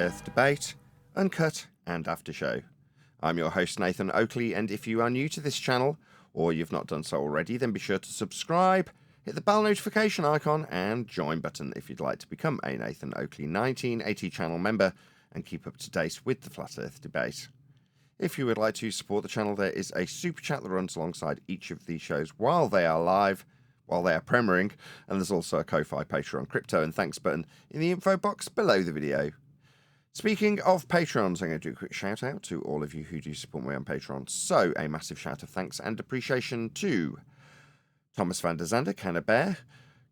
Earth debate, Uncut and After Show. I'm your host Nathan Oakley, and if you are new to this channel, or you've not done so already, then be sure to subscribe, hit the bell notification icon and join button if you'd like to become a Nathan Oakley 1980 channel member and keep up to date with the Flat Earth debate. If you would like to support the channel, there is a super chat that runs alongside each of these shows while they are live, while they are premiering, and there's also a Ko-Fi, Patreon, crypto and thanks button in the info box below the video. Speaking of Patrons, I'm going to do a quick shout out to all of you who do support me on Patreon. So a massive shout of thanks and appreciation to Thomas van der Zander, Canna Bear,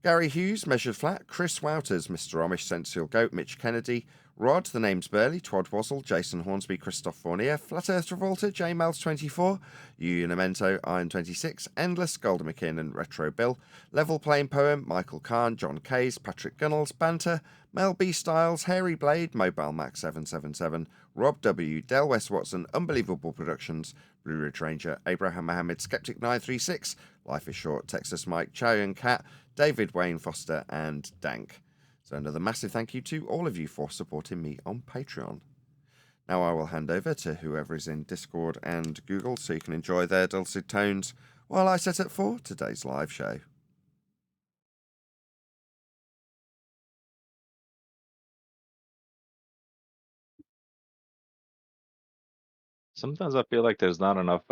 Gary Hughes, Measured Flat, Chris Wouters, Mr. Amish, Sensial Goat, Mitch Kennedy, Rod, The Name's Burley, Twad Wazzle, Jason Hornsby, Christoph Fournier, Flat Earth Travolta, JMels24, Unamento, Iron26, Endless, Golden McKinnon, Retro Bill, Level Playing Poem, Michael Kahn, John Kays, Patrick Gunnels, Banter, Mel B. Styles, Hairy Blade, Mobile Max 777, Rob W., Del West Watson, Unbelievable Productions, Blue Ridge Ranger, Abraham Mohammed, Skeptic 936, Life is Short, Texas Mike, Chow and Cat, David Wayne Foster, and Dank. So another massive thank you to all of you for supporting me on Patreon. Now I will hand over to whoever is in Discord and Google so you can enjoy their dulcet tones while I set up for today's live show. Sometimes I feel like there's not enough,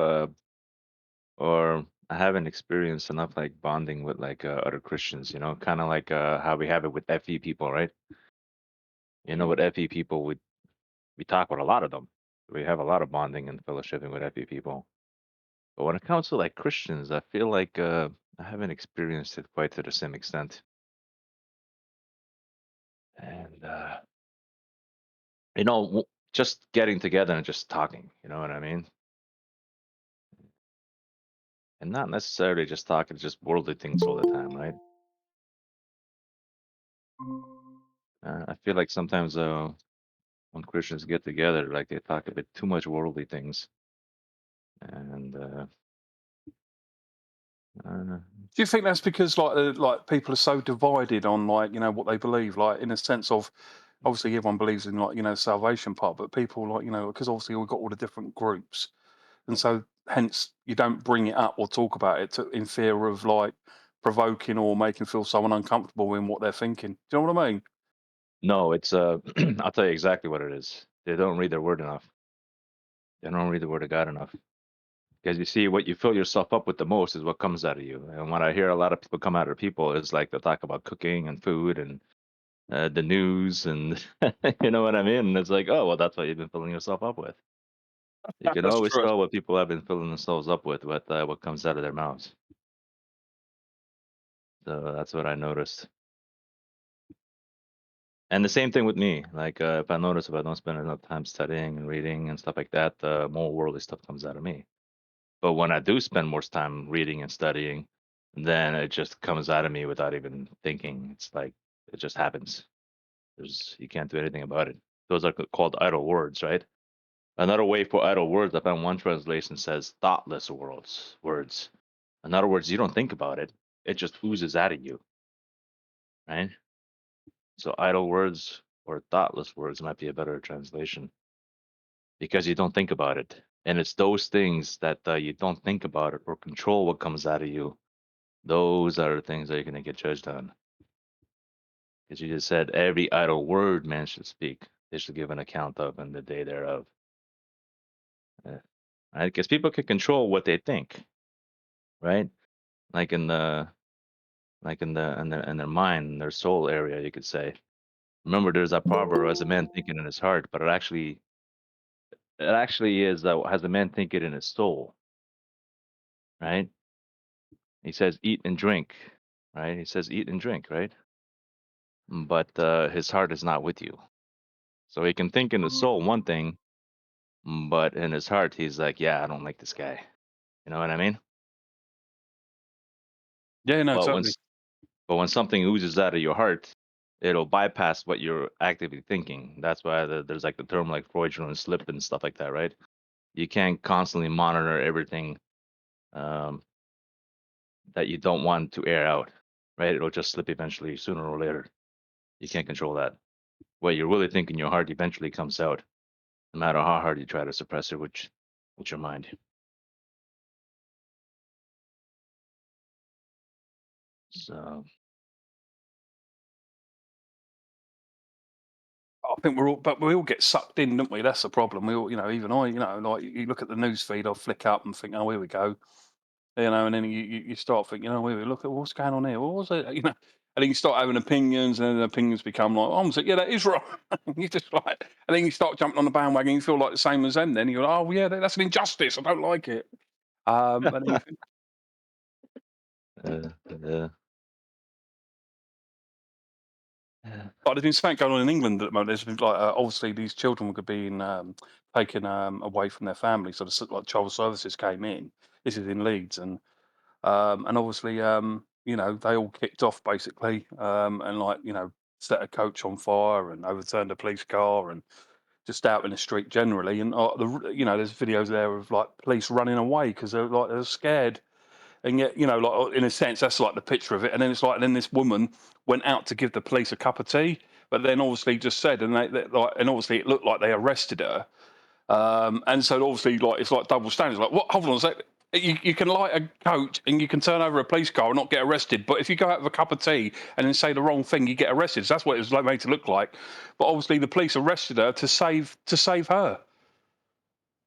or I haven't experienced enough like bonding with like other Christians, kind of like how we have it with FE people, right? With FE people, we talk with a lot of them. We have a lot of bonding and fellowshipping with FE people. But when it comes to like Christians, I feel like I haven't experienced it quite to the same extent. And just getting together and just talking, you know what I mean? And not necessarily just talking just worldly things all the time, right? I feel like sometimes when Christians get together, like they talk a bit too much worldly things, and uh, Do you think that's because like people are so divided on what they believe, like in a sense of obviously everyone believes in salvation part, but people because obviously we've got all the different groups, and so hence you don't bring it up or talk about it in fear of like provoking or making feel someone uncomfortable in what they're thinking. Do you know what I mean? no, it's I'll tell you exactly what it is. They don't read their word enough. They don't read the word of God enough. Because you see, what you fill yourself up with the most is what comes out of you. And when I hear a lot of people come out of people, it's like they talk about cooking and food and the news and you know what I mean. And it's like, oh well, that's what you've been filling yourself up with. You can That's always true. tell what people have been filling themselves up with what comes out of their mouths. So that's what I noticed. And the same thing with me. Like if I notice if I don't spend enough time studying and reading and stuff like that, more worldly stuff comes out of me. But when I do spend more time reading and studying, then it just comes out of me without even thinking. It's like it just happens. You can't do anything about it. Those are called idle words, right? Another way for idle words, I found one translation says thoughtless words. In other words, you don't think about it; it just oozes out of you, right? So idle words or thoughtless words might be a better translation because you don't think about it, and it's those things that you don't think about it or control what comes out of you. Those are the things that you're going to get judged on. Because you just said every idle word man should speak, they should give an account of in the day thereof. Right? Because people can control what they think, right? Like in their mind, their soul area, you could say. Remember, there's that proverb: "As a man thinking in his heart," but it actually is that has a man thinking in his soul, right? He says, "Eat and drink," right? He says, "Eat and drink," right? But his heart is not with you. So he can think in the soul one thing, but in his heart, he's like, "Yeah, I don't like this guy." You know what I mean? Yeah, no, But when totally. but when something oozes out of your heart, it'll bypass what you're actively thinking. That's why there's like the term like Freudian slip and stuff like that, right? You can't constantly monitor everything um, that you don't want to air out, right? It'll just slip eventually, sooner or later. You can't control that. what you really think in your heart eventually comes out, no matter how hard you try to suppress it with your mind. So I think we all get sucked in, don't we? That's the problem. We all, even I, like you look at the news feed, I'll flick up and think, oh, here we go, and then you start thinking, oh, here we look at what's going on here. What was it, And then you start having opinions, and then the opinions become like, oh, yeah, that is right. You just like, and then you start jumping on the bandwagon. You feel like the same as them. Then you're like, oh, yeah, that's an injustice. I don't like it. And then you think, uh, uh, like, there's been something going on in England at the moment. There's been like obviously these children were being taken away from their families, so like child services came in. This is in Leeds, and obviously they all kicked off basically, and like set a coach on fire and overturned a police car and just out in the street generally. And there's videos there of like police running away because they're scared. And yet, like in a sense, that's like the picture of it. And then it's like, then this woman went out to give the police a cup of tea, but then obviously just said, and like, and obviously it looked like they arrested her. And so obviously, like it's like double standards. Like, what? Hold on a sec. You can light a coach and you can turn over a police car and not get arrested. But if you go out with a cup of tea and then say the wrong thing, you get arrested. So that's what it was like made to look like. But obviously, the police arrested her to save her.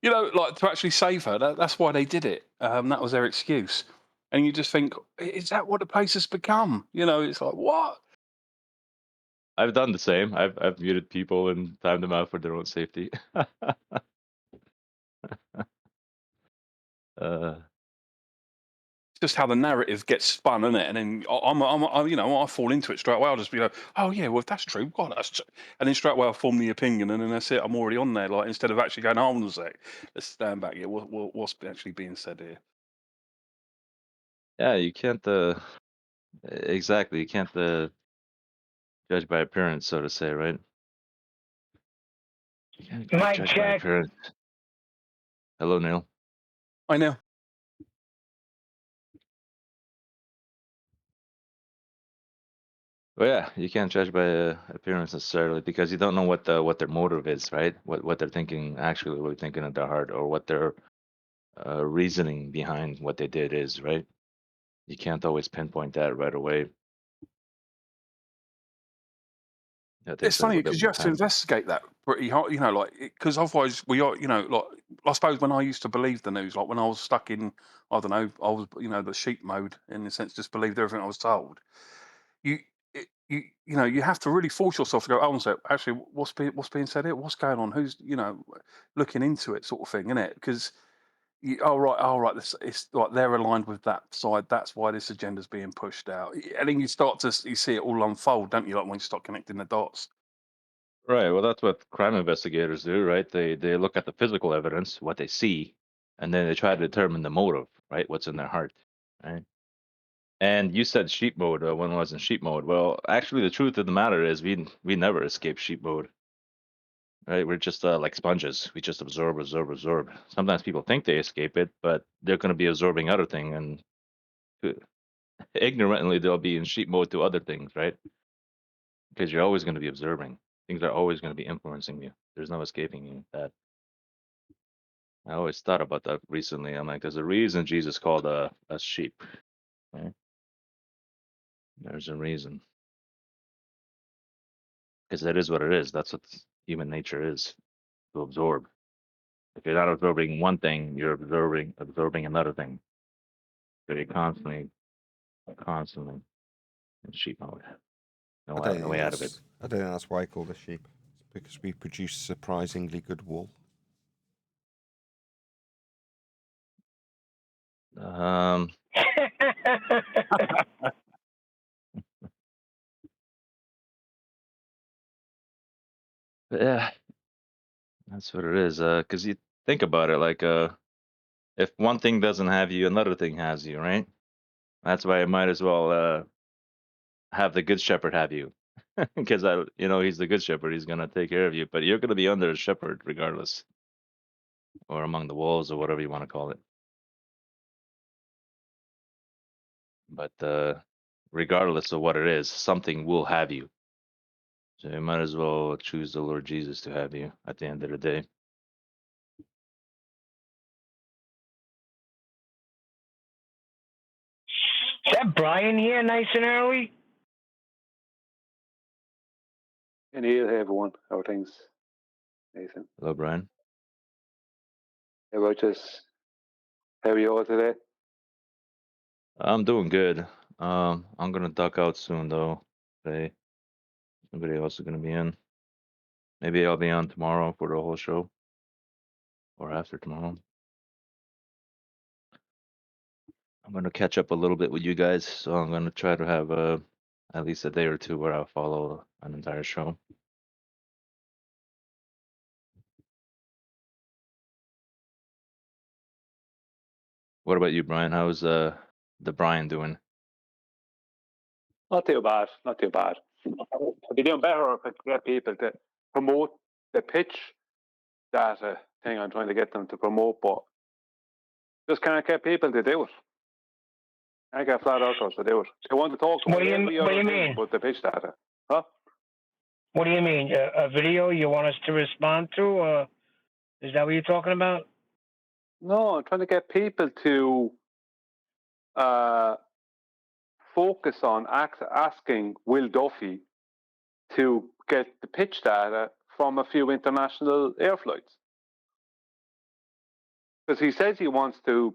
Like to actually save her. That's why they did it. That was their excuse. And you just think, is that what the place has become? It's like, what? I've done the same. I've muted people and timed them out for their own safety. uh, Just how the narrative gets spun, isn't it? And then I fall into it straight away. I'll just be like, oh yeah, well if that's true, God, that's true. And then straight away I form the opinion, and then that's it. I'm already on there. Like instead of actually going, hold on a sec, let's stand back. Yeah, what's actually being said here? yeah, you can't. Exactly, you can't judge by appearance, so to say, right? You can't Mic judge by check. appearance. Hello, Neil. I know. Well, yeah, you can't judge by appearance necessarily because you don't know what their motive is, right? What they're thinking, actually, what they're thinking in their heart, or what their reasoning behind what they did is, right? You can't always pinpoint that right away. That It's takes a funny little bit because you more have to time. investigate that pretty hard, like because otherwise we are, like I suppose when I used to believe the news, like when I was stuck in, I don't know, I was, the sheep mode in the sense, just believed everything I was told. You, you have to really force yourself to go, oh, so actually, what's being said here? What's going on? Who's, looking into it, sort of thing, isn't it? Because oh right, this, it's like they're aligned with that side. That's why this agenda's being pushed out. And then you start to you see it all unfold, don't you? Like when you start connecting the dots. Right. Well, that's what crime investigators do, right? They look at the physical evidence, what they see, and then they try to determine the motive, right? What's in their heart, right? And you said sheep mode when I was in sheep mode. Well, actually, the truth of the matter is we never escape sheep mode, right? We're just like sponges. We just absorb, absorb, absorb. Sometimes people think they escape it, but they're going to be absorbing other thing, and ignorantly they'll be in sheep mode to other things, right? Because you're always going to be observing. Things are always going to be influencing you. There's no escaping you. That I always thought about that recently. I'm like, there's a reason Jesus called us sheep. Right? There's a reason. Because that is what it is. That's what human nature is, to absorb. If you're not absorbing one thing, you're absorbing another thing. So you're constantly in sheep mode. I don't No think way out of it. that's why I call us sheep. It's because we produce surprisingly good wool. Um, but yeah, that's what it is. Because you think about it, like, if one thing doesn't have you, another thing has you, right? That's why I might as well have the good shepherd have you, because he's the good shepherd. He's gonna take care of you, but you're gonna be under a shepherd regardless, or among the wolves, or whatever you want to call it. But regardless of what it is, something will have you. So you might as well choose the Lord Jesus to have you at the end of the day. Is that Brian here, nice and early? And here, hey everyone, how are things? Nathan. Hello, Brian. How about just how are you all today? I'm doing good. I'm gonna duck out soon though. Today, nobody else is gonna be in. Maybe I'll be on tomorrow for the whole show, or after tomorrow. I'm gonna catch up a little bit with you guys, so I'm gonna try to have at least a day or two where I'll follow an entire show. What about you, Brian? How's the Brian doing? Not too bad, not too bad. I'd be doing better if I could get people to promote the pitch data thing I'm trying to get them to promote, but just can't get people to do it. I get flat earthers to do it. They want to talk about What do you thing mean? but the pitch data. Huh? What do you mean? A video you want us to respond to, or is that what you're talking about? No, I'm trying to get people to focus on asking Will Duffy to get the pitch data from a few international air flights. Because he says he wants to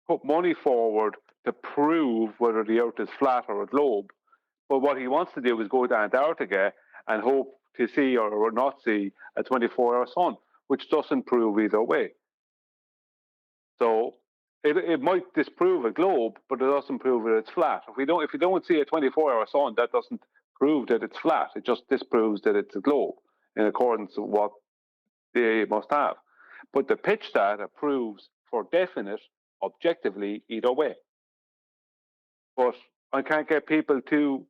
put money forward to prove whether the Earth is flat or a globe. But what he wants to do is go to Antarctica and hope to see or not see a 24-hour sun, which doesn't prove either way. So it might disprove a globe, but it doesn't prove that it's flat. If you don't see a 24-hour sun, that doesn't prove that it's flat. It just disproves that it's a globe in accordance with what they must have. But the pitch data proves for definite, objectively, either way. But I can't get people to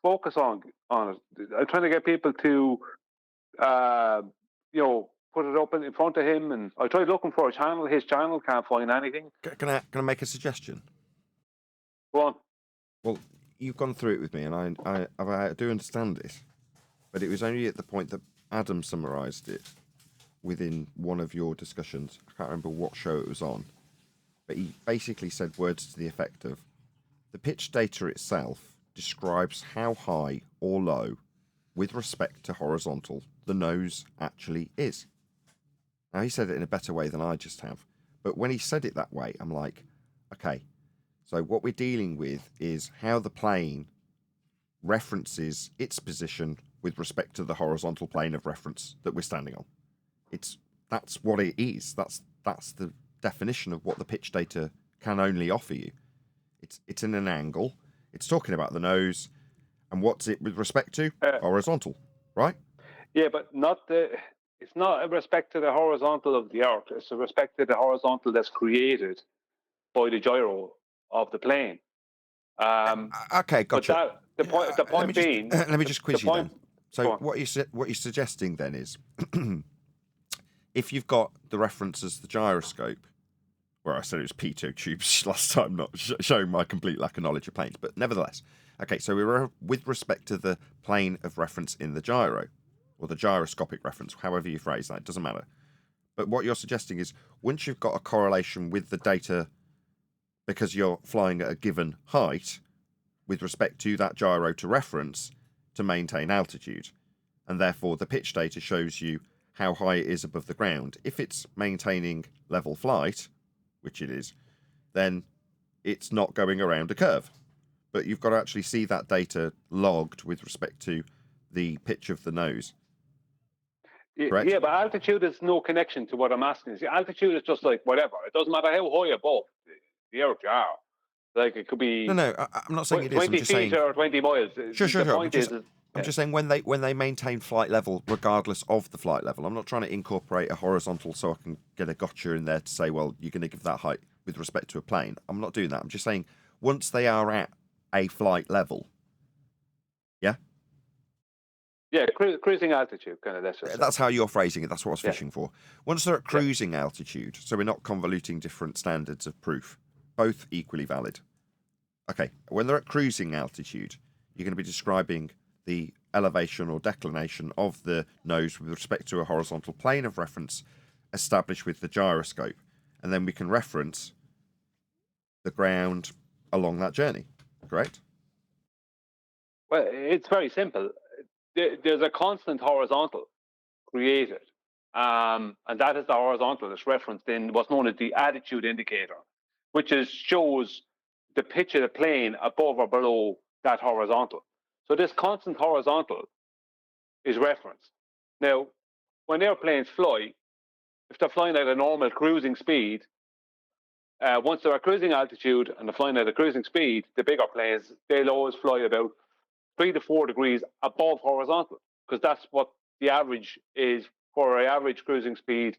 focus on it. I'm trying to get people to, put it up in front of him. And I tried looking for a channel. His channel can't find anything. Can I make a suggestion? Go on. Well, you've gone through it with me, and I do understand it, but it was only at the point that Adam summarised it within one of your discussions. I can't remember what show it was on, but he basically said words to the effect of, the pitch data itself describes how high or low, with respect to horizontal, the nose actually is. Now, he said it in a better way than I just have, but when he said it that way, I'm like, okay, so what we're dealing with is how the plane references its position with respect to the horizontal plane of reference that we're standing on. That's what it is. That's the definition of what the pitch data can only offer you. It's in an angle. It's talking about the nose, and what's it with respect to? Horizontal, right? Yeah, but it's not in respect to the horizontal of the Earth. It's in respect to the horizontal that's created by the gyro of the plane. Okay, gotcha. But the point being. Let me just quiz you then. So what you're suggesting then is, if you've got the reference as the gyroscope, where I said it was pitot tubes last time, not showing my complete lack of knowledge of planes, but nevertheless. Okay, so we were with respect to the plane of reference in the gyro, or the gyroscopic reference, however you phrase that, it doesn't matter. But what you're suggesting is, once you've got a correlation with the data, because you're flying at a given height, with respect to that gyro to reference, to maintain altitude, and therefore the pitch data shows you how high it is above the ground. If it's maintaining level flight, which it is, then it's not going around a curve. But you've got to actually see that data logged with respect to the pitch of the nose. Correct? Yeah, but altitude is no connection to what I'm asking. See, altitude is just like whatever. It doesn't matter how high above the Earth you are. Like it could be. No, I'm not saying it is. 20 I'm just feet saying, or 20 miles. Sure. I'm just saying when they maintain flight level, regardless of the flight level. I'm not trying to incorporate a horizontal so I can get a gotcha in there to say, well, you're going to give that height with respect to a plane. I'm not doing that. I'm just saying once they are at a flight level, yeah? Yeah, cruising altitude, kind of. That's how you're phrasing it. That's what I was fishing for. Once they're at cruising altitude, so we're not convoluting different standards of proof, both equally valid. Okay, when they're at cruising altitude, you're going to be describing the elevation or declination of the nose with respect to a horizontal plane of reference established with the gyroscope. And then we can reference the ground along that journey, correct? Well, it's very simple. There's a constant horizontal created, and that is the horizontal that's referenced in what's known as the attitude indicator, which shows the pitch of the plane above or below that horizontal. So this constant horizontal is referenced. Now, when airplanes fly, if they're flying at a normal cruising speed, once they're at cruising altitude and they're flying at a cruising speed, the bigger planes, they'll always fly about 3 to 4 degrees above horizontal, because that's what the average is for an average cruising speed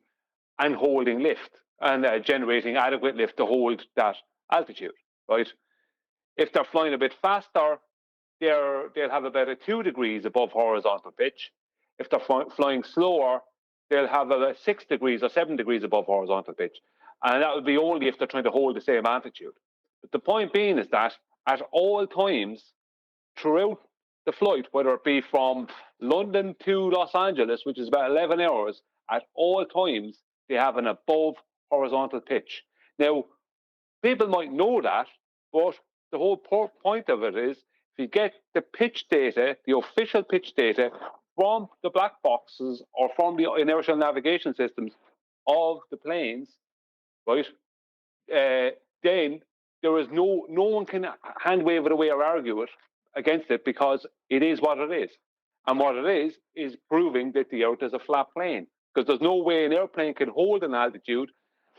and holding lift and generating adequate lift to hold that altitude, right? If they're flying a bit faster, they'll have about a 2 degrees above horizontal pitch. If they're flying slower, they'll have about 6 degrees or 7 degrees above horizontal pitch. And that would be only if they're trying to hold the same altitude. But the point being is that at all times throughout the flight, whether it be from London to Los Angeles, which is about 11 hours, at all times they have an above horizontal pitch. Now, people might know that, but the whole point of it is if you get the pitch data, the official pitch data from the black boxes or from the inertial navigation systems of the planes, right, then there is no one can hand wave it away or argue it against it, because it is what it is. And what it is proving that the Earth is a flat plane, because there's no way an airplane can hold an altitude,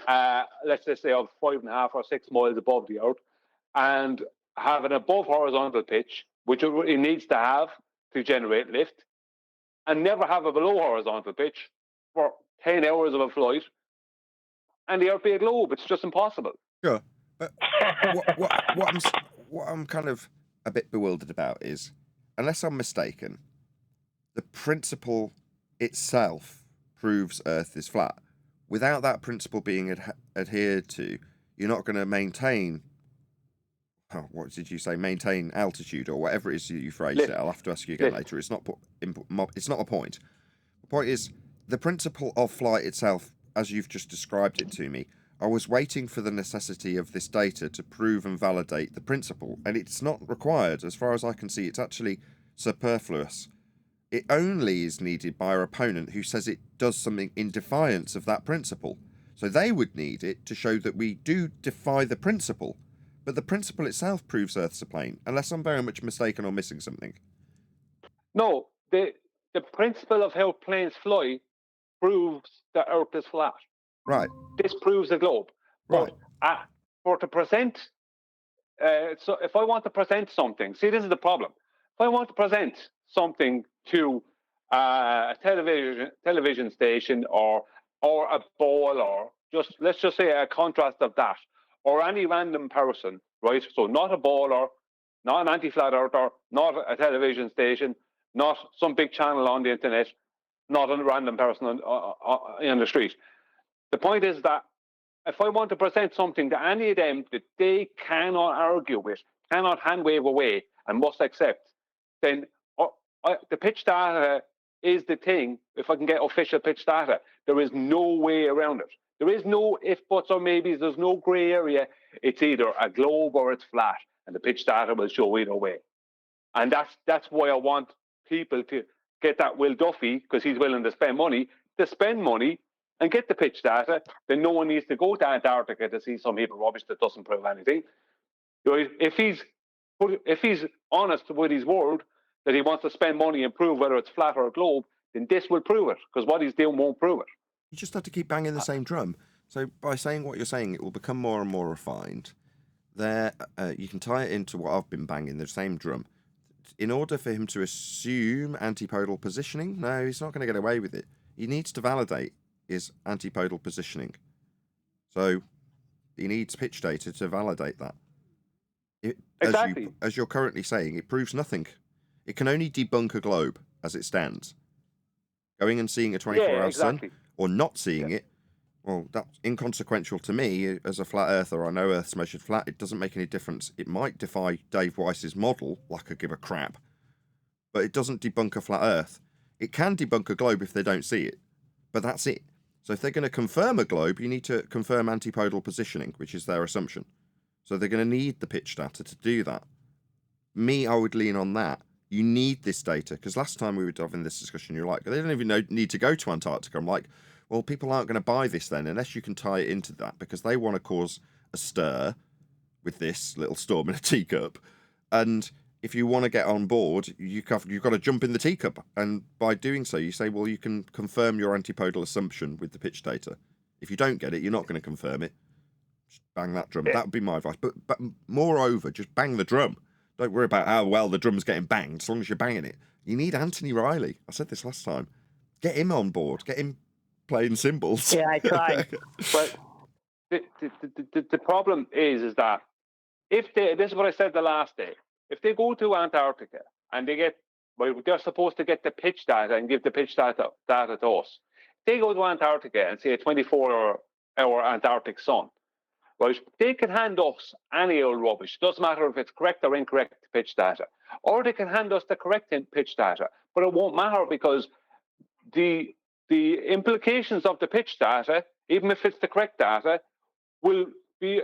let's just say of 5.5 or 6 miles above the Earth, and have an above horizontal pitch, which it needs to have to generate lift, and never have a below horizontal pitch for 10 hours of a flight, and the Earth be a globe. It's just impossible. Sure. But what I'm kind of a bit bewildered about is, unless I'm mistaken, the principle itself proves Earth is flat. Without that principle being adhered to, you're not going to maintain. Oh, what did you say? Maintain altitude or whatever it is you phrased it. I'll have to ask you again later. It's not a point. The point is the principle of flight itself, as you've just described it to me. I was waiting for the necessity of this data to prove and validate the principle, and it's not required. As far as I can see, it's actually superfluous. It only is needed by our opponent who says it does something in defiance of that principle. So they would need it to show that we do defy the principle, but the principle itself proves Earth's a plane, unless I'm very much mistaken or missing something. No, the principle of how planes fly proves that Earth is flat. Right. This proves a globe. Right. But for to present, so if I want to present something, see, this is the problem. If I want to present something to a television station or a ball, or let's just say a contrast of that, or any random person, right? So not a baller, not an anti-flat earther, not a television station, not some big channel on the internet, not a random person on the street. The point is that if I want to present something to any of them that they cannot argue with, cannot hand wave away, and must accept, then the pitch data is the thing. If I can get official pitch data, there is no way around it. There is no if, buts, or maybes. There's no grey area. It's either a globe or it's flat, and the pitch data will show either way. And that's why I want people to get that Will Duffy, because he's willing to spend money and get the pitch data. Then no one needs to go to Antarctica to see some heap of rubbish that doesn't prove anything. If he's honest with his word that he wants to spend money and prove whether it's flat or a globe, then this will prove it, because what he's doing won't prove it. You just have to keep banging the same drum. So by saying what you're saying, it will become more and more refined. You can tie it into what I've been banging, the same drum. In order for him to assume antipodal positioning, no, he's not going to get away with it. He needs to validate his antipodal positioning. So he needs pitch data to validate that. Exactly. As you're currently saying, it proves nothing. It can only debunk a globe as it stands. Going and seeing a 24-hour sun or not seeing it, well, that's inconsequential to me. As a flat earther, I know Earth's measured flat. It doesn't make any difference. It might defy Dave Weiss's model, like I give a crap, but it doesn't debunk a flat Earth. It can debunk a globe if they don't see it, but that's it. So if they're going to confirm a globe, you need to confirm antipodal positioning, which is their assumption. So they're going to need the pitch data to do that. I would lean on that. You need this data, because last time we were having this discussion, you're like, they don't even need to go to Antarctica. I'm like, well, people aren't going to buy this then, unless you can tie it into that, because they want to cause a stir with this little storm in a teacup. And if you want to get on board, you've got to jump in the teacup. And by doing so, you say, well, you can confirm your antipodal assumption with the pitch data. If you don't get it, you're not going to confirm it. Just bang that drum. That would be my advice. But moreover, just bang the drum. Don't worry about how well the drum's getting banged, as long as you're banging it. You need Anthony Riley. I said this last time. Get him on board. Get him playing cymbals. Yeah, I tried. But the problem is that if this is what I said the last day. If they go to Antarctica and they're supposed to get the pitch data and give the pitch data to us. If they go to Antarctica and see a 24-hour Antarctic sun, right? They can hand us any old rubbish. Doesn't matter if it's correct or incorrect pitch data, or they can hand us the correct pitch data. But it won't matter, because the implications of the pitch data, even if it's the correct data, will be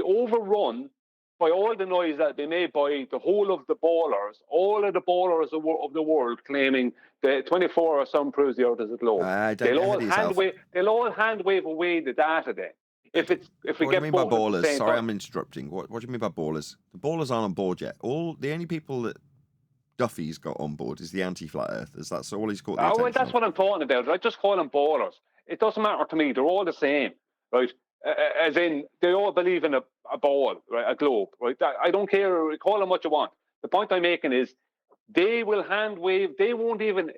overrun by all the noise that they made by the whole of the ballers, all of the ballers of the world claiming the 24-hour sun proves the Earth is a globe. They'll all hand wave away the data then. If we what get do you mean by ballers? Sorry, time. I'm interrupting. What do you mean by ballers? The ballers aren't on board yet. The only people that Duffy's got on board is the anti-flat earthers. That's all he's caught the attention Well, that's of. what I'm talking about. I just call them ballers. It doesn't matter to me. They're all the same, right? As in, they all believe in a ball, right? A globe, right? I don't care. Call them what you want. The point I'm making is, they will hand wave. They won't even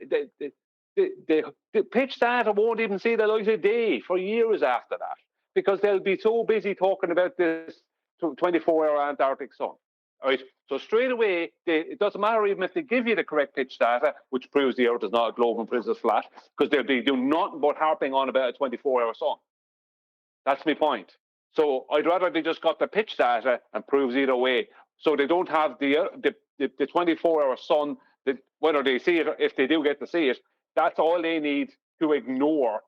the pitch data won't even see the light of day for years after that, because they'll be so busy talking about this 24-hour Antarctic sun. All right. So straight away, it doesn't matter even if they give you the correct pitch data, which proves the Earth is not a globe and proves it's flat, because they'll be doing nothing but harping on about a 24-hour sun. That's my point. So I'd rather they just got the pitch data and proves either way. So they don't have the 24-hour sun, whether they see it, if they do get to see it, that's all they need to ignore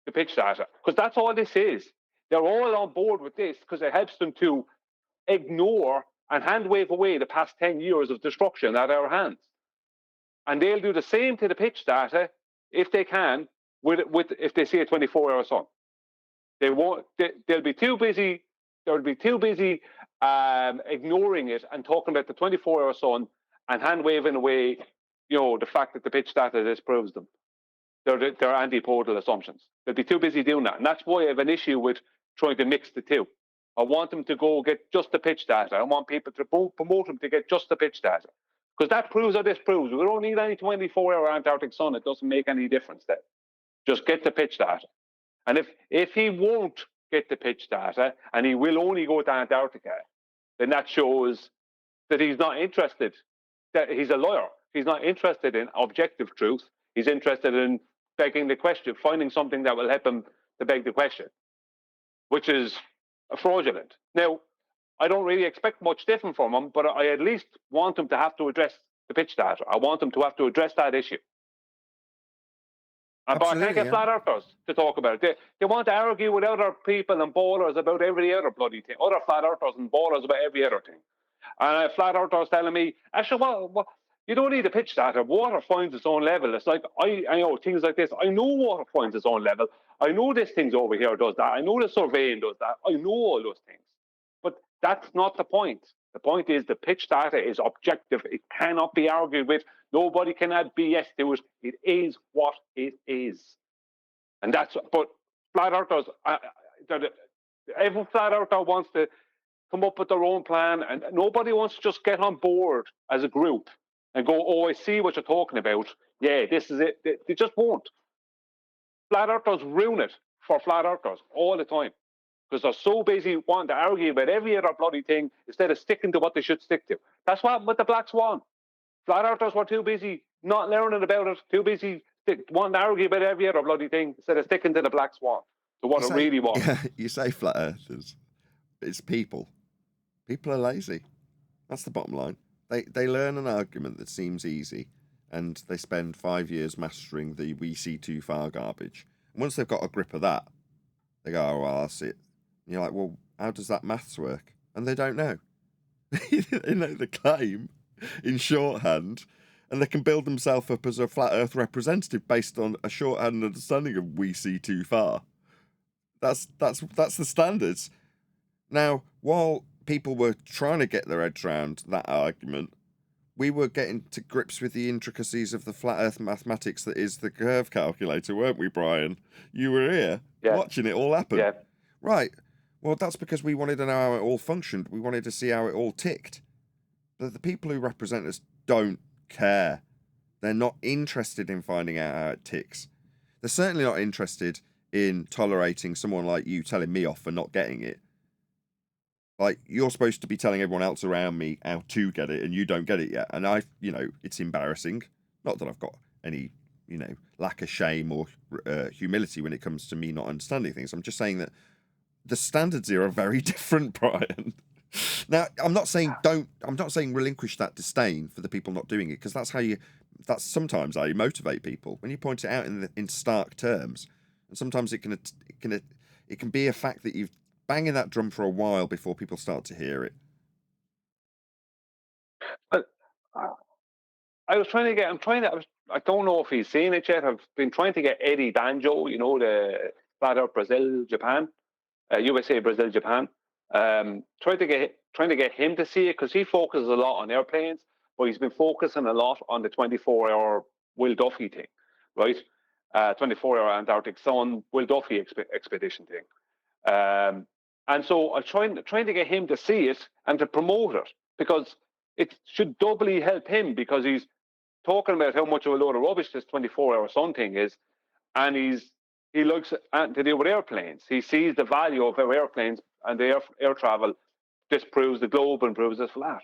the pitch data. Because that's all this is. They're all on board with this because it helps them to ignore and hand wave away the past 10 years of destruction at our hands. And they'll do the same to the pitch data if they can, if they see a 24-hour sun. They won't. They'll be too busy. They'll be too busy ignoring it and talking about the 24-hour sun and hand waving away, the fact that the pitch data disproves them. They're antipodal assumptions. They'll be too busy doing that, and that's why I have an issue with trying to mix the two. I want them to go get just the pitch data. I want people to promote them to get just the pitch data, because that proves or disproves. We don't need any 24-hour Antarctic sun. It doesn't make any difference then. Just get the pitch data. And if he won't get the pitch data and he will only go to Antarctica, then that shows that he's not interested, that he's a liar. He's not interested in objective truth. He's interested in begging the question, finding something that will help him to beg the question, which is fraudulent. Now, I don't really expect much different from him, but I at least want him to have to address the pitch data. I want him to have to address that issue. But I can't get flat earthers to talk about it. They want to argue with other people and ballers about every other bloody thing. Other flat earthers and ballers about every other thing. And flat earthers telling me, actually, well, you don't need a pitch data. Water finds its own level. It's like, I know things like this. I know water finds its own level. I know this thing's over here does that. I know the surveying does that. I know all those things. But that's not the point. The point is the pitch data is objective. It cannot be argued with. Nobody can add BS to it. It is what it is. And but flat earthers, every flat earther wants to come up with their own plan, and nobody wants to just get on board as a group and go, oh, I see what you're talking about. Yeah, this is it. They just won't. Flat earthers ruin it for flat earthers all the time, because they're so busy wanting to argue about every other bloody thing instead of sticking to what they should stick to. That's what happened with the Black Swan. Flat earthers were too busy not learning about it, too busy wanting to argue about every other bloody thing instead of sticking to the Black Swan, to what it really was. Yeah, you say flat earthers. It's people. People are lazy. That's the bottom line. They learn an argument that seems easy, and they spend 5 years mastering the "we see too far" garbage. And once they've got a grip of that, they go, "Oh, well, that's it." And you're like, "Well, how does that maths work?" And they don't know. They know the claim in shorthand, and they can build themselves up as a flat Earth representative based on a shorthand understanding of "we see too far." That's the standards. Now, while people were trying to get their heads around that argument, we were getting to grips with the intricacies of the flat Earth mathematics that is the curve calculator, weren't we, Brian? You were here watching it all happen. Yeah. Right. Well, that's because we wanted to know how it all functioned. We wanted to see how it all ticked. But the people who represent us don't care. They're not interested in finding out how it ticks. They're certainly not interested in tolerating someone like you telling me off for not getting it. Like, you're supposed to be telling everyone else around me how to get it, and you don't get it yet. And it's embarrassing. Not that I've got any, lack of shame or humility when it comes to me not understanding things. I'm just saying that the standards here are very different, Brian. Now, I'm not saying relinquish that disdain for the people not doing it, because that's sometimes how you motivate people when you point it out in stark terms. And sometimes it can be a fact that you've banging that drum for a while before people start to hear it. But I don't know if he's seen it yet. I've been trying to get Eddie Banjo, the flat Earth Brazil, Japan, USA, Brazil, Japan. Trying to get him to see it, because he focuses a lot on airplanes, but he's been focusing a lot on the 24-hour Will Duffy thing, right? 24-hour Antarctic Sun Will Duffy expedition thing. And so I'm trying to get him to see it and to promote it, because it should doubly help him, because he's talking about how much of a load of rubbish this 24-hour sun thing is, and he likes to do with airplanes. He sees the value of how airplanes and the air travel disproves the globe and proves it's flat.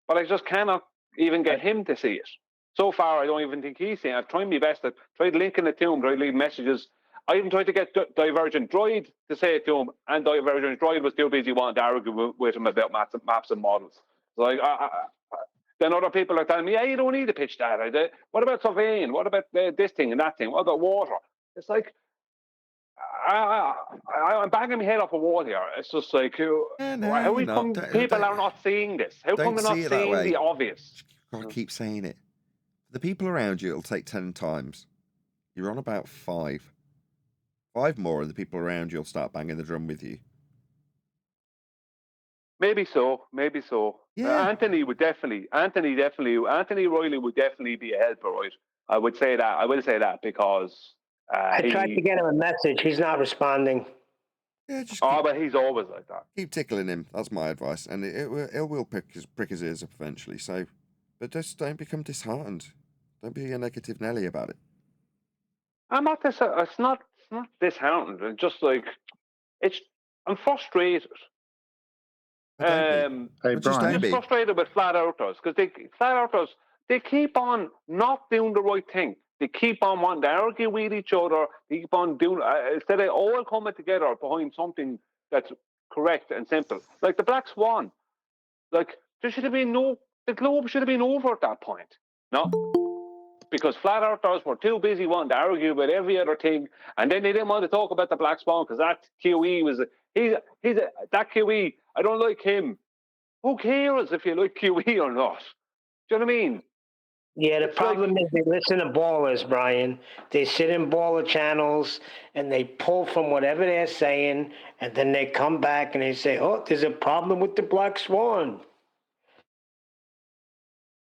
But I just cannot even get him to see it. So far, I don't even think he's seen it. I've tried my best. I've tried linking it to him, tried leaving messages. I even tried to get Divergent Droid to say it to him, and Divergent Droid was too busy wanting to argue with him about maps and models. So then other people are telling me, you don't need to pitch that. What about surveying? What about this thing and that thing? What about water? It's like, I'm banging my head off a wall here. It's just like, people are not seeing this? How come they're not seeing the obvious? You've got to keep saying it. The people around you, it'll take 10 times. You're on about 5. 5 more, and the people around you will start banging the drum with you. Maybe so. Yeah. Anthony Riley would definitely be a helper, right? I will say that because I tried to get him a message. He's not responding. Yeah, but he's always like that. Keep tickling him. That's my advice, and it will prick his ears up eventually. So, but just don't become disheartened. Don't be a negative Nelly about it. I'm not this. It's not disheartened. It's just like I'm frustrated. Hey, Brian. I'm frustrated with flat earthers, because they keep on not doing the right thing. They keep on wanting to argue with each other. They keep on doing instead of all coming together behind something that's correct and simple, like the Black Swan. Like, there should have been the globe should have been over at that point. No, because flat earthers were too busy wanting to argue about every other thing, and then they didn't want to talk about the Black Swan, because that QE was that QE. I don't like him. Who cares if you like QE or not? Do you know what I mean? Yeah, the problem is they listen to ballers, Brian. They sit in baller channels and they pull from whatever they're saying, and then they come back and they say, "Oh, there's a problem with the Black Swan."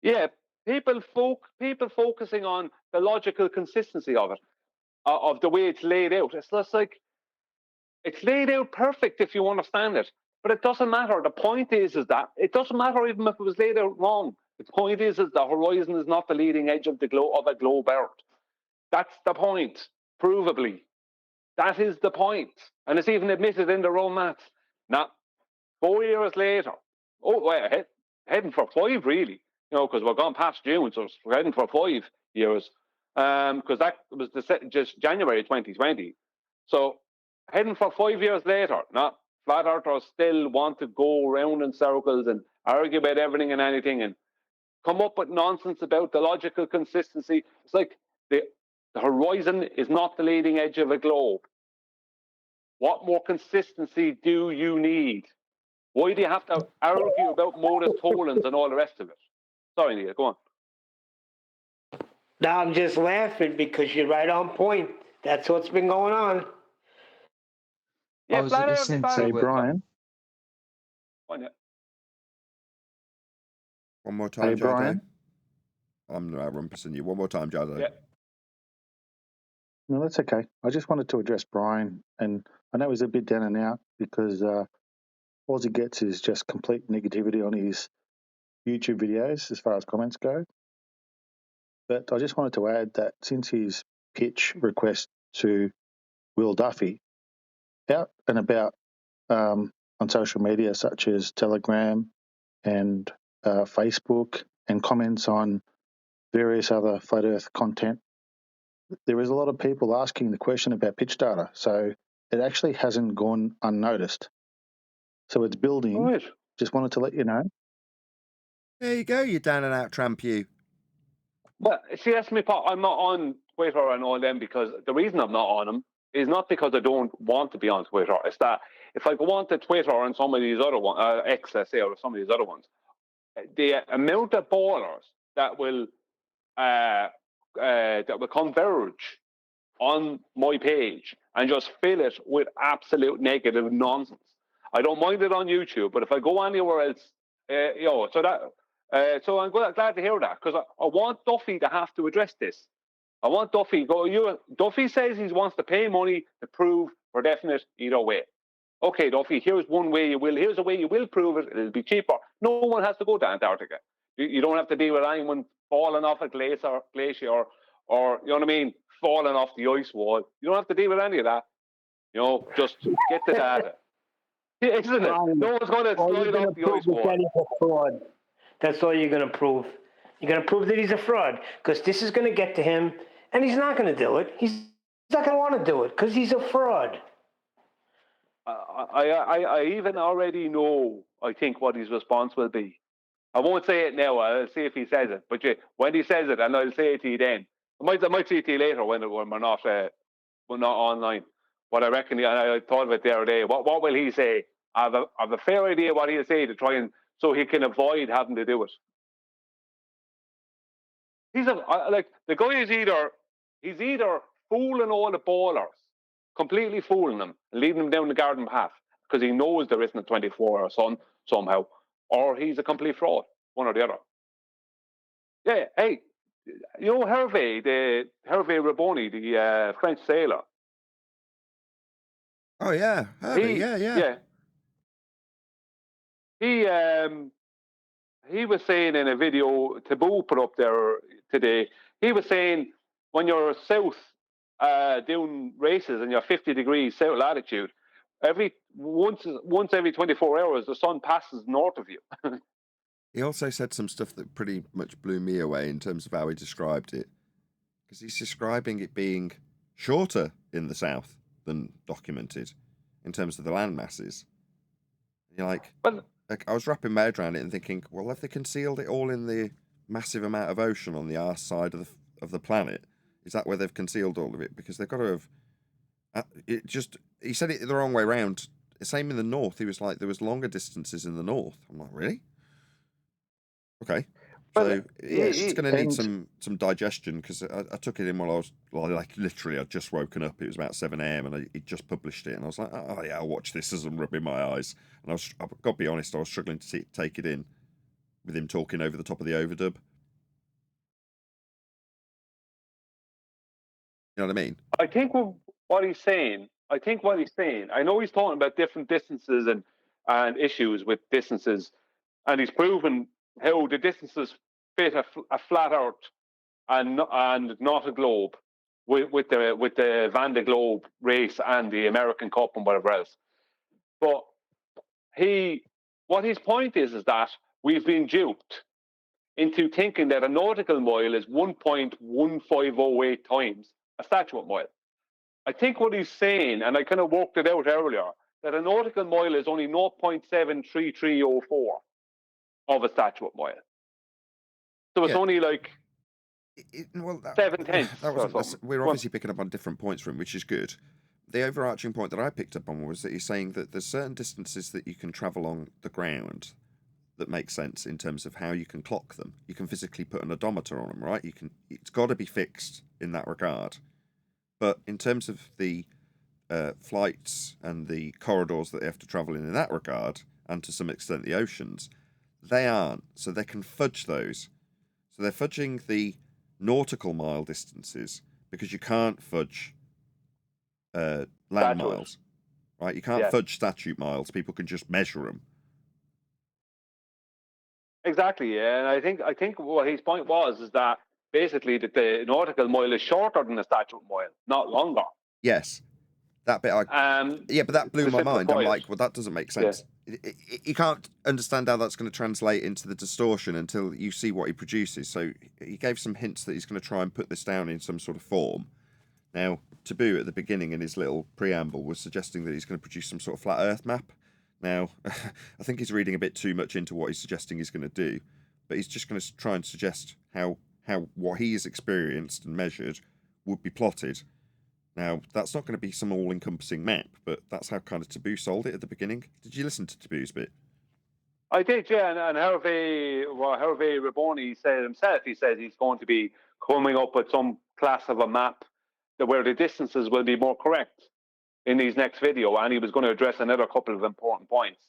Yeah, people focusing on the logical consistency of it, of the way it's laid out. It's just like, it's laid out perfect if you understand it, but it doesn't matter. The point is that it doesn't matter even if it was laid out wrong. The point is the horizon is not the leading edge of a globe Earth. That's the point, provably. That is the point, and it's even admitted in their own maths. Now, 4 years later, heading for 5 really. Because we're gone past June, so we're heading for 5 years. Because that was just January 2020. So heading for 5 years later, flat earthers still want to go around in circles and argue about everything and anything, and come up with nonsense about the logical consistency. It's like the horizon is not the leading edge of a globe. What more consistency do you need? Why do you have to argue about modus tollens and all the rest of it? Sorry, Neil, go on. Now I'm just laughing because you're right on point. That's what's been going on. I was listening to Say, Brian. One more time, Hey, Jado. Brian. I'm rumpusing you. One more time, Jado. Yeah. No, that's okay. I just wanted to address Brian, and I know he's a bit down and out because all he gets is just complete negativity on his YouTube videos as far as comments go. But I just wanted to add that since his pitch request to Will Duffy, out and about on social media such as Telegram and Facebook, and comments on various other flat Earth content, there is a lot of people asking the question about pitch data. So it actually hasn't gone unnoticed. So it's building. Right. Just wanted to let you know. There you go, you down and out tramp you. Well, see, that's my part. I'm not on Twitter and all them because the reason I'm not on them is not because I don't want to be on Twitter. It's that if I go on to Twitter and some of these other ones, X, let's say, or some of these other ones, the amount of ballers that will converge on my page and just fill it with absolute negative nonsense. I don't mind it on YouTube, but if I go anywhere else, so I'm glad to hear that because I want Duffy to have to address this. I want Duffy Duffy says he wants to pay money to prove for definite either way. Okay, Duffy, here's one way you will. Here's a way you will prove it. It'll be cheaper. No one has to go to Antarctica. You don't have to deal with anyone falling off a glacier, or you know what I mean, falling off the ice wall. You don't have to deal with any of that. You know, just get the data. Isn't it? No one's going to slide off the ice wall. That's all you're going to prove. You're going to prove that he's a fraud because this is going to get to him, and he's not going to do it. He's not going to want to do it because he's a fraud. I even already know, I think, what his response will be. I won't say it now. I'll see if he says it. But when he says it, and I'll say it to you then. I might say it to you later when we're not online. But I reckon, I thought of it the other day. What will he say? I have a fair idea what he'll say to try and so he can avoid having to do it. The guy is either fooling all the ballers, completely fooling them, and leading them down the garden path because he knows there isn't a 24-hour sun somehow, or he's a complete fraud, one or the other. Yeah, hey, you know Hervé Raboni, the French sailor. Oh yeah, Herbie, yeah. He was saying in a video Taboo put up there today, he was saying when you're south doing races and you're 50 degrees south latitude, once every 24 hours the sun passes north of you. He also said some stuff that pretty much blew me away in terms of how he described it, because he's describing it being shorter in the south than documented in terms of the land masses. You're like I was wrapping my head around it and thinking, well, have they concealed it all in the massive amount of ocean on the arse side of the planet? Is that where they've concealed all of it? Because they've got to have. He said it the wrong way around. Same in the north. He was like, there was longer distances in the north. I'm like, really? Okay. So it's going to need some digestion because I took it in while I was literally I'd just woken up. It was about 7 a.m. and he just published it, and I was like, oh yeah, I'll watch this as I'm rubbing my eyes. And I've got to be honest, I was struggling to take it in with him talking over the top of the overdub. You know what I mean? I think what he's saying. I know he's talking about different distances and issues with distances, and he's proven how the distances fit a flat Earth and not a globe with the Van de Globe race and the American Cup and whatever else. But what his point is that we've been duped into thinking that a nautical mile is 1.1508 times a statute mile. I think what he's saying, and I kind of worked it out earlier, that a nautical mile is only 0.73304 of a statute mile. So it's only like well, 7/10 that or wasn't. something. We're obviously picking up on different points from him, which is good. The overarching point that I picked up on was that he's saying that there's certain distances that you can travel on the ground that make sense in terms of how you can clock them. You can physically put an odometer on them, right? It's got to be fixed in that regard. But in terms of the flights and the corridors that they have to travel in that regard, and to some extent the oceans, they aren't. So they can fudge those. So they're fudging the nautical mile distances because you can't fudge land miles, right? You can't fudge statute miles. People can just measure them. Exactly, yeah. And I think what his point was is that basically that the nautical mile is shorter than the statute mile, not longer. Yes, that bit. But that blew my mind. I'm like, well, that doesn't make sense. Yeah. You can't understand how that's going to translate into the distortion until you see what he produces. So he gave some hints that he's going to try and put this down in some sort of form. Now, Taboo at the beginning in his little preamble was suggesting that he's going to produce some sort of flat Earth map. Now, I think he's reading a bit too much into what he's suggesting he's going to do, but he's just going to try and suggest how what he has experienced and measured would be plotted. Now, that's not going to be some all-encompassing map, but that's how kind of Taboo sold it at the beginning. Did you listen to Taboo's bit? I did, yeah, and Hervé Raboni said himself, he says he's going to be coming up with some class of a map where the distances will be more correct in his next video, and he was going to address another couple of important points.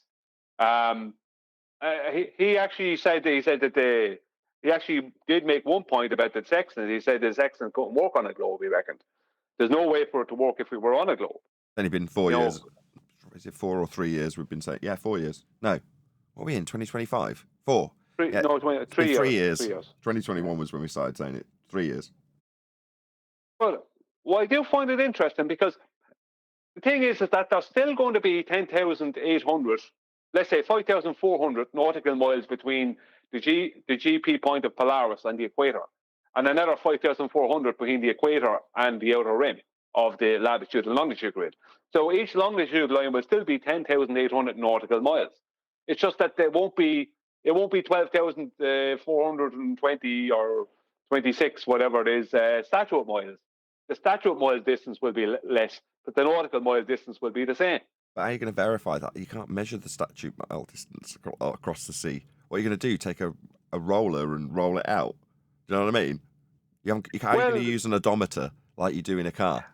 He actually said that he actually did make one point about the sextant. He said the sextant couldn't work on a globe, he reckoned. There's no way for it to work if we were on a globe. It's only been 4 years. Is it 4 or 3 years we've been saying? Yeah, 4 years. No. What are we in, 2025? 4? Three, yeah. No, 3 years. 3 years. 3 years. 2021 was when we started saying it. 3 years. Well, I do find it interesting because the thing is that there's still going to be 10,800, let's say 5,400 nautical miles between the GP point of Polaris and the equator, and another 5,400 between the equator and the outer rim of the latitude and longitude grid. So each longitude line will still be 10,800 nautical miles. It's just that it won't be 12,420 or 26, whatever it is, statute miles. The statute mile distance will be less, but the nautical mile distance will be the same. But how are you going to verify that? You can't measure the statute mile distance across the sea. What are you going to do? Take a roller and roll it out? Do you know what I mean? How are you going to use an odometer like you do in a car?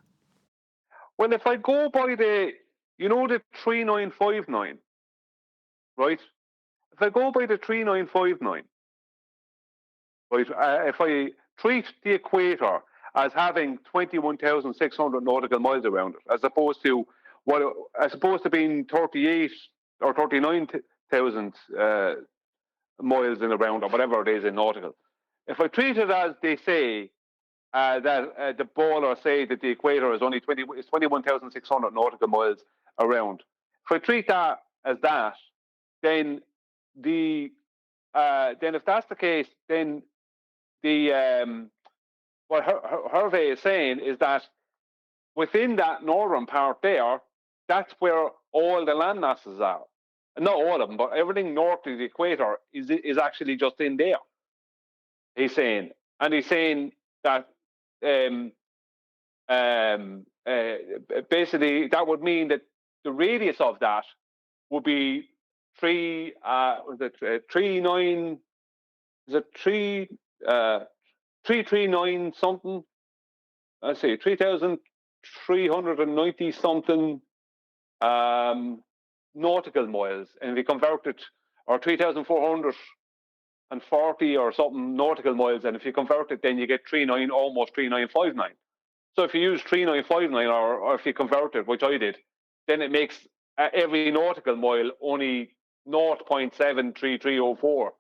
Well, if I go by the 3959, right? If I go by the 3959, right? If I treat the equator as having 21,600 nautical miles around it, as opposed to being 38 or 39,000 miles in around, or whatever it is in nautical. If I treat it as they say, that the ballers say that the equator is only 21,600 nautical miles around. If I treat that as that, then if that's the case, then what Hervé is saying is that within that northern part there, that's where all the land masses are. Not all of them, but everything north of the equator is actually just in there. He's saying, and he's saying that basically that would mean that the radius of that would be 339 something. I say 3,390 something nautical miles, and if you convert it, or 3,440 or something nautical miles, and if you convert it, then you get almost 3959. So if you use 3959, or if you convert it, which I did, then it makes every nautical mile only 0.73304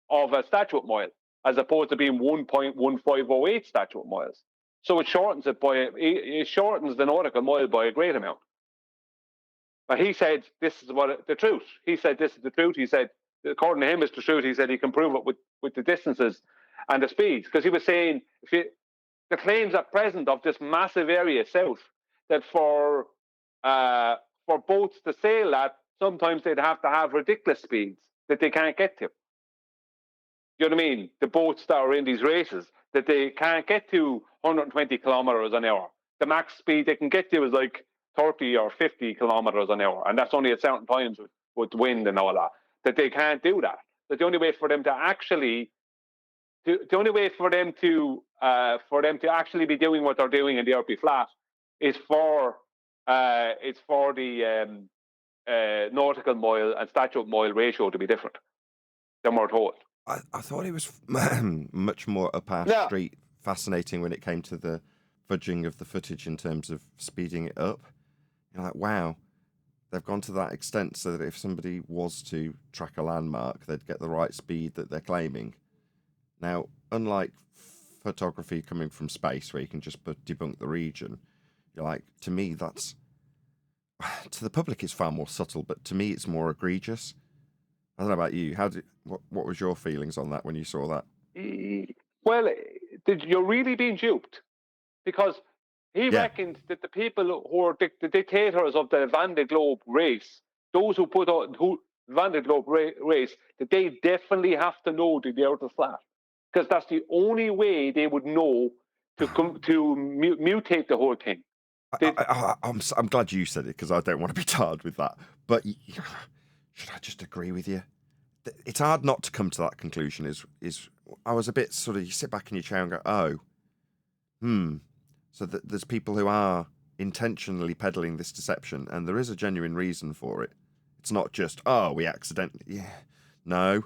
of a statute mile, as opposed to being 1.1508 statute miles. So it shortens the nautical mile by a great amount. But he said this is the truth. He said this is the truth. He said, according to him, it's the truth. He said he can prove it with the distances and the speeds, because he was saying the claims at present of this massive area south, that for boats to sail at, sometimes they'd have to have ridiculous speeds that they can't get to. you know what I mean, the boats that are in these races, that they can't get to 120 kilometers an hour. The max speed they can get to is like 30 or 50 kilometers an hour, and that's only at certain times with wind and all that. That they can't do that. That the only way for them to actually, the only way for them to actually be doing what they're doing in the earth be flat is for the nautical mile and statute mile ratio to be different than we're told. I thought it was much more up our street, fascinating when it came to the fudging of the footage in terms of speeding it up. You're like, wow, they've gone to that extent so that if somebody was to track a landmark, they'd get the right speed that they're claiming. Now, unlike photography coming from space where you can just debunk the region, you're like, to me, that's, to the public it's far more subtle, but to me it's more egregious. I don't know about you. What was your feelings on that when you saw that? Well, you're really being duped, because he reckoned that the people who are the dictators of the Van de Globe race, those who put on Van de Globe race, that they definitely have to know that the earth is flat, because that's the only way they would know to mutate the whole thing. I'm glad you said it, because I don't want to be tarred with that. But should I just agree with you? It's hard not to come to that conclusion. Is I was a bit sort of, you sit back in your chair and go, so there's people who are intentionally peddling this deception, and there is a genuine reason for it. It's not just, we accidentally, no,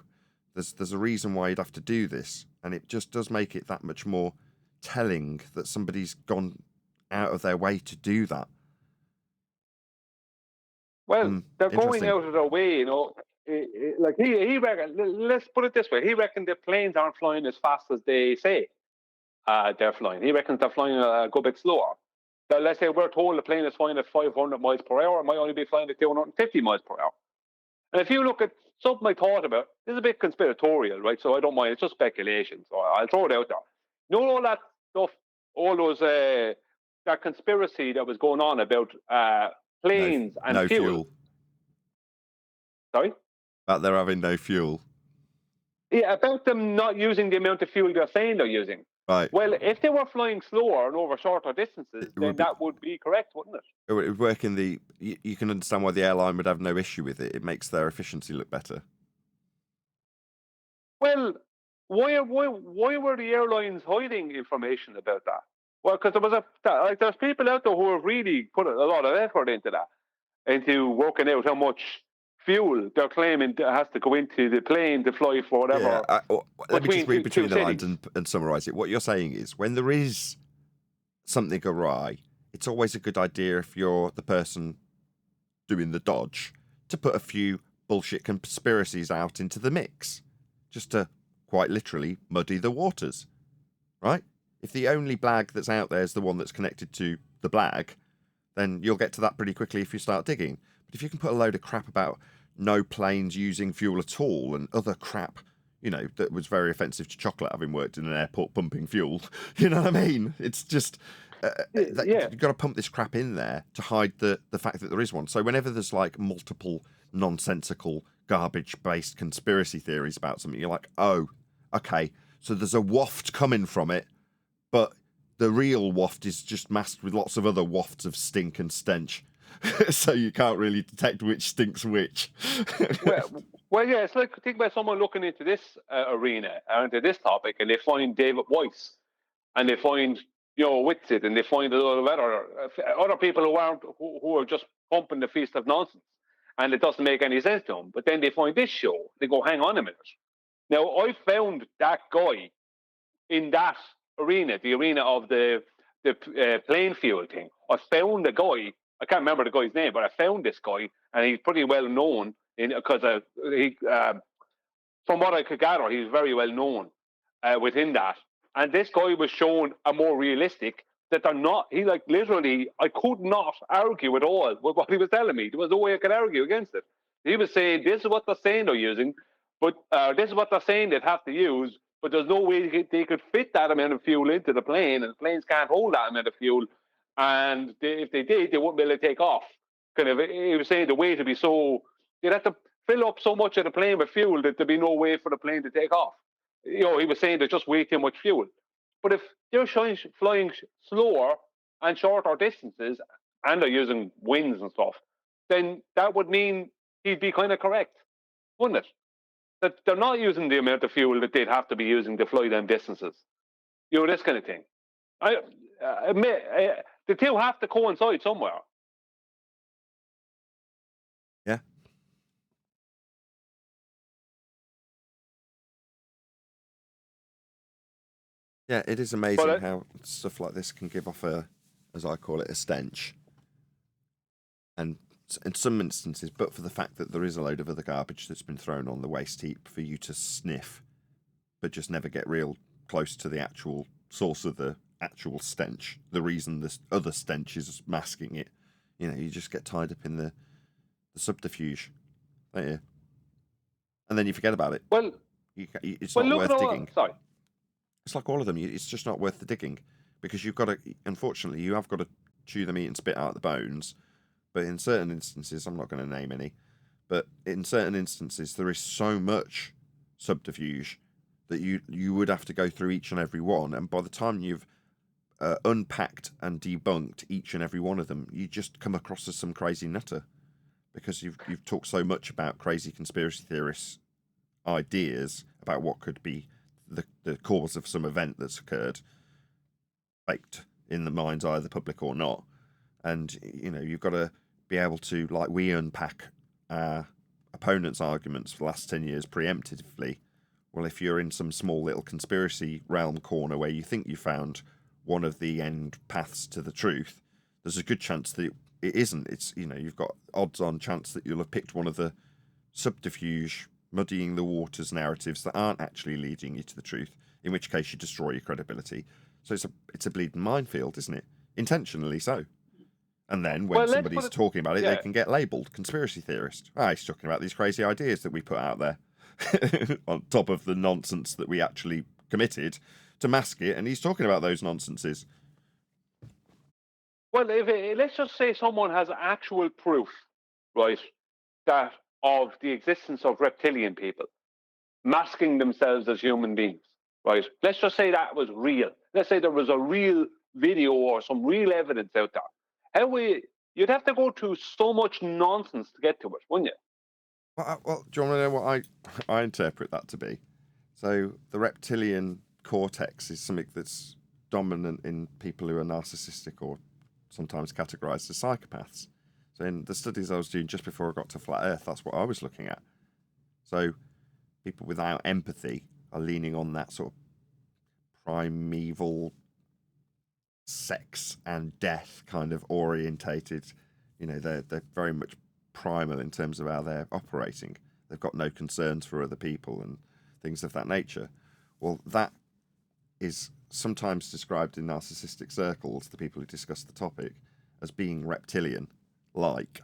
there's a reason why you'd have to do this, and it just does make it that much more telling that somebody's gone out of their way to do that. Well, they're going out of their way, you know. Like he reckon, let's put it this way, he reckons the planes aren't flying as fast as they say they're flying. He reckons they're flying a good bit slower. So let's say we're told the plane is flying at 500 miles per hour, it might only be flying at 250 miles per hour. And if you look at something I thought about, this is a bit conspiratorial, right? So I don't mind, it's just speculation, so I'll throw it out there. You know all that stuff, all those that conspiracy that was going on about planes and fuel. Sorry? About there having no fuel. Yeah, about them not using the amount of fuel they're saying they're using. Right. Well, if they were flying slower and over shorter distances, then that would be correct, wouldn't it? It would work in the... You can understand why the airline would have no issue with it. It makes their efficiency look better. Well, why were the airlines hiding information about that? Well, because there's people out there who have really put a lot of effort into that, into working out how much fuel they're claiming has to go into the plane to fly for whatever. Yeah, let me just read between the lines and summarise it. What you're saying is, when there is something awry, it's always a good idea, if you're the person doing the dodge, to put a few bullshit conspiracies out into the mix, just to quite literally muddy the waters, right? If the only blag that's out there is the one that's connected to the blag, then you'll get to that pretty quickly if you start digging. But if you can put a load of crap about no planes using fuel at all and other crap, you know, that was very offensive to chocolate, having worked in an airport pumping fuel, you know what I mean? It's just, you've got to pump this crap in there to hide the fact that there is one. So whenever there's like multiple nonsensical, garbage-based conspiracy theories about something, you're like, oh, okay, so there's a waft coming from it, but the real waft is just masked with lots of other wafts of stink and stench. So you can't really detect which stinks which. well, yeah, it's like, think about someone looking into this arena, into this topic, and they find David Weiss, and they find, you know, Whitsitt, and they find a lot of other people who are just pumping the feast of nonsense, and it doesn't make any sense to them. But then they find this show, they go, hang on a minute. Now, I found that guy in that arena, the arena of the plane fuel thing. I found the guy. I can't remember the guy's name, but I found this guy, and he's pretty well known because from what I could gather, he's very well known within that. And this guy was shown a more realistic, that they're not. He literally, I could not argue at all with what he was telling me. There was no way I could argue against it. He was saying, this is what they're saying they're using, but this is what they're saying they'd have to use, but there's no way they could fit that amount of fuel into the plane, and the planes can't hold that amount of fuel. And if they did, they wouldn't be able to take off. Kind of, he was saying the weight would be so, you'd have to fill up so much of the plane with fuel that there'd be no way for the plane to take off. he was saying there's just way too much fuel. But if they're flying slower and shorter distances, and they're using winds and stuff, then that would mean he'd be kind of correct, wouldn't it? That they're not using the amount of fuel that they'd have to be using to fly them distances. This kind of thing. I admit the two have to coincide somewhere. Yeah. Yeah, it is amazing how stuff like this can give off as I call it, a stench. And in some instances, but for the fact that there is a load of other garbage that's been thrown on the waste heap for you to sniff, but just never get real close to the actual source of the actual stench. The reason this other stench is masking it. You just get tied up in the subterfuge, don't you? And then you forget about it. Well, it's not worth digging. Sorry. It's like all of them. It's just not worth the digging because you've got to. Unfortunately, you have got to chew the meat and spit out the bones. But in certain instances, I'm not going to name any, but in certain instances, there is so much subterfuge that you would have to go through each and every one. And by the time you've unpacked and debunked each and every one of them, you just come across as some crazy nutter because you've talked so much about crazy conspiracy theorists' ideas about what could be the cause of some event that's occurred, baked in the mind's eye of the public or not. And, you've got to be able to, like we unpack our opponents' arguments for the last 10 years preemptively. Well, if you're in some small little conspiracy realm corner where you think you found one of the end paths to the truth, there's a good chance that it isn't. It's, you've got odds-on chance that you'll have picked one of the subterfuge, muddying the waters narratives that aren't actually leading you to the truth, in which case you destroy your credibility. So it's a bleeding minefield, isn't it? Intentionally so. And then when somebody's talking about it, they can get labelled conspiracy theorist. He's talking about these crazy ideas that we put out there on top of the nonsense that we actually committed to mask it, and he's talking about those nonsenses. Well, let's just say someone has actual proof, right, that of the existence of reptilian people masking themselves as human beings, right? Let's just say that was real. Let's say there was a real video or some real evidence out there. You'd have to go through so much nonsense to get to it, wouldn't you? Well, do you want to know what I interpret that to be? So the reptilian cortex is something that's dominant in people who are narcissistic or sometimes categorized as psychopaths. So in the studies I was doing just before I got to Flat Earth, that's what I was looking at. So people without empathy are leaning on that sort of primeval sex and death kind of orientated. They're very much primal in terms of how they're operating. They've got no concerns for other people and things of that nature. Well, that is sometimes described in narcissistic circles, the people who discuss the topic, as being reptilian-like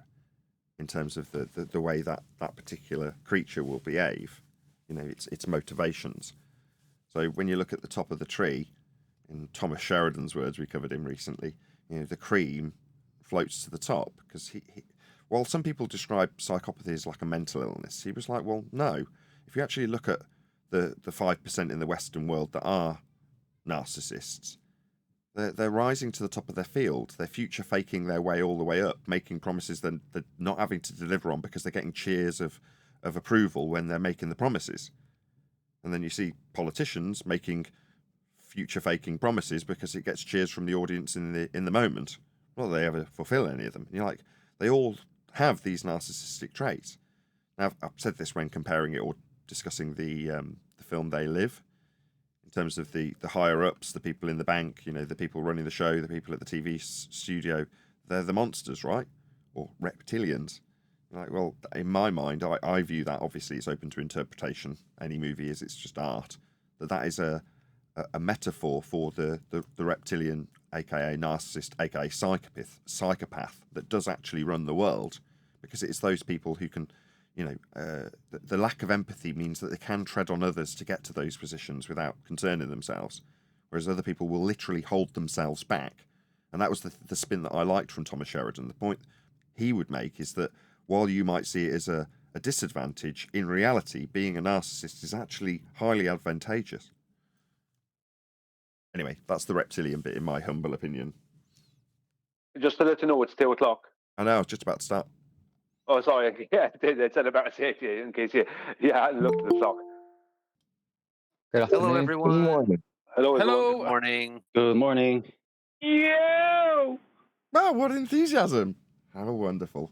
in terms of the way that particular creature will behave, its motivations. So when you look at the top of the tree, in Thomas Sheridan's words, we covered him recently, the cream floats to the top because he while some people describe psychopathy as like a mental illness, he was like, well, no. If you actually look at the 5% in the Western world that are narcissists, they're rising to the top of their field. They're future faking their way all the way up, making promises that they're not having to deliver on because they're getting cheers of approval when they're making the promises. And then you see politicians making future faking promises because it gets cheers from the audience in the moment. Well, they ever fulfill any of them. And you're like, they all have these narcissistic traits. Now, I've said this when comparing it or discussing the film They Live, in terms of the higher ups, the people in the bank, the people running the show, the people at the TV studio, they're the monsters, right? Or reptilians. Like, well, in my mind, I view that, obviously it's open to interpretation. Any movie is, it's just art. That is a metaphor for the reptilian, aka narcissist, aka psychopath that does actually run the world, because it's those people who can, the lack of empathy means that they can tread on others to get to those positions without concerning themselves, whereas other people will literally hold themselves back. And that was the spin that I liked from Thomas Sheridan. The point he would make is that while you might see it as a a disadvantage, in reality, being a narcissist is actually highly advantageous. Anyway, that's the reptilian bit, in my humble opinion. Just to let you know, it's 2 o'clock. I know, I was just about to start. Oh, sorry. Yeah, they said about to say it to you in case you hadn't looked at the clock. Good Hello, afternoon. everyone. Good morning. Hello, everyone. Good morning. Good morning. Yeah. Oh, what enthusiasm! How wonderful.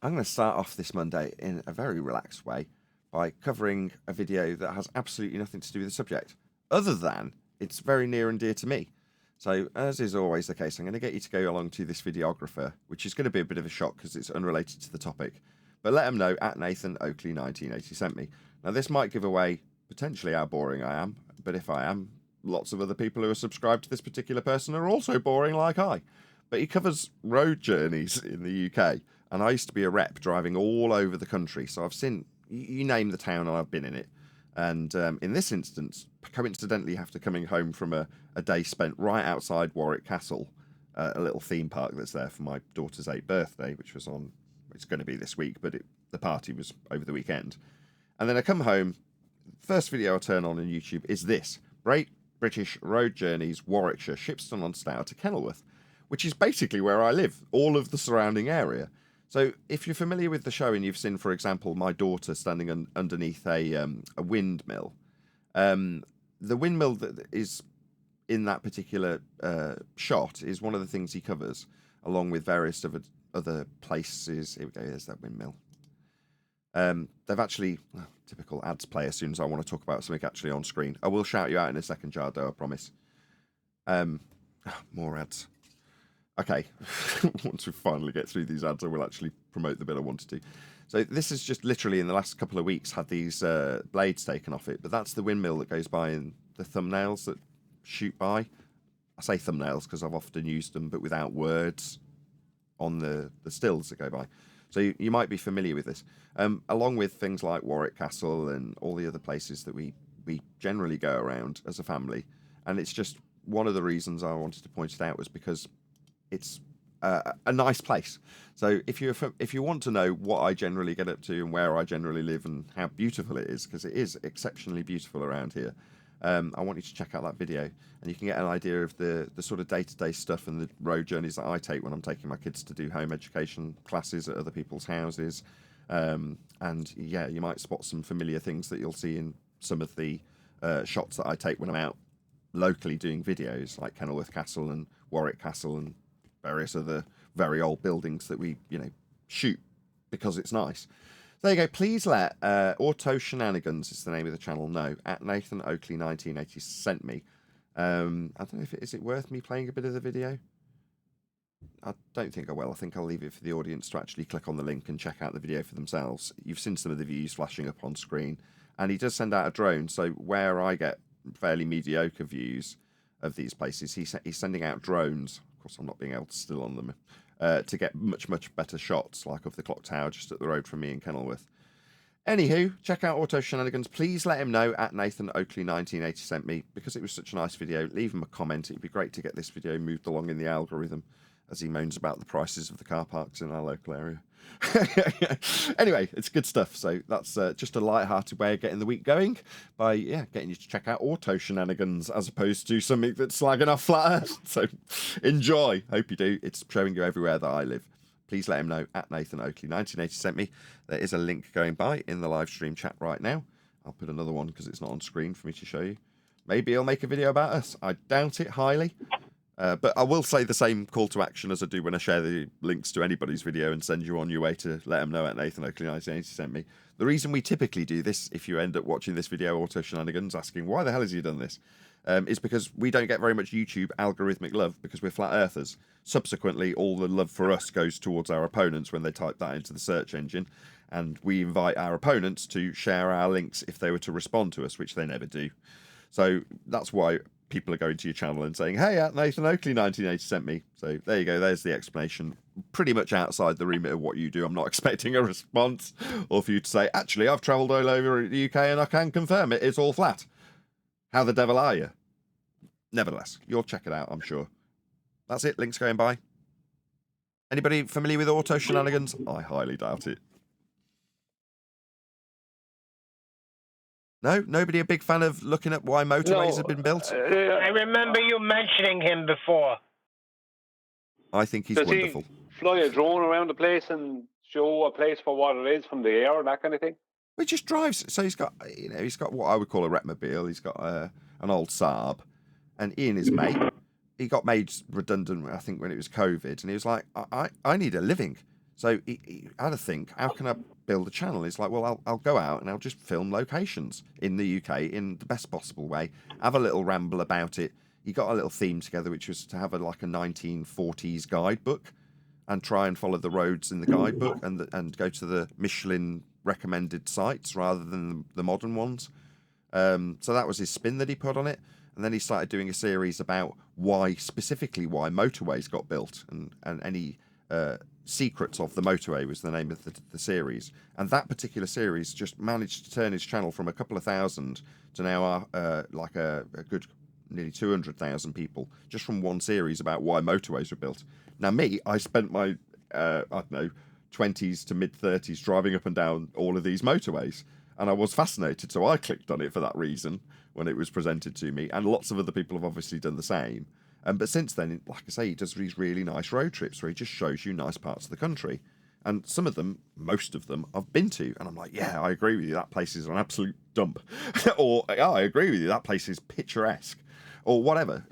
I'm going to start off this Monday in a very relaxed way by covering a video that has absolutely nothing to do with the subject, other than it's very near and dear to me. So, as is always the case, I'm going to get you to go along to this videographer, which is going to be a bit of a shock because it's unrelated to the topic. But let him know at Nathan Oakley 1980 sent me. Now, this might give away potentially how boring I am, but if I am, lots of other people who are subscribed to this particular person are also boring like I. But he covers road journeys in the UK, and I used to be a rep driving all over the country, so I've seen, you name the town and I've been in it. And in this instance, coincidentally after coming home from a day spent right outside Warwick Castle, a little theme park that's there for my daughter's 8th birthday, which was on, it's going to be this week, but the party was over the weekend. And then I come home, first video I turn on YouTube is this, Great British Road Journeys, Warwickshire, Shipston on Stour to Kenilworth, which is basically where I live, all of the surrounding area. So if you're familiar with the show and you've seen, for example, my daughter standing underneath a windmill, the windmill that is in that particular shot is one of the things he covers, along with various other places. Here we go, there's that windmill. They've actually, typical ads play as soon as I want to talk about something actually on screen. I will shout you out in a second, Jardo, I promise. More ads. Okay, once we finally get through these ads, I will actually promote the bit I wanted to. So this is just literally in the last couple of weeks had these blades taken off it, but that's the windmill that goes by in the thumbnails that shoot by. I say thumbnails because I've often used them, but without words on the stills that go by. So you might be familiar with this, along with things like Warwick Castle and all the other places that we generally go around as a family. And it's just one of the reasons I wanted to point it out was because it's a nice place. So if you want to know what I generally get up to and where I generally live and how beautiful it is, because it is exceptionally beautiful around here, I want you to check out that video, and you can get an idea of the sort of day-to-day stuff and the road journeys that I take when I'm taking my kids to do home education classes at other people's houses. And yeah, you might spot some familiar things that you'll see in some of the shots that I take when I'm out locally doing videos, like Kenilworth Castle and Warwick Castle and various other very old buildings that we, shoot because it's nice. There you go. Please let Auto Shenanigans is the name of the channel know at Nathan Oakley 1980 sent me. I don't know if is it worth me playing a bit of the video. I don't think I will. I think I'll leave it for the audience to actually click on the link and check out the video for themselves. You've seen some of the views flashing up on screen, and he does send out a drone. So where I get fairly mediocre views of these places, he's sending out drones. Of course, I'm not being able to still on them to get much better shots, like of the clock tower just up the road from me in Kenilworth. Anywho, check out Auto Shenanigans. Please let him know at Nathan Oakley 1980 sent me, because it was such a nice video. Leave him a comment. It'd be great to get this video moved along in the algorithm as he moans about the prices of the car parks in our local area. Anyway, it's good stuff. So that's just a light-hearted way of getting the week going by, getting you to check out Auto Shenanigans as opposed to something that's slagging off Flat Earth. So enjoy. Hope you do. It's showing you everywhere that I live. Please let him know at Nathan Oakley 1980 sent me. There is a link going by in the live stream chat right now. I'll put another one because it's not on screen for me to show you. Maybe he'll make a video about us. I doubt it highly. But I will say the same call to action as I do when I share the links to anybody's video and send you on your way to let them know at Nathan Oakley 1980 sent me. The reason we typically do this, if you end up watching this video, Auto Shenanigans, asking why the hell has he done this, is because we don't get very much YouTube algorithmic love because we're flat earthers. Subsequently, all the love for us goes towards our opponents when they type that into the search engine, and we invite our opponents to share our links if they were to respond to us, which they never do. So that's why people are going to your channel and saying, hey, at Nathan Oakley 1980 sent me. So there you go. There's the explanation. Pretty much outside the remit of what you do. I'm not expecting a response or for you to say, actually, I've travelled all over the UK and I can confirm it. It's all flat. How the devil are you? Nevertheless, you'll check it out, I'm sure. That's it. Links going by. Anybody familiar with Auto Shenanigans? I highly doubt it. No, nobody a big fan of looking at why motorways have been built. I remember you mentioning him before. I think he's does wonderful. he fly a drone around the place and show a place for what it is from the air and that kind of thing? He just drives. So he's got what I would call a Retmobile. He's got an old Saab, and Ian, his mate, he got made redundant, I think, when it was COVID, and he was like, I need a living. So he had to think, how can I build a channel? He's like, well, I'll go out and I'll just film locations in the UK in the best possible way, have a little ramble about it. He got a little theme together, which was to have a 1940s guidebook and try and follow the roads in the guidebook and go to the Michelin recommended sites rather than the modern ones. So that was his spin that he put on it. And then he started doing a series about why motorways got built and any secrets of the motorway was the name of the series. And that particular series just managed to turn his channel from a couple of thousand to now a good nearly 200,000 people just from one series about why motorways were built. Now I spent my, 20s to mid-30s driving up and down all of these motorways. And I was fascinated, so I clicked on it for that reason when it was presented to me. And lots of other people have obviously done the same. But since then, like I say, he does these really nice road trips where he just shows you nice parts of the country. And most of them, I've been to. And I'm like, yeah, I agree with you. That place is an absolute dump. Or, yeah, I agree with you. That place is picturesque. Or whatever.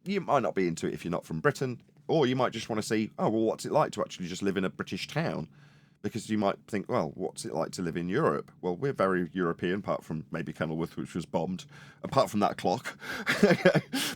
You might not be into it if you're not from Britain. Or you might just want to see, oh, well, what's it like to actually just live in a British town? Because you might think, well, what's it like to live in Europe? Well, we're very European, apart from maybe Kenilworth, which was bombed, apart from that clock.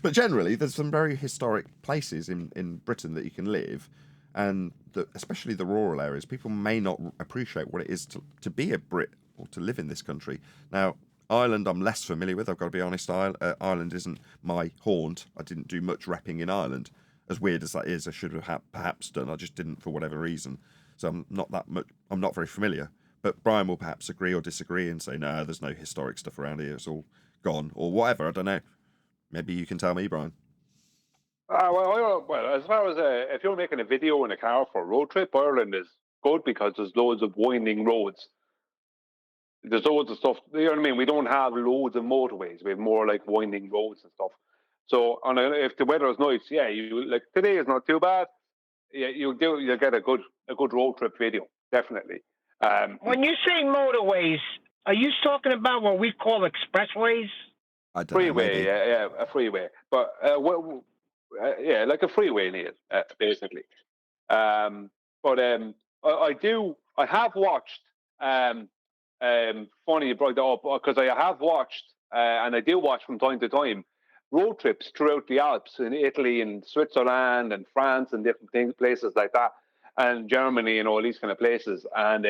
But generally, there's some very historic places in Britain that you can live, and especially the rural areas. People may not appreciate what it is to be a Brit or to live in this country. Now, Ireland I'm less familiar with, I've got to be honest. Ireland isn't my haunt. I didn't do much repping in Ireland. As weird as that is, I should have perhaps done. I just didn't for whatever reason. So I'm not very familiar. But Brian will perhaps agree or disagree and say, no, there's no historic stuff around here. It's all gone or whatever. I don't know. Maybe you can tell me, Brian. Well, as far as if you're making a video in a car for a road trip, Ireland is good because there's loads of winding roads. There's loads of stuff. You know what I mean? We don't have loads of motorways. We have more like winding roads and stuff. So, if the weather is nice, yeah, today is not too bad. Yeah, you'll get a good road trip video, definitely. When you say motorways, are you talking about what we call expressways? I don't freeway, know, yeah, a freeway, but yeah, like a freeway near, basically. I have watched. Funny you brought that up because I have watched, and I do watch from time to time, road trips throughout the Alps in Italy and Switzerland and France and different places like that, and Germany and all these kind of places, and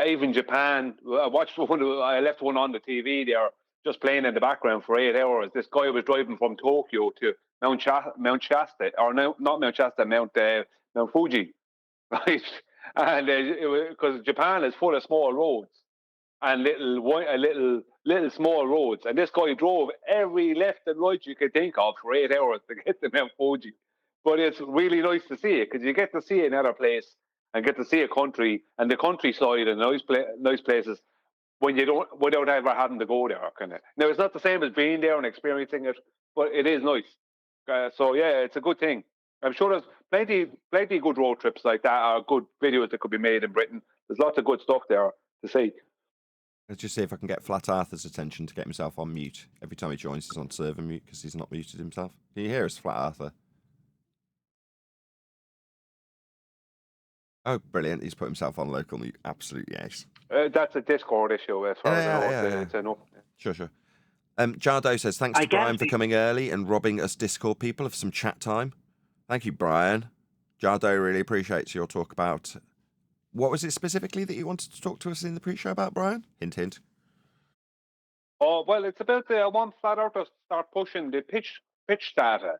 even Japan. I watched one. I left one on the TV there, just playing in the background for 8 hours. This guy was driving from Tokyo to Mount Shasta, or no, not Mount Shasta, Mount Fuji, right? And because Japan is full of small roads and little small roads, and this guy drove every left and right you could think of for 8 hours to get to Mount Fuji. But it's really nice to see it because you get to see another place and get to see a country and the countryside and nice places without ever having to go there. Kind of. Now it's not the same as being there and experiencing it, but it is nice. So yeah, it's a good thing. I'm sure there's plenty good road trips like that, or good videos that could be made in Britain. There's lots of good stuff there to see. Let's just see if I can get Flat Arthur's attention to get himself on mute. Every time he joins, he's on server mute because he's not muted himself. Can you hear us, Flat Arthur? Oh, brilliant. He's put himself on local mute. Absolutely yes. That's a Discord issue as far as I know. Sure. Jardo says, thanks to Brian for coming early and robbing us Discord people of some chat time. Thank you, Brian. Jardo really appreciates your talk about... What was it specifically that you wanted to talk to us in the pre-show about, Brian? Hint, hint. Oh, well, it's about I want Flat Earth to start pushing the pitch data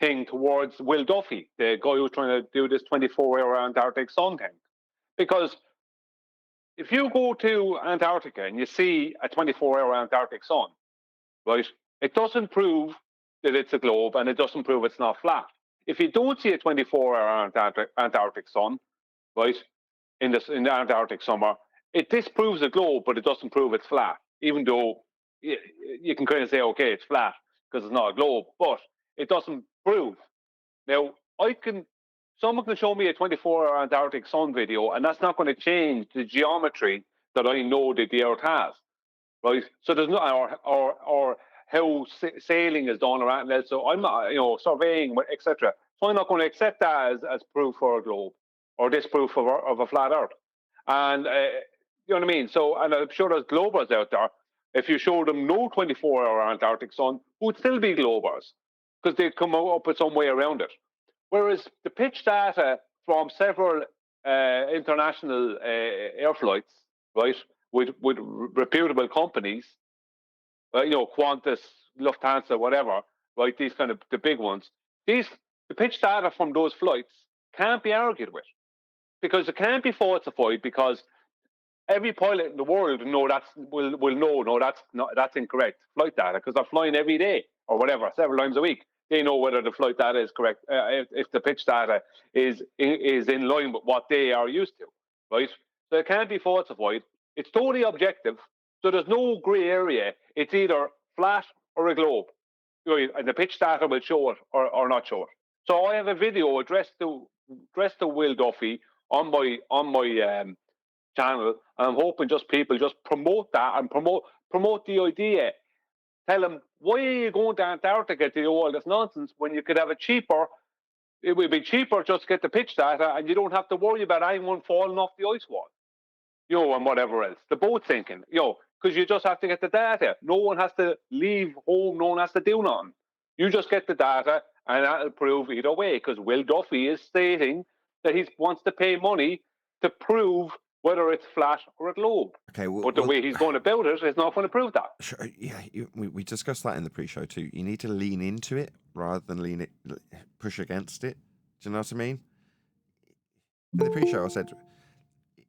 thing towards Will Duffy, the guy who's trying to do this 24-hour Antarctic sun thing. Because if you go to Antarctica and you see a 24-hour Antarctic sun, right, it doesn't prove that it's a globe and it doesn't prove it's not flat. If you don't see a 24-hour Antarctic sun, right, in the Antarctic summer, it disproves a globe, but it doesn't prove it's flat. even though you can kind of say, okay, it's flat because it's not a globe, but it doesn't prove. Now, someone can show me a 24-hour Antarctic sun video, and that's not going to change the geometry that I know that the Earth has, right? So there's no, or how sailing is done or anything else. So I'm not, surveying, etc. So I'm not going to accept that as proof for a globe or disproof of a flat Earth. And you know what I mean? So, and I'm sure there's globers out there. If you show them no 24-hour Antarctic sun, would still be globers because they come up with some way around it. Whereas the pitch data from several international air flights, right, with reputable companies, Qantas, Lufthansa, whatever, right, these kind of the big ones, the pitch data from those flights can't be argued with because it can't be falsified because every pilot in the world will know that's incorrect flight data because they're flying every day or whatever, several times a week. They know whether the flight data is correct, if the pitch data is in line with what they are used to, right? So it can't be falsified. It's totally objective. So there's no grey area. It's either flat or a globe, and the pitch data will show it or not show it. So I have a video addressed to Will Duffy on my channel, and I'm hoping just people just promote that and promote the idea. Tell them, why are you going to Antarctica to do all this nonsense when you could have it would be cheaper just to get the pitch data and you don't have to worry about anyone falling off the ice wall, and whatever else. The boat sinking, because you just have to get the data. No one has to leave home, no one has to do nothing. You just get the data and that'll prove either way because Will Duffy is stating that he wants to pay money to prove whether it's flat or a globe. Okay, but the way he's going about it is not going to prove that. Sure, yeah, we discussed that in the pre-show too. You need to lean into it rather than push against it. Do you know what I mean? In the pre-show, I said,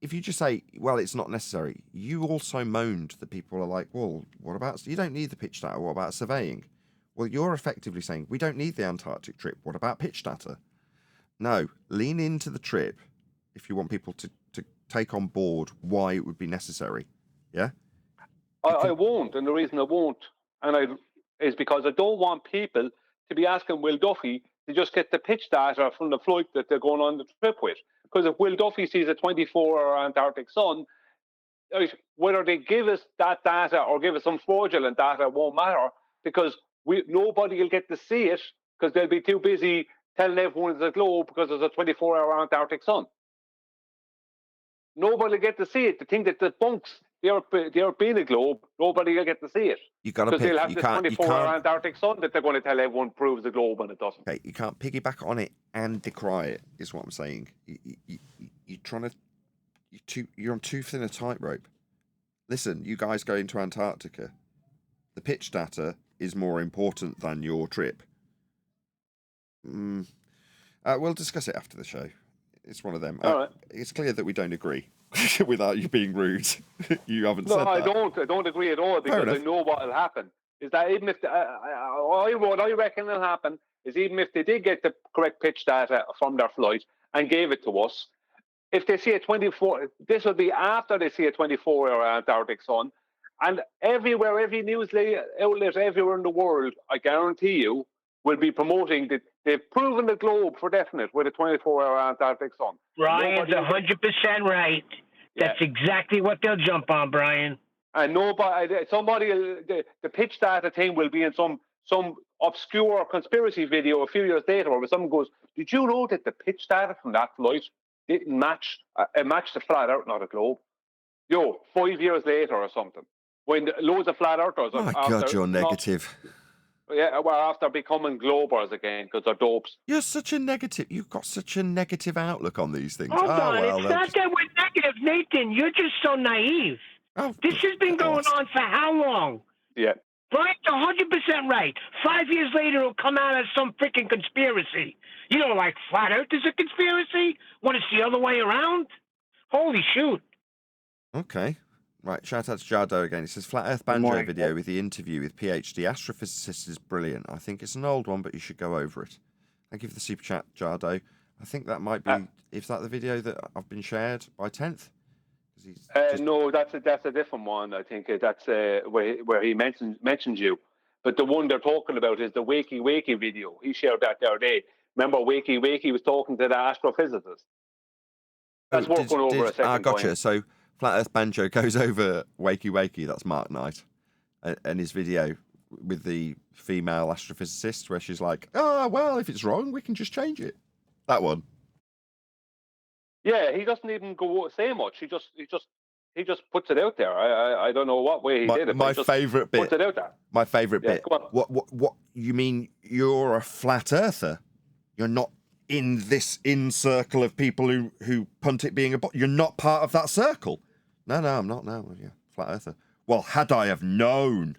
if you just say, well, it's not necessary, you also moaned that people are like, well, what about, you don't need the pitch data, what about surveying? Well, you're effectively saying, we don't need the Antarctic trip, what about pitch data? No, lean into the trip if you want people to take on board why it would be necessary. Yeah? I won't, and the reason I won't is because I don't want people to be asking Will Duffy to just get the pitch data from the flight that they're going on the trip with. Because if Will Duffy sees a 24-hour Antarctic sun, whether they give us that data or give us some fraudulent data won't matter because nobody will get to see it because they'll be too busy telling everyone it's a globe because there's a 24-hour Antarctic sun. Nobody will get to see it. To think that the bunks, the Earth being a globe, nobody will get to see it. You got to because they'll have this 24-hour Antarctic sun that they're going to tell everyone proves a globe and it doesn't. Okay, you can't piggyback on it and decry it, is what I'm saying. You're on too thin a tightrope. Listen, you guys go into Antarctica. The pitch data is more important than your trip. We'll discuss it after the show. It's one of them. All right. It's clear that we don't agree without you being rude. You haven't said that. No, I don't agree at all because I know what will happen. Is that even if what I reckon will happen is even if they did get the correct pitch data from their flight and gave it to us, if they see this will be after they see a 24-hour Antarctic sun, and everywhere, every news outlet everywhere in the world, I guarantee you, will be promoting that they've proven the globe for definite with a 24-hour Antarctic sun. Brian's 100% right. That's exactly what they'll jump on, Brian. And the pitch data thing will be in some obscure conspiracy video a few years later where someone goes, did you know that the pitch data from that flight didn't match? It matched the flat Earth, not a globe. 5 years later or something. When loads of flat earthers Oh my God, you're negative. Yeah, well, after becoming globers again because they're dopes. You're such a negative. You've got such a negative outlook on these things. Hold on, it's not that we're negative, Nathan. You're just so naive. This has been going on for how long? Yeah. Brian's 100% right. 5 years later, it'll come out as some freaking conspiracy. Like flat Earth is a conspiracy? When it's the other way around? Holy shoot. Okay. Right, shout out to Jardo again. He says, Flat Earth Banjo video with the interview with PhD astrophysicist is brilliant. I think it's an old one, but you should go over it. Thank you for the super chat, Jardo. I think that might be, is that the video that I've been shared by 10th? No, that's a different one. I think that's where he mentions you. But the one they're talking about is the Wakey Wakey video. He shared that the other day. Remember, Wakey Wakey was talking to the astrophysicist. That's worth going over a second gotcha. time. So Flat Earth Banjo goes over Wakey Wakey. That's Mark Knight, and his video with the female astrophysicist, where she's like, "Oh, well, if it's wrong, we can just change it." That one. Yeah, he doesn't even go say much. He just puts it out there. I don't know what way he did it. My favorite bit. Puts it out there. My favorite bit. Come on. What? You mean you're a flat earther? You're not in this circle of people who punt it being a bot. You're not part of that circle. No, I'm not now. Yeah, flat earther. Well, had I have known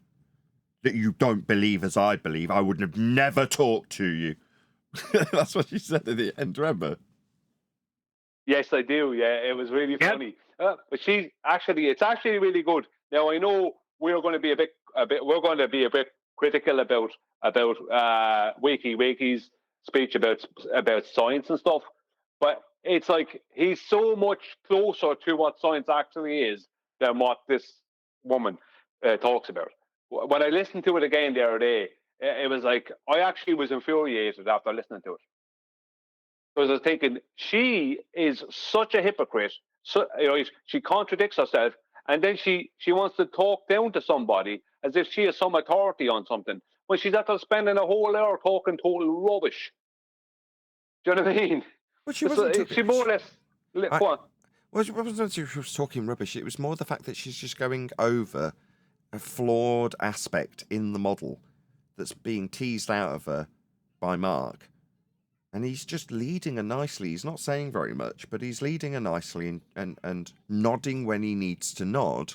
that you don't believe as I believe, I would have never talked to you. That's what she said at the end, remember? Yes, I do. Yeah, it was really funny. But it's actually really good. Now I know we're going to be a bit critical about Wakey Wakey's speech about science and stuff, but it's like he's so much closer to what science actually is than what this woman talks about. When I listened to it again the other day, it was like I actually was infuriated after listening to it. Because I was thinking, she is such a hypocrite. So, she contradicts herself, and then she wants to talk down to somebody as if she has some authority on something, when she's after spending a whole hour talking total rubbish. Do you know what I mean? Well, she wasn't. She more or less. Go on. Well, it wasn't that she was talking rubbish. It was more the fact that she's just going over a flawed aspect in the model that's being teased out of her by Mark. And he's just leading her nicely. He's not saying very much, but he's leading her nicely and nodding when he needs to nod.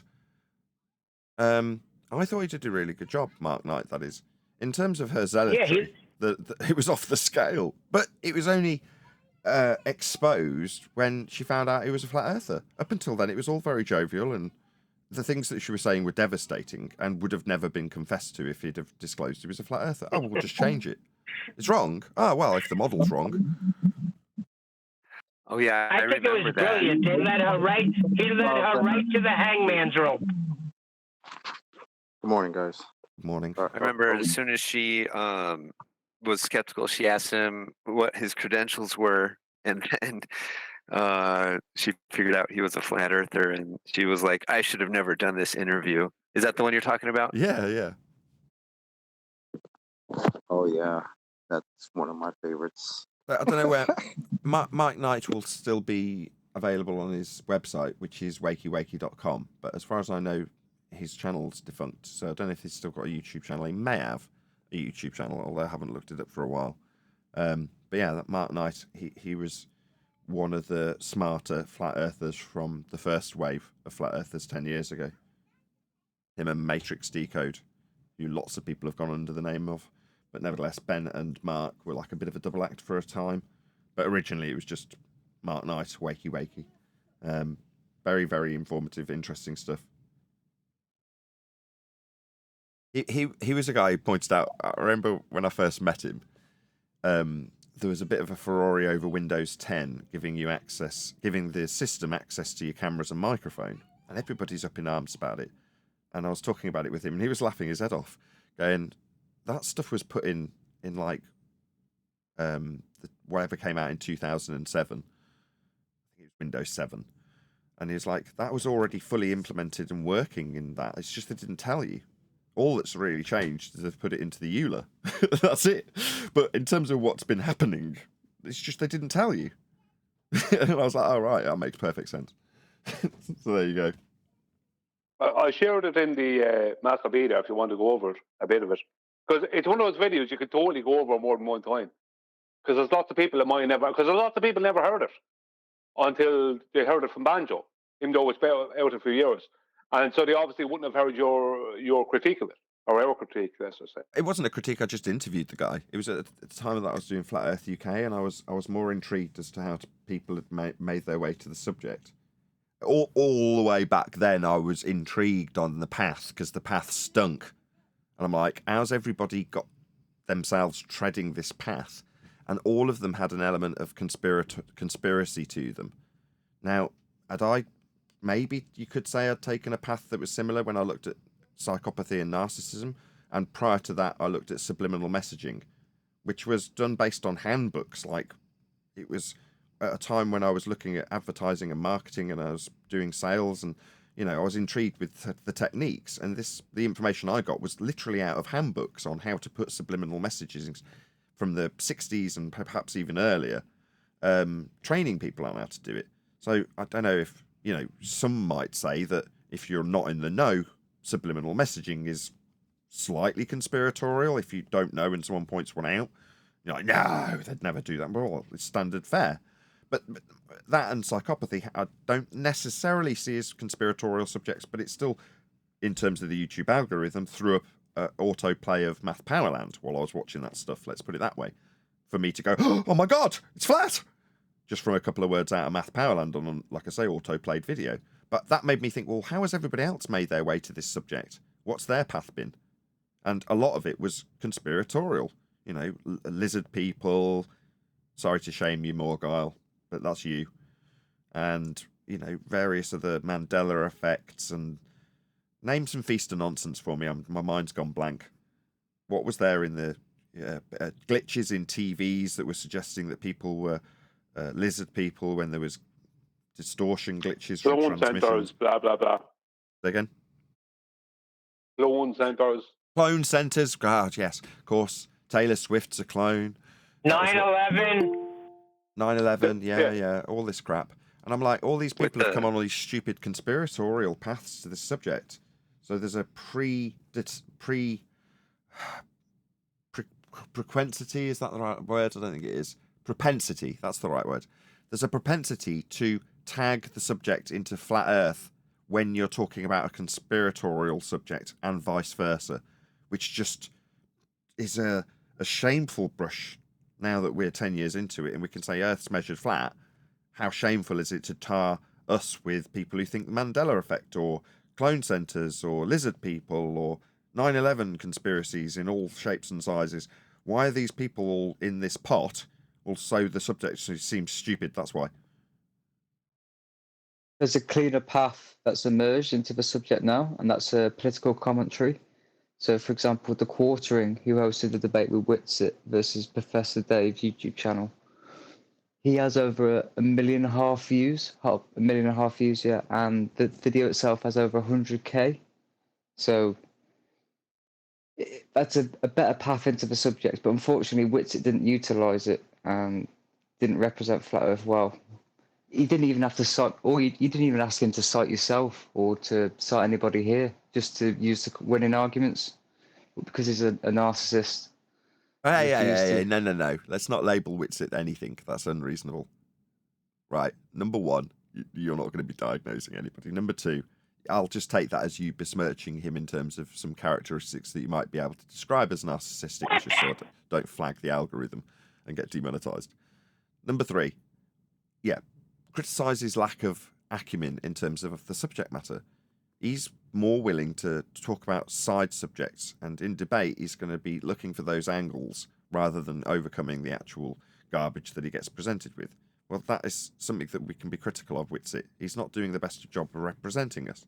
I thought he did a really good job, Mark Knight, that is. In terms of her zealotry, it was off the scale. But it was only exposed when she found out he was a flat earther. Up until then, it was all very jovial, and the things that she was saying were devastating and would have never been confessed to if he'd have disclosed he was a flat earther. Oh, we'll just change it. It's wrong. Oh, well, if the model's wrong. Oh, yeah, I think it was brilliant. He led her right to the hangman's rope. Good morning, guys. Good morning. I remember as soon as she was skeptical, she asked him what his credentials were, and she figured out he was a flat earther, and she was like, I should have never done this interview. Is that the one you're talking about? Yeah. Oh, yeah. That's one of my favorites. I don't know where Mike Knight will still be available on his website, which is wakeywakey.com. But as far as I know, his channel's defunct. So I don't know if he's still got a YouTube channel. He may have a YouTube channel, although I haven't looked it up for a while. But yeah, that Mark Knight, he was one of the smarter flat earthers from the first wave of flat earthers 10 years ago. Him and Matrix Decode, who lots of people have gone under the name of. But nevertheless, Ben and Mark were like a bit of a double act for a time. But originally it was just Mark Knight, Wakey Wakey. Very, very informative, interesting stuff. He was a guy who pointed out, I remember when I first met him, there was a bit of a furore over Windows 10 giving the system access to your cameras and microphone. And everybody's up in arms about it. And I was talking about it with him, and he was laughing his head off, going, that stuff was put in like whatever came out in 2007. I think it was Windows 7. And he was like, that was already fully implemented and working in that. It's just they didn't tell you. All that's really changed is they've put it into the EULA. That's it. But in terms of what's been happening, it's just they didn't tell you. And I was like, oh, right, that makes perfect sense. So there you go. I shared it in the master beta if you want to go over it, a bit of it. Because it's one of those videos you could totally go over more than one time. Because there's lots of people that might never, because a lot of people never heard it until they heard it from Banjo, even though it's been out a few years. And so they obviously wouldn't have heard your critique of it, or our critique, let's just say. It wasn't a critique, I just interviewed the guy. It was at the time that I was doing Flat Earth UK, and I was more intrigued as to how people had made their way to the subject. All the way back then, I was intrigued on the path, because the path stunk. And I'm like, how's everybody got themselves treading this path? And all of them had an element of conspiracy to them. Now, had I maybe you could say I'd taken a path that was similar when I looked at psychopathy and narcissism, and prior to that I looked at subliminal messaging, which was done based on handbooks. Like, it was at a time when I was looking at advertising and marketing, and I was doing sales, and I was intrigued with the techniques, and the information I got was literally out of handbooks on how to put subliminal messages from the 60s and perhaps even earlier, training people on how to do it. So I don't know if, some might say that if you're not in the know, subliminal messaging is slightly conspiratorial. If you don't know and someone points one out, you're like, no, they'd never do that. Well, it's standard fare. But that and psychopathy, I don't necessarily see as conspiratorial subjects, but it's still, in terms of the YouTube algorithm, threw up autoplay of Math Powerland while I was watching that stuff, let's put it that way, for me to go, oh my God, it's flat! Just from a couple of words out of Math Powerland on, like I say, auto-played video. But that made me think, well, how has everybody else made their way to this subject? What's their path been? And a lot of it was conspiratorial. Lizard people, sorry to shame you, Morgile, but that's you. And, various other Mandela effects, and name some feast of nonsense for me. My mind's gone blank. What was there in the glitches in TVs that were suggesting that people were lizard people when there was distortion glitches from Clone transmissions? centers, blah, blah, blah. Say again? Clone centers. Clone centers, God, yes, of course. Taylor Swift's a clone. 9/11. 9/11, yeah, all this crap. And I'm like, all these people have come on all these stupid conspiratorial paths to this subject. So there's a propensity, is that the right word? I don't think it is. Propensity, that's the right word. There's a propensity to tag the subject into flat earth when you're talking about a conspiratorial subject, and vice versa, which just is a shameful brush. Now that we're 10 years into it and we can say Earth's measured flat, how shameful is it to tar us with people who think the Mandela effect, or clone centers, or lizard people, or 9/11 conspiracies in all shapes and sizes? Why are these people all in this pot? Also, the subject seems stupid, that's why. There's a cleaner path that's emerged into the subject now, and that's a political commentary. So, for example, The Quartering, who hosted the debate with Whitsitt versus Professor Dave's YouTube channel, he has over 1.5 million views. 1.5 million views, yeah, and the video itself has over 100k. So that's a better path into the subject, but unfortunately, Whitsitt didn't utilise it and didn't represent Flat Earth well. He didn't even have to cite, or you didn't even ask him to cite yourself or to cite anybody here, just to use the winning arguments, because he's a narcissist. Hey, no. Let's not label Whitsitt anything. That's unreasonable. Right, number one, you're not going to be diagnosing anybody. Number two, I'll just take that as you besmirching him in terms of some characteristics that you might be able to describe as narcissistic, just so I don't flag the algorithm and get demonetized. Number three, yeah, criticise his lack of acumen in terms of the subject matter. He's more willing to talk about side subjects, and in debate he's going to be looking for those angles rather than overcoming the actual garbage that he gets presented with. Well, that is something that we can be critical of Whitsitt. He's not doing the best job of representing us.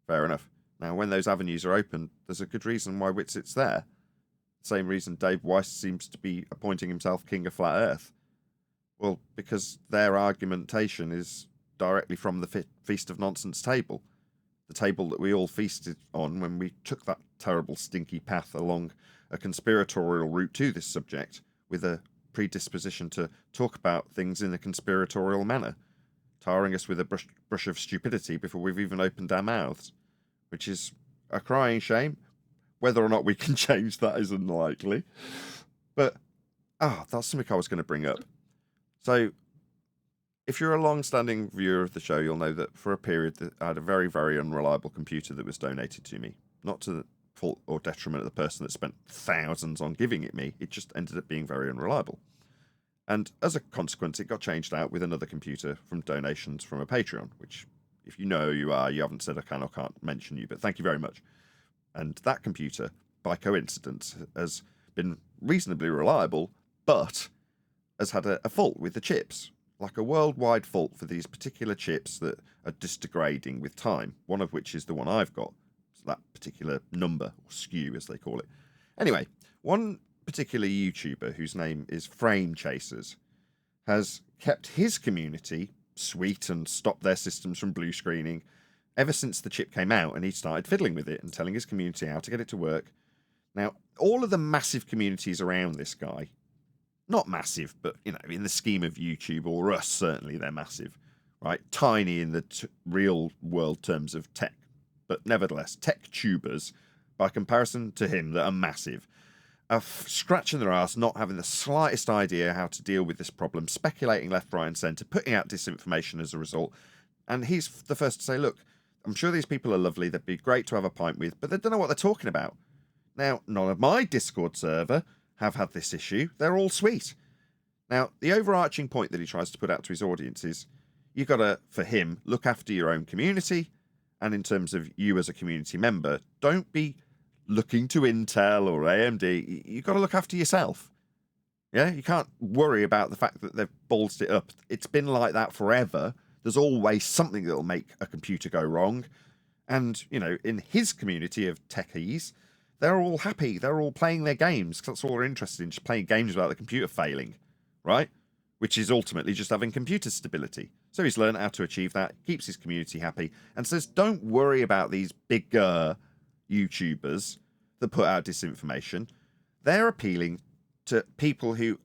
Fair enough. Now, when those avenues are open, there's a good reason why Whitsitt's there. Same reason Dave Weiss seems to be appointing himself King of Flat Earth. Well, because their argumentation is directly from the Feast of Nonsense table. The table that we all feasted on when we took that terrible stinky path along a conspiratorial route to this subject, with a predisposition to talk about things in a conspiratorial manner, tarring us with a brush of stupidity before we've even opened our mouths, which is a crying shame. Whether or not we can change that is unlikely. But, that's something I was going to bring up. So, if you're a long-standing viewer of the show, you'll know that for a period I had a very, very unreliable computer that was donated to me. Not to the fault or detriment of the person that spent thousands on giving it me. It just ended up being very unreliable. And as a consequence, it got changed out with another computer from donations from a Patreon, which, if you know who you are, you haven't said I can or can't mention you, but thank you very much. And that computer, by coincidence, has been reasonably reliable, but has had a fault with the chips. like a worldwide fault for these particular chips that are just degrading with time, one of which is the one I've got, so that particular number, or SKU as they call it. Anyway, one particular YouTuber whose name is Frame Chasers has kept his community sweet and stopped their systems from blue screening ever since the chip came out, and he started fiddling with it and telling his community how to get it to work. Now, all of the massive communities around this guy, not massive, but, you know, in the scheme of YouTube or us, certainly they're massive, right? Tiny in the real world terms of tech, but nevertheless, tech tubers, by comparison to him, that are massive, are scratching their ass, not having the slightest idea how to deal with this problem, speculating left, right, and centre, putting out disinformation as a result. And he's the first to say, look, I'm sure these people are lovely, they'd be great to have a pint with, but they don't know what they're talking about. Now, none of my Discord server have had this issue. They're all sweet. Now, the overarching point that he tries to put out to his audience is, you've got to, for him, look after your own community, and in terms of you as a community member, don't be looking to Intel or AMD. You've got to look after yourself. Yeah, you can't worry about the fact that they've ballsed it up. It's been like that forever. There's always something that will make a computer go wrong. And, you know, in his community of techies, they're all happy. They're all playing their games, because that's all they're interested in, just playing games without the computer failing, right? Which is ultimately just having computer stability. So he's learned how to achieve that, keeps his community happy, and says, don't worry about these bigger YouTubers that put out disinformation. They're appealing to people who,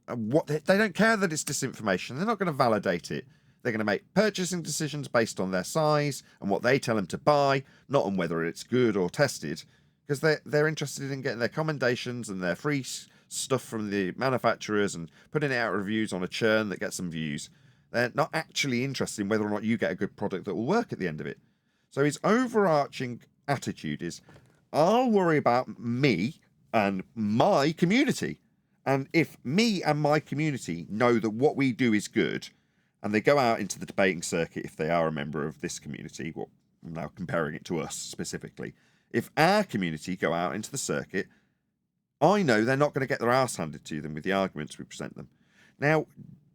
they don't care that it's disinformation. They're not going to validate it. They're going to make purchasing decisions based on their size and what they tell them to buy, not on whether it's good or tested, because they're interested in getting their commendations and their free stuff from the manufacturers and putting it out reviews on a churn that gets some views. They're not actually interested in whether or not you get a good product that will work at the end of it. So his overarching attitude is, I'll worry about me and my community. And if me and my community know that what we do is good, and they go out into the debating circuit if they are a member of this community, well, I'm now comparing it to us specifically, if our community go out into the circuit, I know they're not going to get their arse handed to them with the arguments we present them. Now,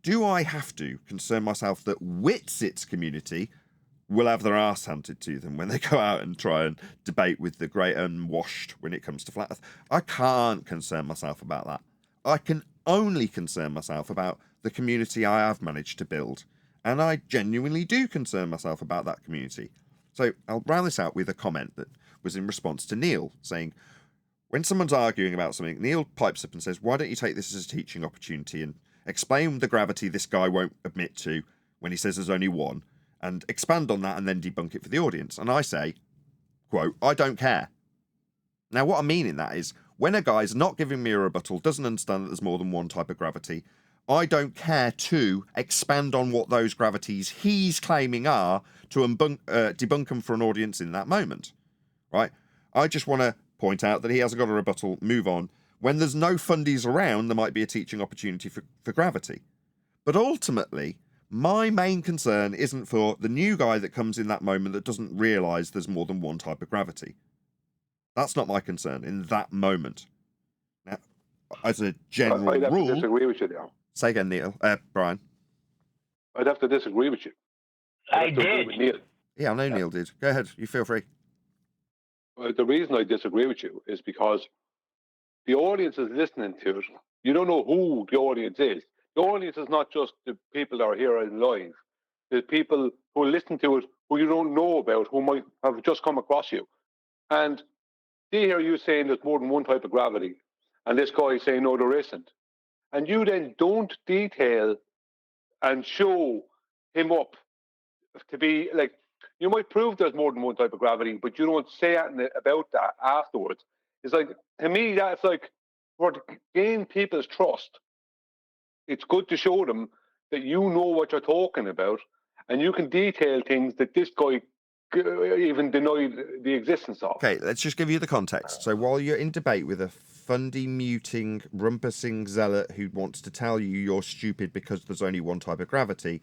do I have to concern myself that Witsit's community will have their arse handed to them when they go out and try and debate with the great unwashed when it comes to flat earth? I can't concern myself about that. I can only concern myself about the community I have managed to build. And I genuinely do concern myself about that community. So I'll round this out with a comment that was in response to Neil, saying, when someone's arguing about something, Neil pipes up and says, why don't you take this as a teaching opportunity and explain the gravity this guy won't admit to when he says there's only one, and expand on that and then debunk it for the audience. And I say, quote, I don't care. Now, what I mean in that is, when a guy's not giving me a rebuttal, doesn't understand that there's more than one type of gravity, I don't care to expand on what those gravities he's claiming are to debunk them for an audience in that moment, right? I just want to point out that he hasn't got a rebuttal, move on. When there's no fundies around, there might be a teaching opportunity for gravity. But ultimately, my main concern isn't for the new guy that comes in that moment that doesn't realise there's more than one type of gravity. That's not my concern in that moment. Now, as a general I'd have rule... to disagree with you there. Say again, Neil. Brian. I'd have to disagree with you. I did. With Neil. Yeah, I know Neil did. Go ahead. You feel free. The reason I disagree with you is because the audience is listening to it. You don't know who the audience is. The audience is not just the people that are here live. There's people who listen to it who you don't know about, who might have just come across you. And they hear you saying there's more than one type of gravity, and this guy is saying, no, there isn't. And you then don't detail and show him up to be like, you might prove there's more than one type of gravity, but you don't say anything about that afterwards. It's like, to me, that's like, for to gain people's trust, it's good to show them that you know what you're talking about, and you can detail things that this guy even denied the existence of. Okay, let's just give you the context. So while you're in debate with a fundy-muting, rumpusing zealot who wants to tell you you're stupid because there's only one type of gravity,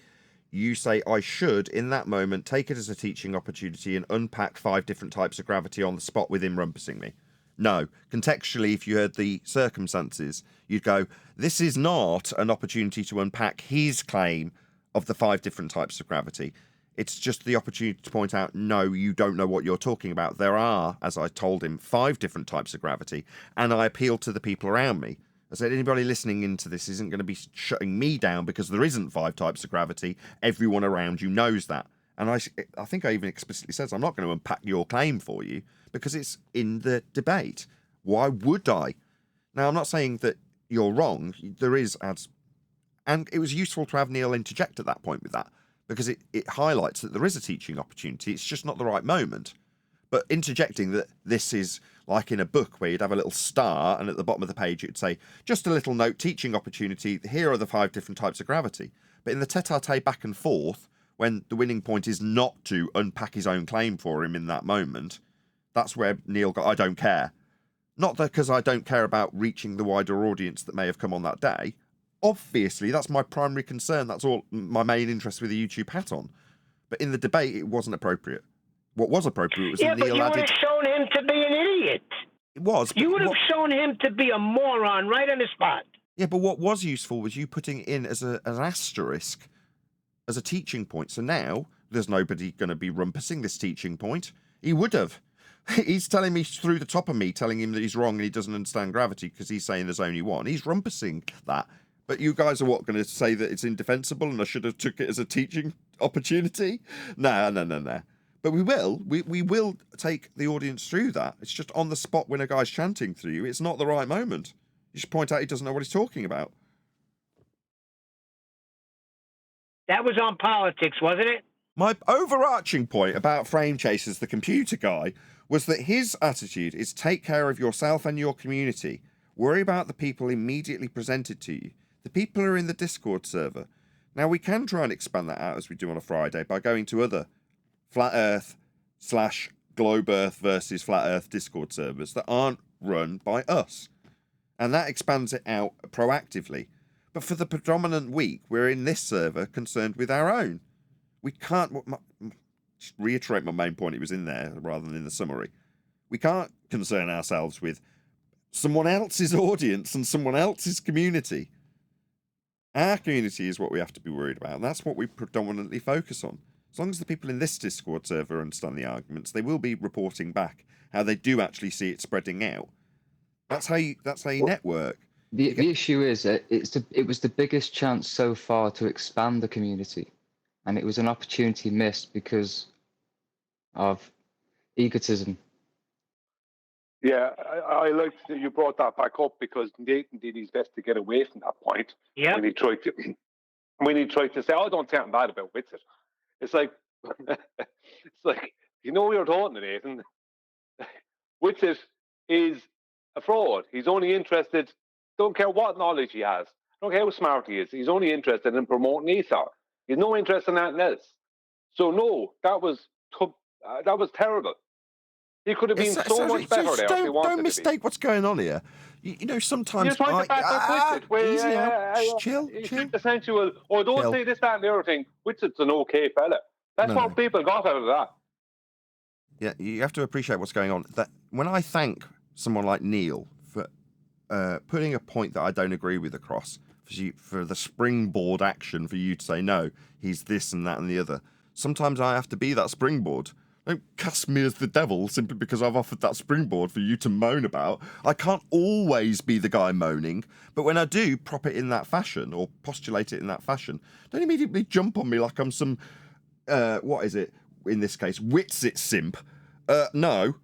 you say, I should, in that moment, take it as a teaching opportunity and unpack 5 different types of gravity on the spot with him rumpusing me. No. Contextually, if you heard the circumstances, you'd go, this is not an opportunity to unpack his claim of the 5 different types of gravity. It's just the opportunity to point out, no, you don't know what you're talking about. There are, as I told him, 5 different types of gravity, and I appealed to the people around me. I said, anybody listening into this isn't going to be shutting me down because there isn't 5 types of gravity. Everyone around you knows that. And I think I even explicitly says, I'm not going to unpack your claim for you because it's in the debate. Why would I? Now, I'm not saying that you're wrong. There is, and it was useful to have Neil interject at that point with that because it highlights that there is a teaching opportunity. It's just not the right moment. But interjecting that this is like in a book where you'd have a little star and at the bottom of the page it'd say, just a little note, teaching opportunity, here are the 5 different types of gravity. But in the tete-a-tete back and forth, when the winning point is not to unpack his own claim for him in that moment, that's where Neil got, I don't care. Not because I don't care about reaching the wider audience that may have come on that day. Obviously, that's my primary concern. That's all my main interest with the YouTube hat on. But in the debate, it wasn't appropriate. What was appropriate was but Neil you would added... have shown him to be an idiot. It was. You would have shown him to be a moron right on the spot. Yeah, but what was useful was you putting it in as an asterisk, as a teaching point. So now there's nobody going to be rumpusing this teaching point. He would have. He's telling me through the top of me, telling him that he's wrong and he doesn't understand gravity because he's saying there's only one. He's rumpusing that. But you guys are what, going to say that it's indefensible and I should have took it as a teaching opportunity? No. But we will. We will take the audience through that. It's just on the spot when a guy's chanting through you. It's not the right moment. You should point out he doesn't know what he's talking about. That was on politics, wasn't it? My overarching point about Frame Chasers, the computer guy, was that his attitude is take care of yourself and your community. Worry about the people immediately presented to you. The people who are in the Discord server. Now, we can try and expand that out as we do on a Friday by going to other Flat Earth / Globe Earth versus Flat Earth Discord servers that aren't run by us. And that expands it out proactively. But for the predominant week, we're in this server concerned with our own. We can't... Just reiterate my main point, it was in there rather than in the summary. We can't concern ourselves with someone else's audience and someone else's community. Our community is what we have to be worried about, and that's what we predominantly focus on. As long as the people in this Discord server understand the arguments, they will be reporting back how they do actually see it spreading out. That's how you network. The issue is it was the biggest chance so far to expand the community, and it was an opportunity missed because of egotism. Yeah, I liked that you brought that back up because Nathan did his best to get away from that point. Yeah. When he tried to say, "Oh, don't say anything bad about Witsit," it's like, you know, we were talking to Nathan. Witsit is a fraud. He's only interested. Don't care what knowledge he has. Don't care how smart he is. He's only interested in promoting Esau. He's no interest in anything else. So no, that was terrible. He could have been so much better there if he wanted Don't mistake what's going on here. You know, sometimes... You're trying to back up Witsit. Chill. The sensual, don't say this, that, and the other thing. Witsit's an okay fella. That's what people got out of that. Yeah, you have to appreciate what's going on. That when I thank someone like Neil for putting a point that I don't agree with across, for the springboard action for you to say, no, he's this and that and the other, sometimes I have to be that springboard. Don't cast me as the devil simply because I've offered that springboard for you to moan about. I can't always be the guy moaning, but when I do prop it in that fashion or postulate it in that fashion, don't immediately jump on me like I'm some, what is it, in this case, Witsit simp. No.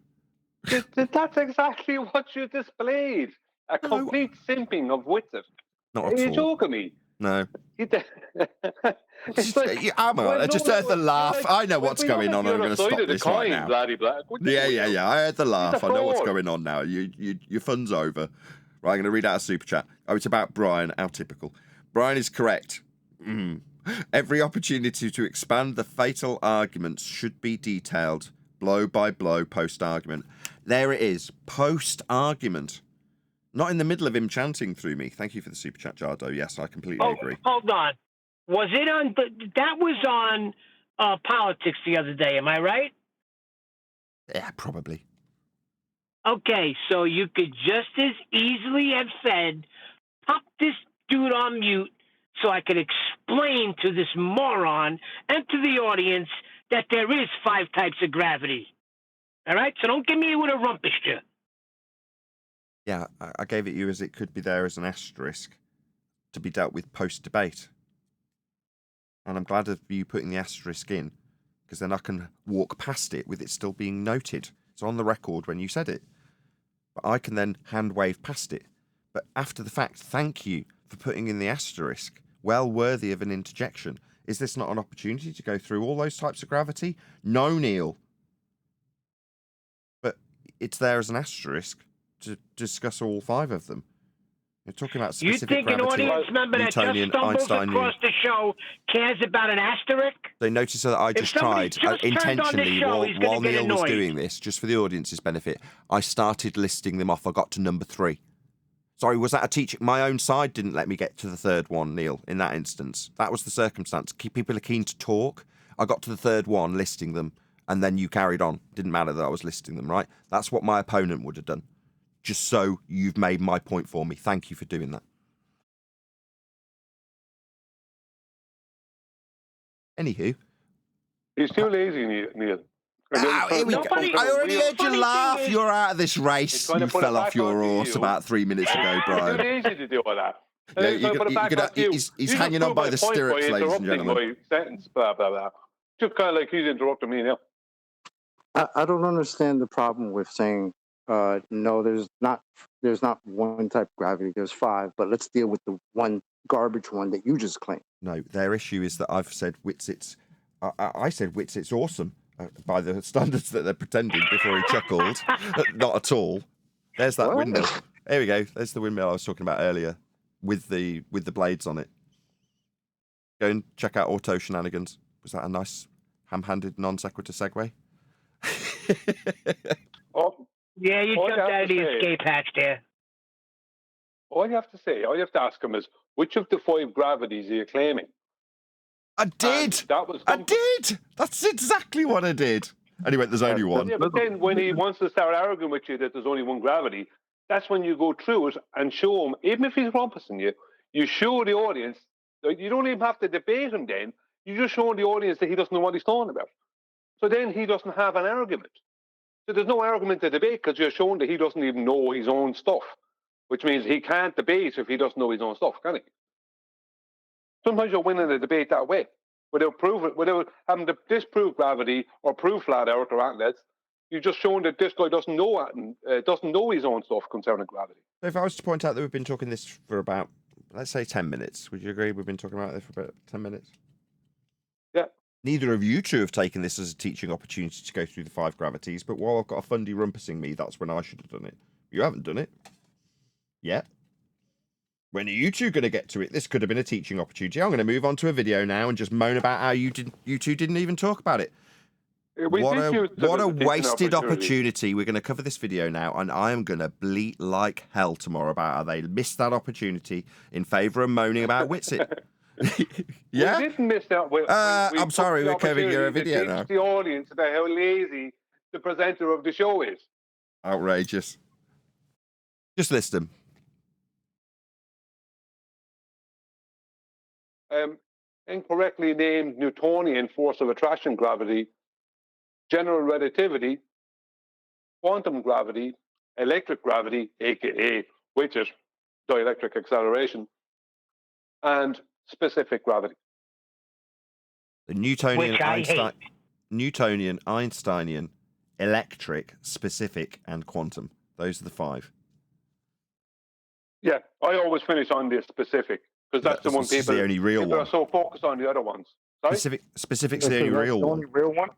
That's exactly what you displayed. A complete simping of Witsit. Not at all. Are you joking me? No. It's like, I just heard the laugh. I know what's going on. I'm going to stop this right now. Yeah. I heard the laugh. I know what's going on now. Your fun's over. Right, I'm going to read out a super chat. Oh, it's about Brian. How typical. Brian is correct. Every opportunity to expand the fatal arguments should be detailed, blow by blow, post-argument. There it is. Post-argument. Not in the middle of him chanting through me. Thank you for the super chat, Jardo. Yes, I completely agree. Hold on. Was it on? That was on politics the other day. Am I right? Yeah, probably. Okay, so you could just as easily have said, "Pop this dude on mute," so I could explain to this moron and to the audience that there is 5 types of gravity. All right? So don't give me with a rumpusture. Yeah, I gave it you as it could be there as an asterisk to be dealt with post-debate. And I'm glad of you putting the asterisk in, because then I can walk past it with it still being noted. It's on the record when you said it. But I can then hand wave past it. But after the fact, thank you for putting in the asterisk. Well worthy of an interjection. Is this not an opportunity to go through all those types of gravity? No, Neil. But it's there as an asterisk to discuss all 5 of them. You're talking about You specific think an gravity, audience member that just Newtonian, stumbles Einsteinian. across the show cares about an asterisk? So notice that I If just somebody tried just turned on the intentionally show, he's gonna while get Neil was annoyed. doing this, just for the audience's benefit, I started listing them off. I got to number 3. Sorry, was that a teaching? My own side didn't let me get to the 3rd one, Neil, in that instance. That was the circumstance. People are keen to talk. I got to the 3rd one, listing them, and then you carried on. Didn't matter that I was listing them, right? That's what my opponent would have done. Just so you've made my point for me. Thank you for doing that. Anywho. He's too lazy, Neil. Here we go. I already heard you laugh. You're out of this race. You fell off your horse about 3 minutes ago, Brian. It's too lazy to do all that. Yeah, he's hanging on by the stirrups, ladies and gentlemen. My sentence, blah, blah, blah. Just kind of like he's interrupting me now. I don't understand the problem with saying, no, there's not one type of gravity, there's 5, but let's deal with the one garbage one that you just claimed. No, their issue is that I've said Whitsit's, I said Whitsit's awesome by the standards that they're pretending before he chuckled. Not at all. There's that windmill. There we go. There's the windmill I was talking about earlier with the blades on it. Go and check out Auto Shenanigans. Was that a nice ham-handed non sequitur segue? Yeah, you jumped out of the escape hatch there. All you have to ask him is, which of the 5 gravities are you claiming? I did. I did. That's exactly what I did. And he went, there's only one. Yeah, but then when he wants to start arguing with you that there's only one gravity, that's when you go through it and show him, even if he's rumpusing you, you show the audience, you don't even have to debate him then, you just show the audience that he doesn't know what he's talking about. So then he doesn't have an argument. So there's no argument to debate because you're showing that he doesn't even know his own stuff, which means he can't debate if he doesn't know his own stuff, can he? Sometimes you're winning a debate that way, without having to disprove gravity or prove flat earth or anything. You're just showing that this guy doesn't know his own stuff concerning gravity. So if I was to point out that we've been talking this for about, let's say 10 minutes, would you agree we've been talking about this for about 10 minutes? Yeah. Neither of you two have taken this as a teaching opportunity to go through the 5 gravities, but while I've got a fundy rumpusing me, that's when I should have done it. You haven't done it yet. When are you two going to get to it? This could have been a teaching opportunity. I'm going to move on to a video now and just moan about how you two didn't even talk about it. What a wasted opportunity. We're going to cover this video now, and I am going to bleat like hell tomorrow about how they missed that opportunity in favour of moaning about Whitsit. Yeah? We didn't miss that. I'm sorry, we're covering your video now. The audience about how lazy the presenter of the show is. Outrageous. Just list them. Incorrectly named Newtonian force of attraction gravity, general relativity, quantum gravity, electric gravity, aka which is dielectric acceleration, and specific gravity. The Newtonian, Einsteinian, electric, specific, and quantum. Those are the 5. Yeah, I always finish on the specific because that's the one people. The only real one. Are so focused on the other ones. Sorry? Specific's the only real one. The only real one.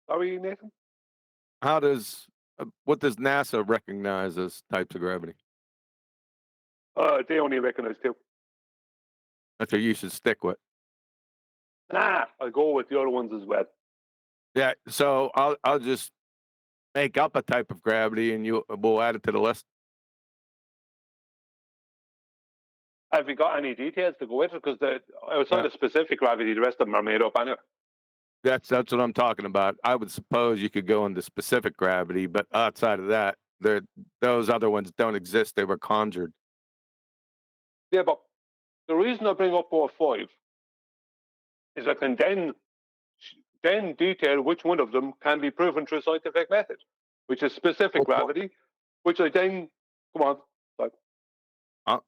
Sorry, Nathan. What does NASA recognize as types of gravity? They only recognize 2. That's what you should stick with. Nah, I'll go with the other ones as well. Yeah, so I'll just make up a type of gravity and we'll add it to the list. Have you got any details to go with it? Because outside of specific gravity, the rest of them are made up anyway. That's what I'm talking about. I would suppose you could go into specific gravity, but outside of that, those other ones don't exist. They were conjured. Yeah, but the reason I bring up O5 is I can then detail which one of them can be proven through scientific method, which is specific gravity, which I then, come on, like,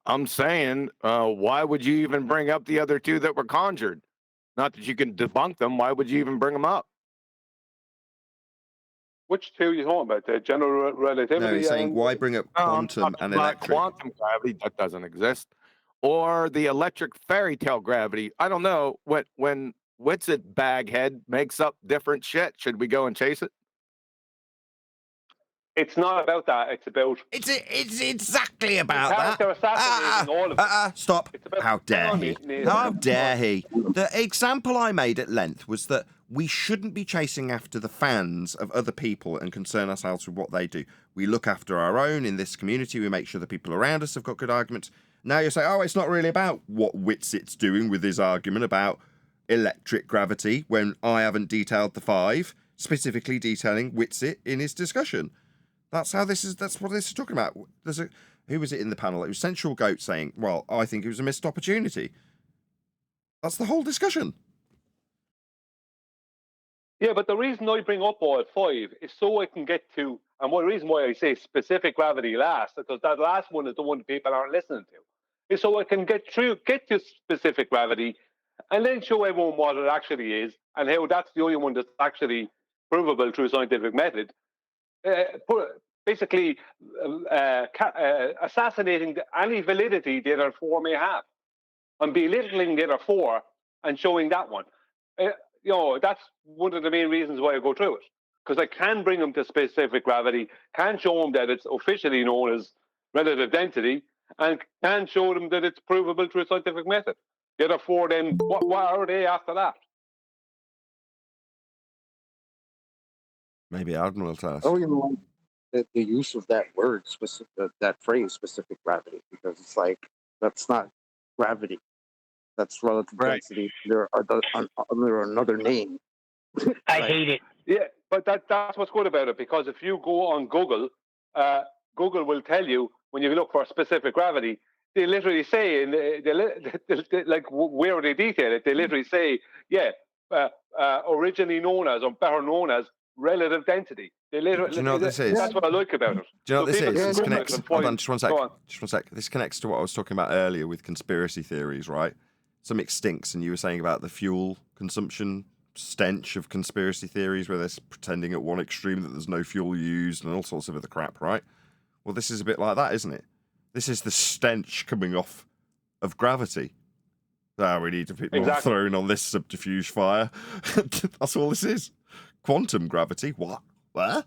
I'm saying, why would you even bring up the other two that were conjured? Not that you can debunk them. Why would you even bring them up? which two are you talking about? The general relativity? No, he's saying and- why bring up No, I'm quantum talking and about electric? quantum gravity, that doesn't exist. Or the electric fairy tale gravity. I don't know. When Witsit Baghead makes up different shit, should we go and chase it? It's not about that. It's about It's exactly about that. character assassinating all of them. Stop. It's about- How dare Hang on, he? Nathan. How dare he? The example I made at length was that we shouldn't be chasing after the fans of other people and concern ourselves with what they do. We look after our own in this community. We make sure the people around us have got good arguments. Now you say, oh, it's not really about what Witsit's doing with his argument about electric gravity when I haven't detailed the 5, specifically detailing Witsit in his discussion. That's what this is talking about. Who was it in the panel? It was Sensual Goat saying, well, I think it was a missed opportunity. That's the whole discussion. Yeah, but the reason I bring up all 5 is so I can get to, and the reason why I say specific gravity last, because that last one is the one people aren't listening to, is so I can get to specific gravity and then show everyone what it actually is and how that's the only one that's actually provable through scientific method. Basically assassinating any validity the other 4 may have and belittling the other 4 and showing that one. That's one of the main reasons why I go through it, because I can bring them to specific gravity, can show them that it's officially known as relative density, and can show them that it's provable through scientific method. The other 4 then, what are they after that? Maybe Admiral will tell us. Oh, you know, the use of that word, that phrase, specific gravity, because it's like, that's not gravity. That's relative density. There are another name. I hate it. Yeah, but that's what's good about it, because if you go on Google, Google will tell you when you look for specific gravity, they literally say, like where they detail it, they literally say, originally known as, or better known as, relative density. They literally, Do you know what this is? That's what I like about it. Do you know what this is? This Google connects. it and Hold find- on, just one sec. Go on. Just one sec. This connects to what I was talking about earlier with conspiracy theories, right? Something stinks, and you were saying about the fuel consumption stench of conspiracy theories, where they're pretending at one extreme that there's no fuel used and all sorts of other crap, right? Well, this is a bit like that, isn't it? This is the stench coming off of gravity. We need to put more Exactly. thrown on this subterfuge fire. That's all this is. Quantum gravity? What? Where?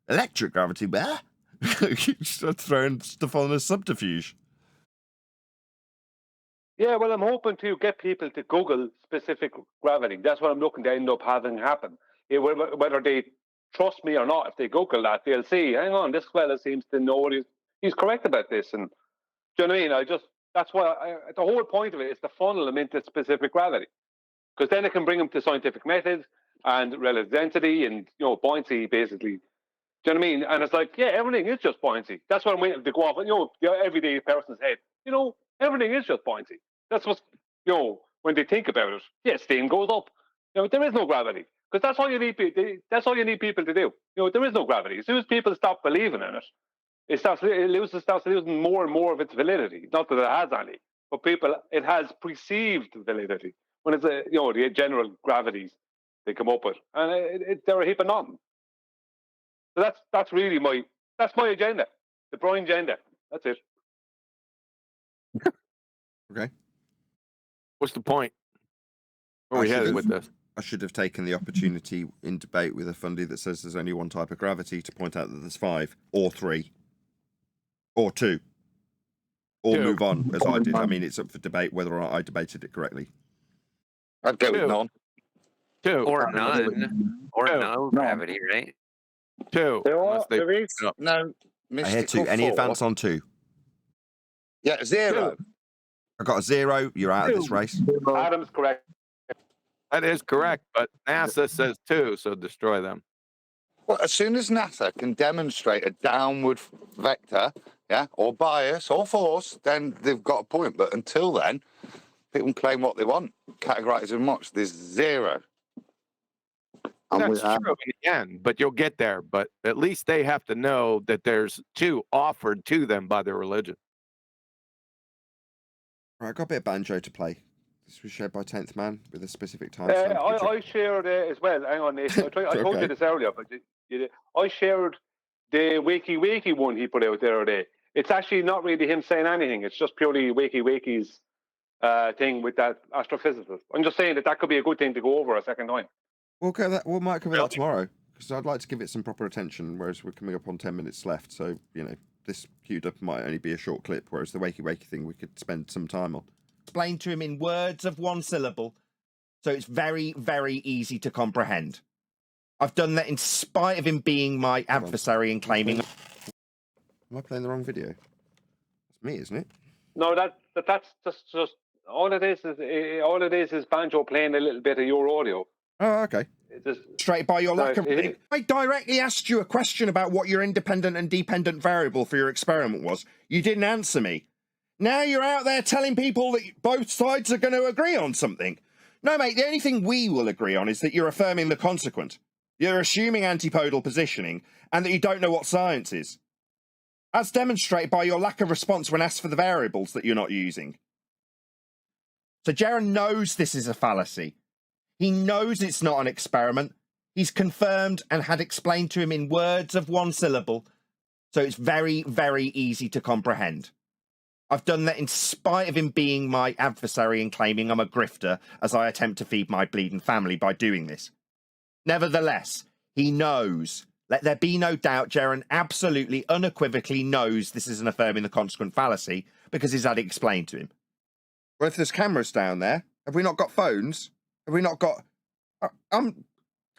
Electric gravity? Where? You start throwing stuff on a subterfuge. Yeah, well, I'm hoping to get people to Google specific gravity. That's what I'm looking to end up having happen. Whether they trust me or not, if they Google that, they'll see, hang on, this fella seems to know what he's correct about this. And do you know what I mean? That's why the whole point of it is to funnel them into specific gravity, because then it can bring them to scientific methods and relative density and buoyancy, basically. Do you know what I mean? And it's like, yeah, everything is just buoyancy. That's what I'm waiting to go off. The everyday person's head. Everything is just buoyancy. That's what's, when they think about it. Yeah, steam goes up. There is no gravity, because that's all you need. That's all you need people to do. There is no gravity. As soon as people stop believing in it, it starts losing more and more of its validity. Not that it has any, but it has perceived validity when it's the general gravities they come up with, and they're a heap of nothing. So that's really my agenda, the Brian agenda. That's it. Okay. What's the point? Where are we headed with this? I should have taken the opportunity in debate with a fundy that says there's only one type of gravity to point out that there's 5 or 3 or 2 or 2. move on as I did. I mean, it's up for debate whether or not I debated it correctly. I'd go with 2. none. 2. Or none. Or no gravity, right? 2. There is no I had 2. mystical Any force. advance on 2? Yeah, 0. I got a 0. You're out of this race. Adam's correct. That is correct, but NASA says 2, so destroy them. Well, as soon as NASA can demonstrate a downward vector, or bias or force, then they've got a point. But until then, People can claim what they want, categorize as much. There's zero. I'm That's true in the end, but you'll get there. But at least they have to know that there's two offered to them by their religion. Right, I got a bit of Banjo to play. This was shared by 10th Man with a specific time. I shared as well. Hang on, Nathan. I told you this earlier, but I shared the Wakey one he put out the other day. It's actually not really him saying anything. It's just purely Wakey's thing with that astrophysicist. I'm just saying that could be a good thing to go over a second time. We might cover that tomorrow, because I'd like to give it some proper attention, whereas we're coming up on 10 minutes left. So, this queued up might only be a short clip, whereas the Wakey thing we could spend some time on. Explain to him in words of one syllable, so it's very, very easy to comprehend. I've done that in spite of him being my adversary and claiming... Am I playing the wrong video? It's me, isn't it? No, that's just all it is Banjo playing a little bit of your audio. Oh, okay. Straight by your lack of... I directly asked you a question about what your independent and dependent variable for your experiment was. You didn't answer me. Now you're out there telling people that both sides are going to agree on something. No, mate, the only thing we will agree on is that you're affirming the consequent. You're assuming antipodal positioning, and that you don't know what science is. As demonstrated by your lack of response when asked for the variables that you're not using. So Jaron knows this is a fallacy. He knows it's not an experiment. He's confirmed and had explained to him in words of one syllable. So it's very, very easy to comprehend. I've done that in spite of him being my adversary and claiming I'm a grifter as I attempt to feed my bleeding family by doing this. Nevertheless, he knows. Let there be no doubt, Jaron absolutely, unequivocally knows this is an affirming the consequent fallacy because he's had it explained to him. Well, if there's cameras down there, have we not got phones? Have we not got...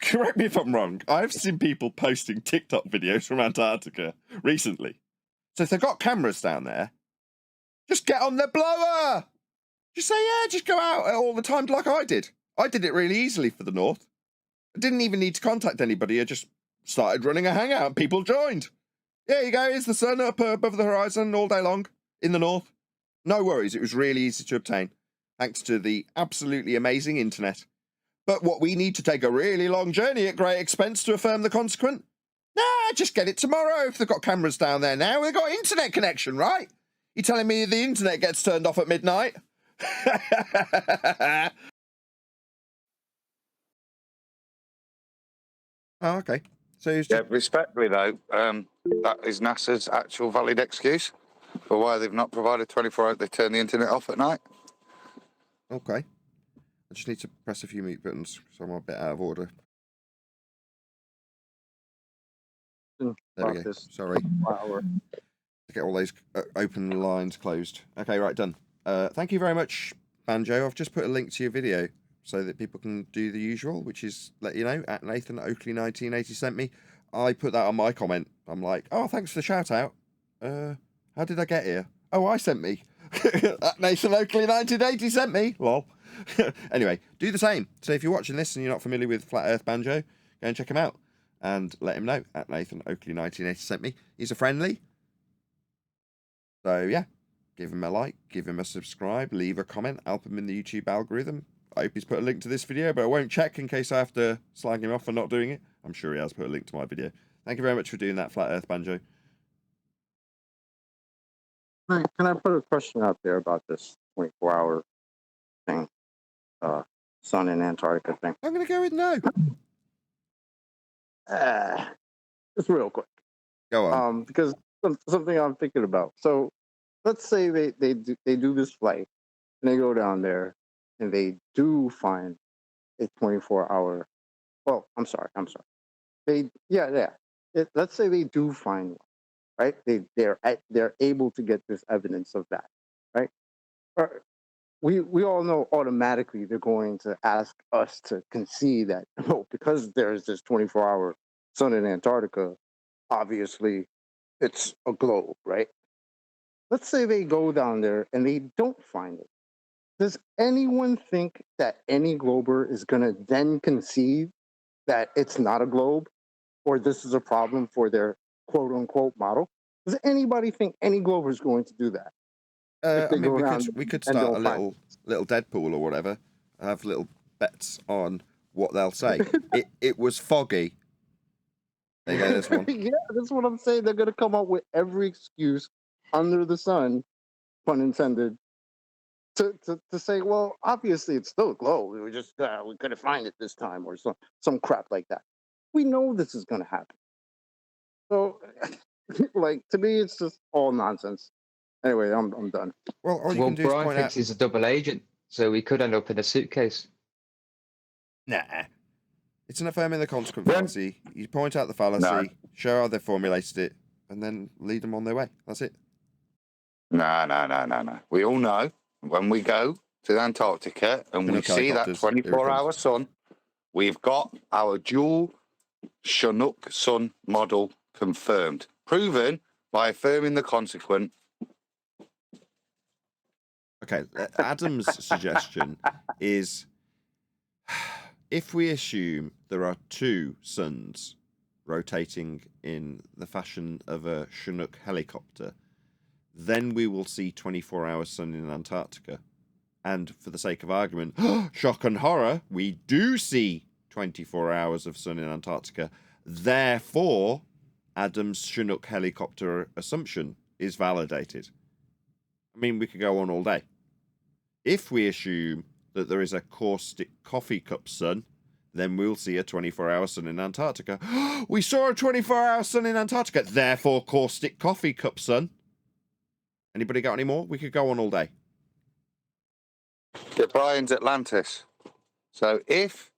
Correct me if I'm wrong. I've seen people posting TikTok videos from Antarctica recently. So if they've got cameras down there, just get on the blower! Just say, yeah, just go out all the time like I did. I did it really easily for the North. I didn't even need to contact anybody. I just started running a hangout and people joined. There you go, here's the sun up above the horizon all day long in the North. No worries, it was really easy to obtain, thanks to the absolutely amazing internet. But what we need to take a really long journey at great expense to affirm the consequent? Nah, just get it tomorrow if they've got cameras down there now. They've got internet connection, right? You telling me the internet gets turned off at midnight? Oh, okay. So respectfully though, that is NASA's actual valid excuse for why they've not provided 24 hours. They turn the internet off at night. Okay. I just need to press a few mute buttons, so I'm a bit out of order. There we go. Sorry. To get all those open lines closed. Okay, right, done. Thank you very much, Banjo. I've just put a link to your video so that people can do the usual, which is let you know, at Nathan Oakley 1980 sent me. I put that on my comment. I'm like, oh, thanks for the shout out. How did I get here? Oh, I sent me. At Nathan Oakley 1980 sent me. Lol. Anyway, do the same. So if you're watching this and you're not familiar with Flat Earth Banjo, go and check him out and let him know at Nathan Oakley 1980 sent me. He's a friendly. So yeah, give him a like, give him a subscribe, leave a comment, help him in the YouTube algorithm. I hope he's put a link to this video, but I won't check in case I have to slag him off for not doing it. I'm sure he has put a link to my video. Thank you very much for doing that, Flat Earth Banjo. Can I put a question out there about this 24-hour thing? Sun in Antarctica thing. I'm going to go with no. Just real quick. Go on. Because something I'm thinking about. So let's say they do this flight and they go down there and they do find a 24-hour. Well, I'm sorry. Let's say they do find one, right? They're able to get this evidence of that, right? We all know automatically they're going to ask us to concede that because there's this 24-hour sun in Antarctica, obviously it's a globe, right? Let's say they go down there and they don't find it. Does anyone think that any glober is going to then concede that it's not a globe or this is a problem for their quote-unquote model? Does anybody think any glober is going to do that? If they I mean, go around we could and start a don't find little Deadpool or whatever. Have little bets on what they'll say. It was foggy. There you go. There's one. Yeah, that's what I'm saying. They're gonna come up with every excuse under the sun, pun intended, to say, well, obviously it's still a globe. We were just we couldn't find it this time, or some crap like that. We know this is gonna happen. So, like, to me, it's just all nonsense. Anyway, I'm done. Well, all you Well, can do is Brian point thinks out. he's a double agent, so he could end up in a suitcase. Nah. It's an affirming the consequent Then- fallacy. You point out the fallacy, No. show how they formulated it, and then lead them on their way. That's it. No. We all know when we go to Antarctica and we Chinook see that helicopters, here it 24-hour comes. sun, we've got our dual Chinook sun model confirmed, proven by affirming the consequent. Okay, Adam's suggestion is if we assume there are two suns rotating in the fashion of a Chinook helicopter, then we will see 24-hour sun in Antarctica. And for the sake of argument, shock and horror, we do see 24 hours of sun in Antarctica. Therefore, Adam's Chinook helicopter assumption is validated. I mean, we could go on all day. If we assume that there is a caustic coffee cup sun, then we'll see a 24-hour sun in Antarctica. We saw a 24-hour sun in Antarctica, therefore caustic coffee cup sun. Anybody got any more? We could go on all day. The Brian's Atlantis. So if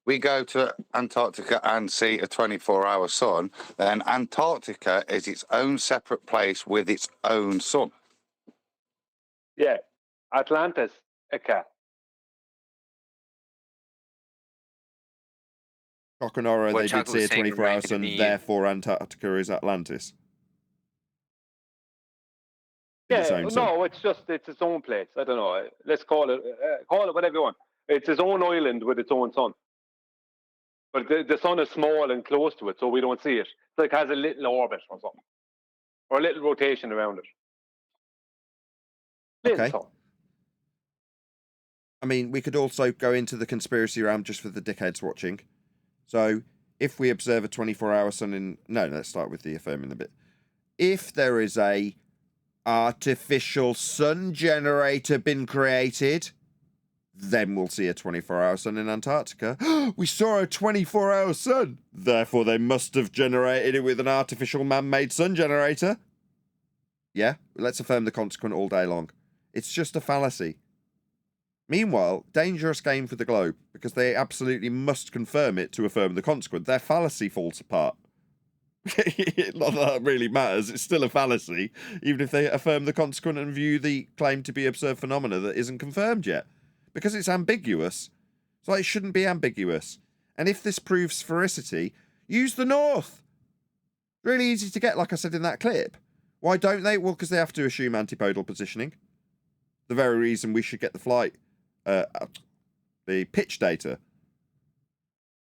we go to Antarctica and see a 24-hour sun, then Antarctica is its own separate place with its own sun. Yeah, Atlantis, okay. Shock and horror, What they did Chuck see a was saying 24-hour reminded sun, me- therefore Antarctica is Atlantis. Its Yeah, own sun. no, it's its own place. I don't know. Let's call it whatever you want. It's its own island with its own sun. But the sun is small and close to it, so we don't see it. So it has a little orbit or something, or a little rotation around it. Little Okay. sun. I mean, we could also go into the conspiracy realm just for the dickheads watching. So, if we observe a 24-hour sun in... No, let's start with the affirming the bit. If there is a artificial sun generator been created, then we'll see a 24-hour sun in Antarctica. We saw a 24-hour sun. Therefore, they must have generated it with an artificial man-made sun generator. Yeah, let's affirm the consequent all day long. It's just a fallacy. Meanwhile, dangerous game for the globe, because they absolutely must confirm it to affirm the consequent. Their fallacy falls apart. Not that it really matters, it's still a fallacy, even if they affirm the consequent and view the claim to be observed phenomena that isn't confirmed yet. Because it's ambiguous. So it shouldn't be ambiguous. And if this proves sphericity, use the north. Really easy to get, like I said in that clip. Why don't they? Well, because they have to assume antipodal positioning. The very reason we should get the flight, the pitch data.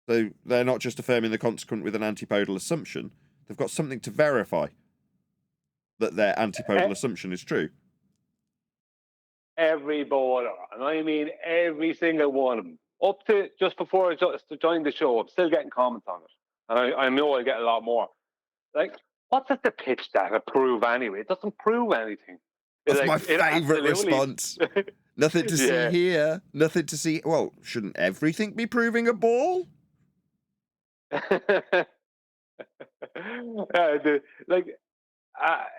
So they're not just affirming the consequent with an antipodal assumption. They've got something to verify that their antipodal assumption is true. Every bowler, and I mean every single one of them. Up to just before I joined the show, I'm still getting comments on it. And I know I'll get a lot more. Like, what does the pitch data prove anyway? It doesn't prove anything. That's Like, my it favourite absolutely- response. Nothing to see Yeah. here. Nothing to see. Well, shouldn't everything be proving a ball?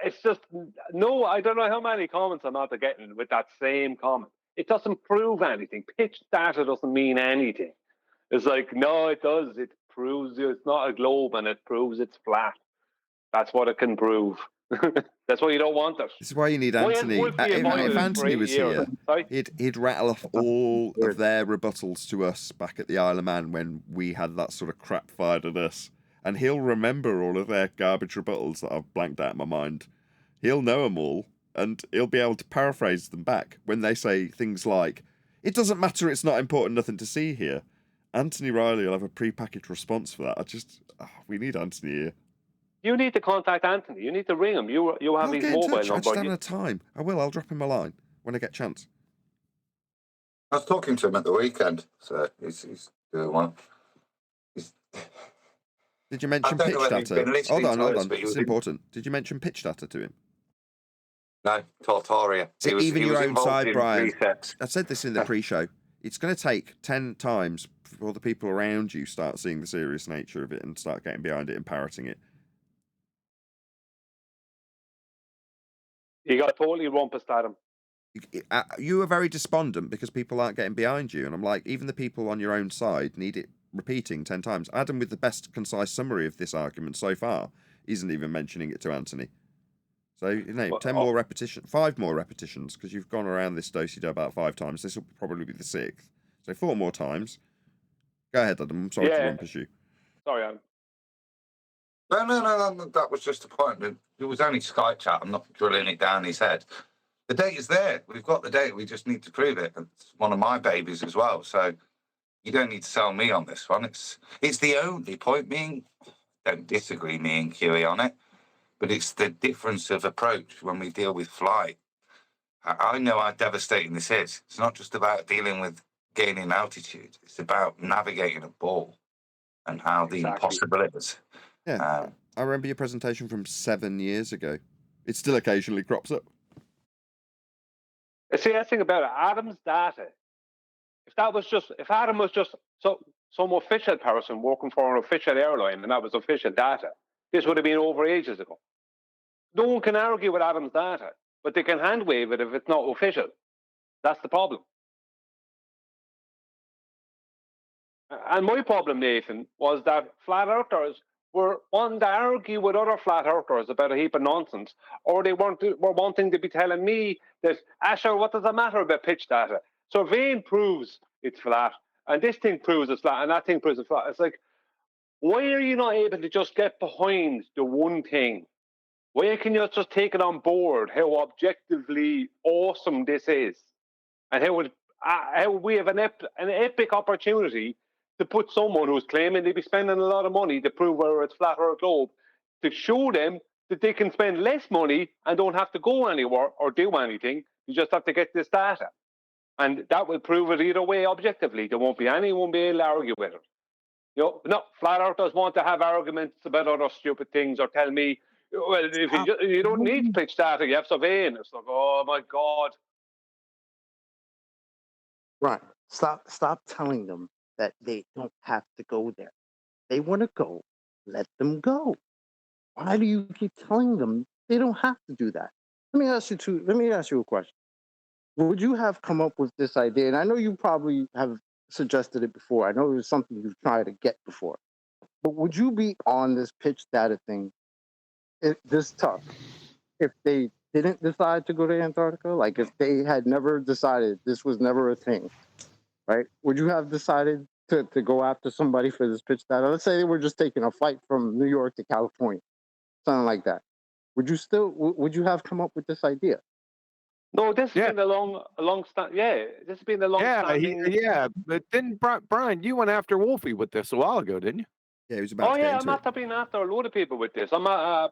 It's just no. I don't know how many comments I'm not getting with that same comment. It doesn't prove anything. Pitch data doesn't mean anything. It's like, no, it does. It proves it's not a globe, and it proves it's flat. That's what it can prove. That's why you don't want it. This is why you need Why is Anthony. Wolf being invited If for Anthony 8 was years? here, Sorry? he'd rattle off all of their rebuttals to us back at the Isle of Man when we had that sort of crap fired at us. And he'll remember all of their garbage rebuttals that I've blanked out of my mind. He'll know them all, and he'll be able to paraphrase them back when they say things like, "It doesn't matter, it's not important, nothing to see here." Anthony Riley will have a pre-packaged response for that. We need Anthony here. You need to contact Anthony. You need to ring him. You have I'll his get in mobile touch. I number. just haven't had time. I will. I'll drop him a line when I get a chance. I was talking to him at the weekend, so he's doing well. Did you mention pitch data? Hold on. It's important. Did you mention pitch data to him? No, Tortoria. Even your own side, Brian. Resets. I said this in the pre-show. It's going to take 10 times before the people around you start seeing the serious nature of it and start getting behind it and parroting it. You got totally rumpused at him. You are very despondent because people aren't getting behind you. And I'm like, even the people on your own side need it repeating 10 times. Adam, with the best concise summary of this argument so far, isn't even mentioning it to Anthony. So, 5 more repetitions, because you've gone around this do-si-do about 5 times. This will probably be the 6th. So 4 more times. Go ahead, Adam. I'm sorry to rumpus you. Sorry, Adam. No. That was just a point. It was only Skype chat. I'm not drilling it down his head. The data's there. We've got the data. We just need to prove it. It's one of my babies as well. So you don't need to sell me on this one. It's the only point. Don't disagree, me and QE on it. But it's the difference of approach when we deal with flight. I know how devastating this is. It's not just about dealing with gaining altitude. It's about navigating a ball and how the impossibilities. Yeah, I remember your presentation from 7 years ago. It still occasionally crops up. See, the thing about it, Adam's data. If Adam was just some official person working for an official airline and that was official data, this would have been over ages ago. No one can argue with Adam's data, but they can hand wave it if it's not official. That's the problem. And my problem, Nathan, was that flat earthers were wanting to argue with other flat earthers about a heap of nonsense, or they were wanting to be telling me that, Asher, what does it matter about pitch data? Surveying proves it's flat, and this thing proves it's flat, and that thing proves it's flat. It's like, why are you not able to just get behind the one thing? Why can you just take it on board how objectively awesome this is, and how we have an epic opportunity to put someone who's claiming they'd be spending a lot of money to prove whether it's flat or a globe, to show them that they can spend less money and don't have to go anywhere or do anything. You just have to get this data. And that will prove it either way objectively. There won't be anyone be able to argue with it. No, flat earthers want to have arguments about other stupid things or tell me, well, if you don't need pitch data, you have surveying. It's like, oh my God. Right. Stop telling them that they don't have to go there. They want to go, let them go. Why do you keep telling them they don't have to do that? Let me ask you a question. Would you have come up with this idea? And I know you probably have suggested it before. I know it was something you've tried to get before. But would you be on this pitch data thing this tough if they didn't decide to go to Antarctica? Like if they had never decided this was never a thing, right? Would you have decided to go after somebody for this pitch data? Let's say they were just taking a flight from New York to California, something like that. Would you have come up with this idea? No, this has been a long this has been a long standing. But didn't Brian, you went after Wolfie with this a while ago, didn't you? Yeah, he was about to get into I'm after being after a load of people with this. But I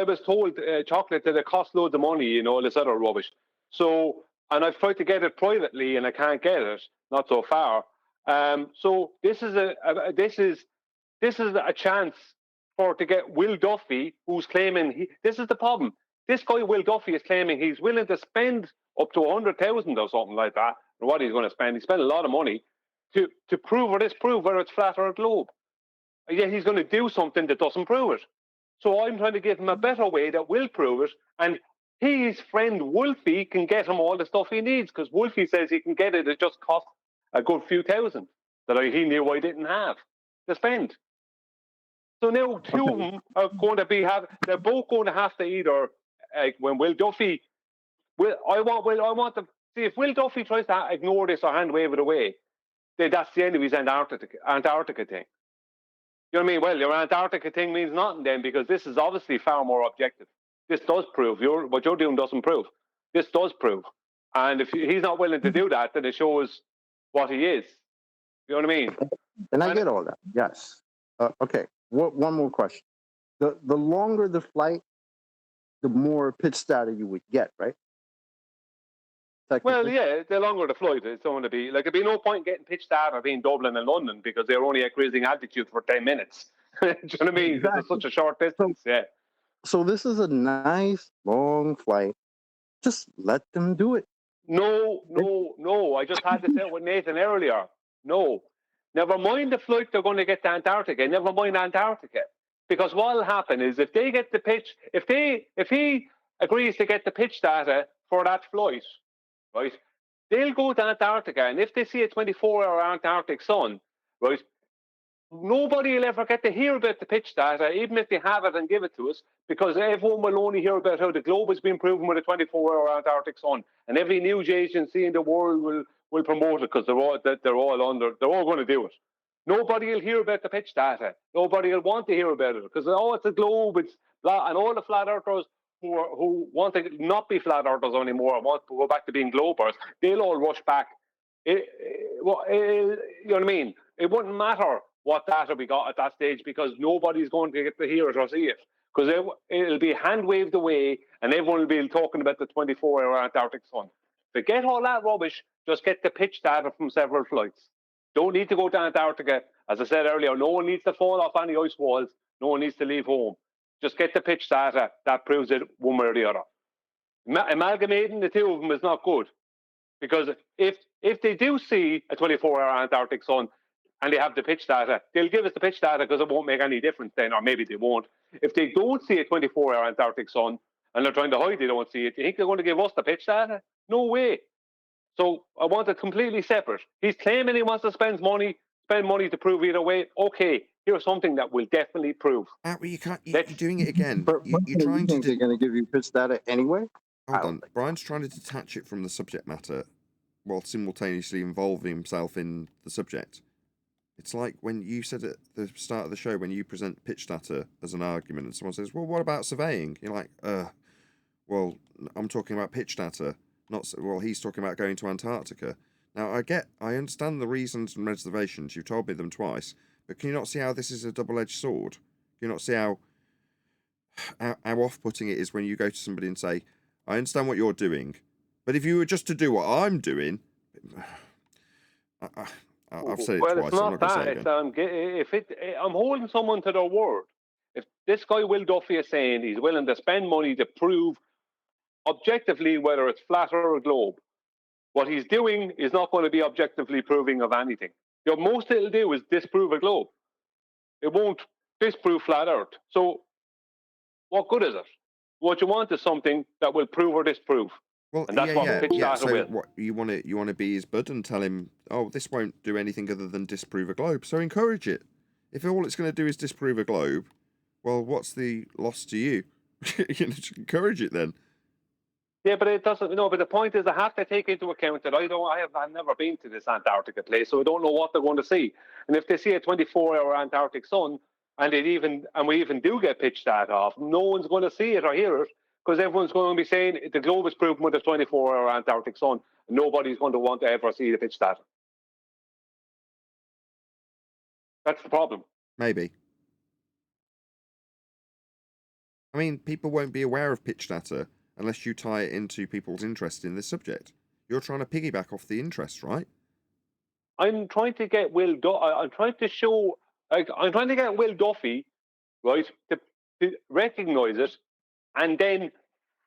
was told chocolate that it costs loads of money, all this other rubbish. So, and I've tried to get it privately and I can't get it, not so far. So this is a chance to get Will Duffy, who's claiming this is the problem. This guy Will Duffy is claiming he's willing to spend up to 100,000 or something like that. Or what he's going to spend? He spent a lot of money to prove or disprove whether it's flat or a globe. And yet he's going to do something that doesn't prove it. So I'm trying to give him a better way that will prove it. And his friend Wolfie can get him all the stuff he needs, because Wolfie says he can get it. It just costs a good few thousand that he knew I didn't have to spend. So now two of them are going to they're both going to have to either, when Will Duffy, I want to see if Will Duffy tries to ignore this or hand wave it away, then that's the end of his Antarctica thing. You know what I mean? Well, your Antarctica thing means nothing then, because this is obviously far more objective. This does prove what you're doing doesn't prove. This does prove. And if he's not willing to do that, then it shows what he is. You know what I mean? And I get all that. Yes. Okay. One more question. the longer the flight, the more pitch data you would get, right? Well, Technically. yeah, the longer the flight, it's going to be like it'd be no point getting pitch data being Dublin and London because they're only at cruising altitude for 10 minutes. Do you know what I mean? Because it's Exactly. such a short distance. Yeah. So this is a nice long flight. Just let them do it. No. I just had to say it with Nathan earlier. No. Never mind the flight they're going to get to Antarctica. Never mind Antarctica. Because what will happen is if they get the pitch, if he agrees to get the pitch data for that flight, right, they'll go to Antarctica, and if they see a 24-hour Antarctic sun, right, nobody will ever get to hear about the pitch data, even if they have it and give it to us, because everyone will only hear about how the globe has been proven with a 24-hour Antarctic sun, and every news agency in the world will promote it because they're all going to do it. Nobody will hear about the pitch data. Nobody will want to hear about it because it's a globe, it's blah, and all the flat earthers who want to not be flat earthers anymore and want to go back to being globers, they'll all rush back. You know what I mean? It wouldn't matter what data we got at that stage because nobody's going to get to hear it or see it because it'll be hand waved away and everyone will be talking about the 24-hour Antarctic sun. Forget all that rubbish. Just get the pitch data from several flights. Don't need to go to Antarctica. As I said earlier, no one needs to fall off any ice walls. No one needs to leave home. Just get the pitch data. That proves it one way or the other. Amalgamating the two of them is not good. Because if they do see a 24-hour Antarctic sun and they have the pitch data, they'll give us the pitch data because it won't make any difference then, or maybe they won't. If they don't see a 24-hour Antarctic sun and they're trying to hide they don't see it, do you think they're going to give us the pitch data? No way. So I want it completely separate. He's claiming he wants to spend money to prove either way. Okay, here's something that will definitely prove. You can't. You're doing it again. But You're trying to. think they're going to give you pitch data anyway? Hold on. Brian's trying to detach it from the subject matter while simultaneously involving himself in the subject. It's like when you said at the start of the show, when you present pitch data as an argument and someone says, well, what about surveying? You're like, well, I'm talking about pitch data. Well, he's talking about going to Antarctica. Now, I understand the reasons and reservations. You've told me them twice. But can you not see how this is a double-edged sword? Can you not see how off-putting it is when you go to somebody and say, I understand what you're doing, but if you were just to do what I'm doing, I've said it twice. It's not that. I'm holding someone to their word. If this guy Will Duffy is saying he's willing to spend money to prove objectively whether it's flat or a globe, what he's doing is not going to be objectively proving of anything. Most it'll do is disprove a globe. It won't disprove flat Earth. So what good is it? What you want is something that will prove or disprove. Well, and that's what pitch data so will. What you want to be his bud and tell him, oh, this won't do anything other than disprove a globe. So encourage it. If all it's going to do is disprove a globe, well, what's the loss to you? Just encourage it then. Yeah, but it doesn't. No, but the point is, I have to take into account that I've never been to this Antarctica place, so I don't know what they're going to see. And if they see a 24-hour Antarctic sun, and we even do get pitch data off, no one's going to see it or hear it because everyone's going to be saying the globe is proven with a 24-hour Antarctic sun, and nobody's going to want to ever see the pitch data. That's the problem. Maybe. I mean, people won't be aware of pitch data unless you tie it into people's interest in this subject. You're trying to piggyback off the interest, right? I'm trying to get I'm trying to get Will Duffy, right, to recognise it, and then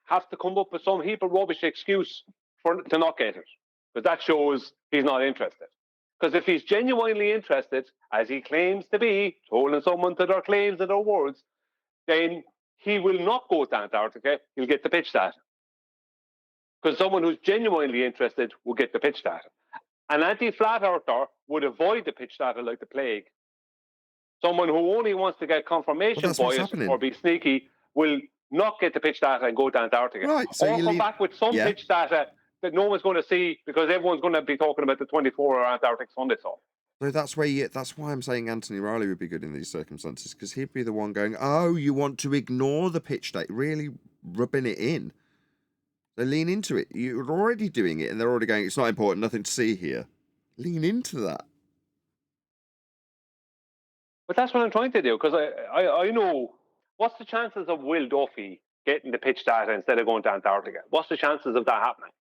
have to come up with some heap of rubbish excuse to not get it, because that shows he's not interested. Because if he's genuinely interested, as he claims to be, holding someone to their claims and their words, then he will not go to Antarctica. He'll get the pitch data. Because someone who's genuinely interested will get the pitch data. An anti-flat earther would avoid the pitch data like the plague. Someone who only wants to get confirmation bias or be sneaky will not get the pitch data and go to Antarctica. Right, so or come back with some pitch data that no one's going to see because everyone's going to be talking about the 24-hour Antarctic sun they saw. So that's why I'm saying Anthony Riley would be good in these circumstances, because he'd be the one going, oh, you want to ignore the pitch data, really rubbing it in. So lean into it. You're already doing it, and they're already going, it's not important, nothing to see here. Lean into that. But that's what I'm trying to do, because I know what's the chances of Will Duffy getting the pitch data instead of going to Antarctica? What's the chances of that happening?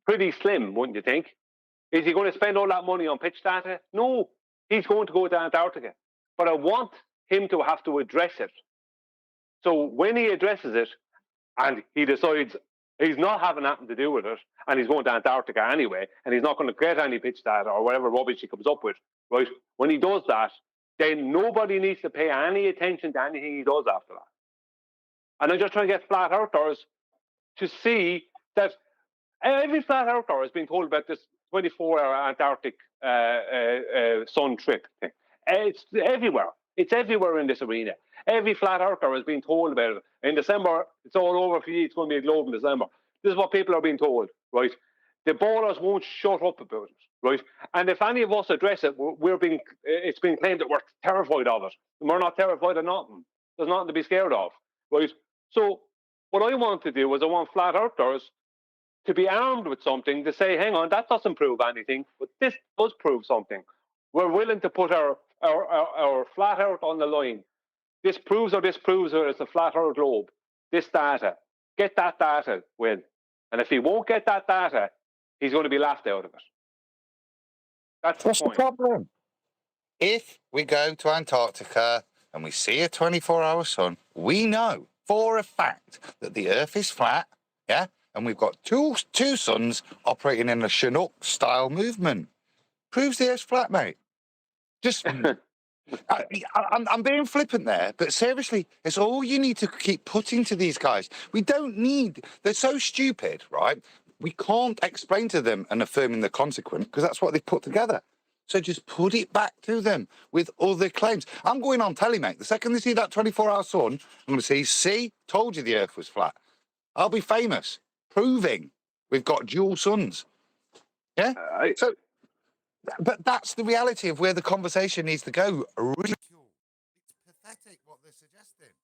Pretty slim, wouldn't you think? Is he going to spend all that money on pitch data? No, he's going to go to Antarctica. But I want him to have to address it. So when he addresses it and he decides he's not having nothing to do with it and he's going to Antarctica anyway and he's not going to get any pitch data or whatever rubbish he comes up with, right? When he does that, then nobody needs to pay any attention to anything he does after that. And I'm just trying to get flat earthers to see that every flat earther has been told about this 24-hour Antarctic sun trip thing. It's everywhere. It's everywhere in this arena. Every flat earther has been told about it. In December, it's all over for you. It's going to be a globe in December. This is what people are being told, right? The ballers won't shut up about it, right? And if any of us address it, it's been claimed that we're terrified of it. And we're not terrified of nothing. There's nothing to be scared of, right? So what I want to do is I want flat earthers to be armed with something to say, hang on, that doesn't prove anything, but this does prove something. We're willing to put our flat earth on the line. This proves or disproves that it's a flat earth globe. This data. Get that data, Will. And if he won't get that data, he's going to be laughed out of it. That's What's the the point. problem? If we go to Antarctica and we see a 24-hour sun, we know for a fact that the Earth is flat, yeah? And we've got two suns operating in a Chinook-style movement. Proves the Earth's flat, mate. Just... I'm being flippant there, but seriously, it's all you need to keep putting to these guys. We don't need... They're so stupid, right? We can't explain to them an affirming the consequent because that's what they've put together. So just put it back to them with other claims. I'm going on telly, mate. The second they see that 24-hour sun, I'm going to say, see, told you the Earth was flat. I'll be famous, proving we've got dual suns. Yeah? So... But that's the reality of where the conversation needs to go. Ridicule. It's pathetic what they're suggesting.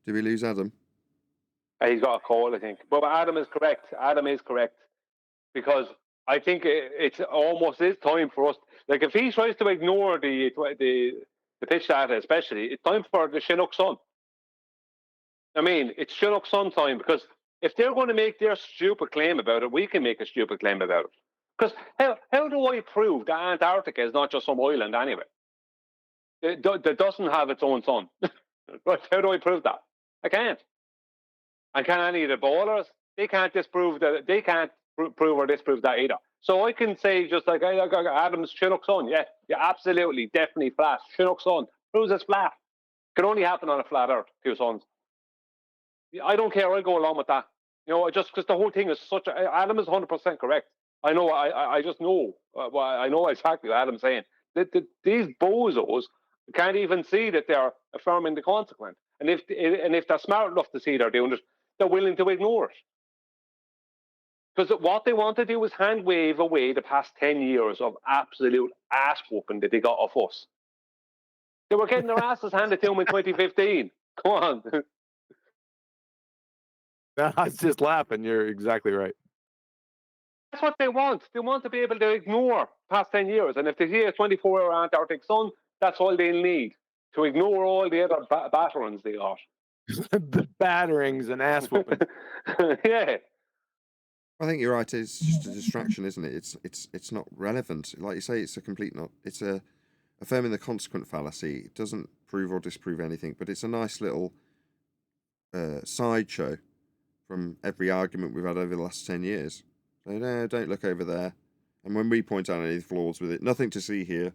Did we lose Adam? He's got a call, I think. But Adam is correct. Adam is correct. Because I think it's almost is time for us. Like, if he tries to ignore the pitch data, especially, it's time for the Chinook sun. I mean, it's Chinook sun time, because if they're going to make their stupid claim about it, we can make a stupid claim about it. Because how do I prove that Antarctica is not just some island anyway? That doesn't have its own sun. But how do I prove that? I can't. And can any of the ballers? They can't disprove that. They can't prove or disprove that either. So I can say just like Adam's Chinook sun. Yeah, absolutely, definitely flat. Chinook sun proves it's flat. Can only happen on a flat Earth. 2 suns. I don't care. I go along with that. You know, just because the whole thing is such. Adam is 100% correct. I know. I just know. I know exactly what Adam's saying. These bozos can't even see that they're affirming the consequent. And if they're smart enough to see they're doing it, they're willing to ignore it. Because what they want to do is hand wave away the past 10 years of absolute ass whooping that they got off us. They were getting their asses handed to them in 2015. Come on. No, I was just laughing. You're exactly right. That's what they want. They want to be able to ignore past 10 years. And if they see a 24-hour Antarctic sun, that's all they'll need to ignore all the other batterings they got. The batterings and ass whooping. Yeah. I think you're right. It's just a distraction, isn't it? It's not relevant. Like you say, it's a complete not. It's a affirming the consequent fallacy. It doesn't prove or disprove anything, but it's a nice little sideshow from every argument we've had over the last 10 years. So no, don't look over there. And when we point out any flaws with it, nothing to see here.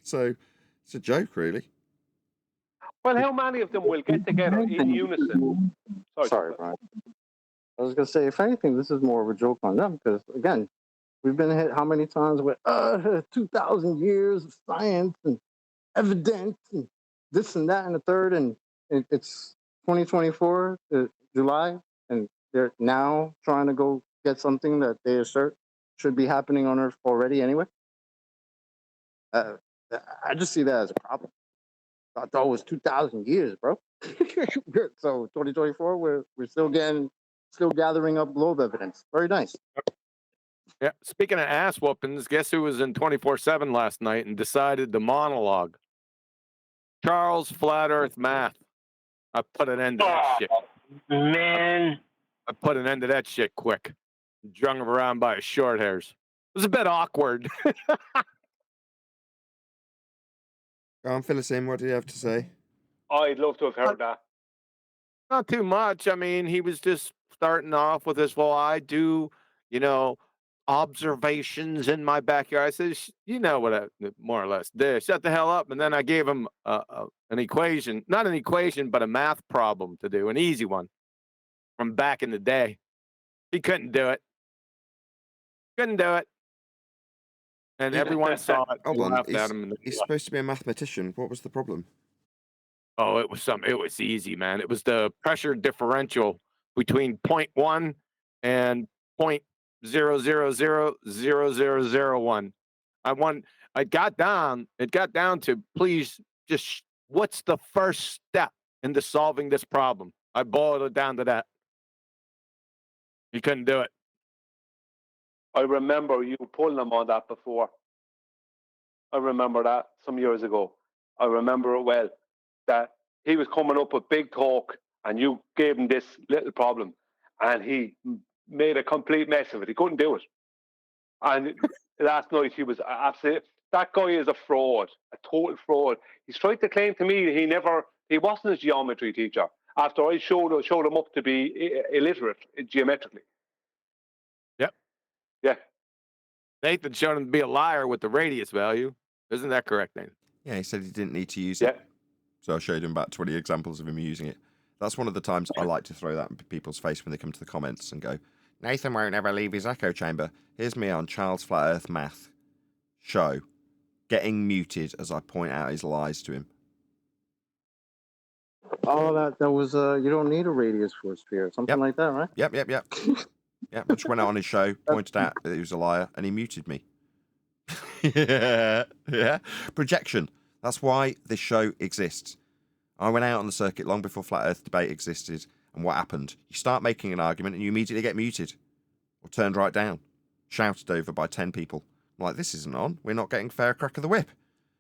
So it's a joke, really. Well, how many of them will get together in unison? Sorry, Brian. I was going to say, if anything, this is more of a joke on them because, again, we've been hit how many times with 2,000 years of science and evidence and this and that and the third, and it's 2024, July, and they're now trying to go get something that they assert should be happening on Earth already anyway. I just see that as a problem. I thought it was 2,000 years, bro. So 2024, we're still gathering up globe evidence. Very nice. Yeah. Speaking of ass whoopings, guess who was in 24/7 last night and decided to monologue? Charles Flat Earth Math. I put an end to that shit. Man. I put an end to that shit quick. Drung him around by his short hairs. It was a bit awkward. Go on, fill us in. What do you have to say? I'd love to have heard that. Not too much. I mean, he was just starting off with this, well, I do, observations in my backyard. I said, you know what I more or less did. Shut the hell up. And then I gave him an equation, not an equation, but a math problem to do, an easy one from back in the day. He couldn't do it. Couldn't do it. And everyone saw it. Hold on. Laughed at him. He's supposed to be a mathematician. What was the problem? Oh, it was easy, man. It was the pressure differential between 0.1 and 0.0000001. It got down to, please, just what's the first step into solving this problem? I boiled it down to that. He couldn't do it. I remember you pulling him on that before. I remember that some years ago. I remember it well. That he was coming up with big talk and you gave him this little problem and he made a complete mess of it. He couldn't do it. And last night he was absolutely, that guy is a fraud, a total fraud. He's tried to claim to me he wasn't a geometry teacher after I showed him up to be illiterate geometrically. Yep. Yeah. Nathan showed him to be a liar with the radius value. Isn't that correct, Nathan? Yeah, he said he didn't need to use it. So I showed him about 20 examples of him using it. That's one of the times I like to throw that in people's face when they come to the comments and go, Nathan won't ever leave his echo chamber. Here's me on Charles Flat Earth Math show, getting muted as I point out his lies to him. Oh, that was you don't need a radius for a sphere, something like that, right? Yep. Yeah, I just went out on his show, pointed out that he was a liar, and he muted me. Yeah. Projection. That's why this show exists. I went out on the circuit long before Flat Earth debate existed, and what happened? You start making an argument and you immediately get muted. Or turned right down. Shouted over by 10 people. I'm like, this isn't on. We're not getting fair crack of the whip.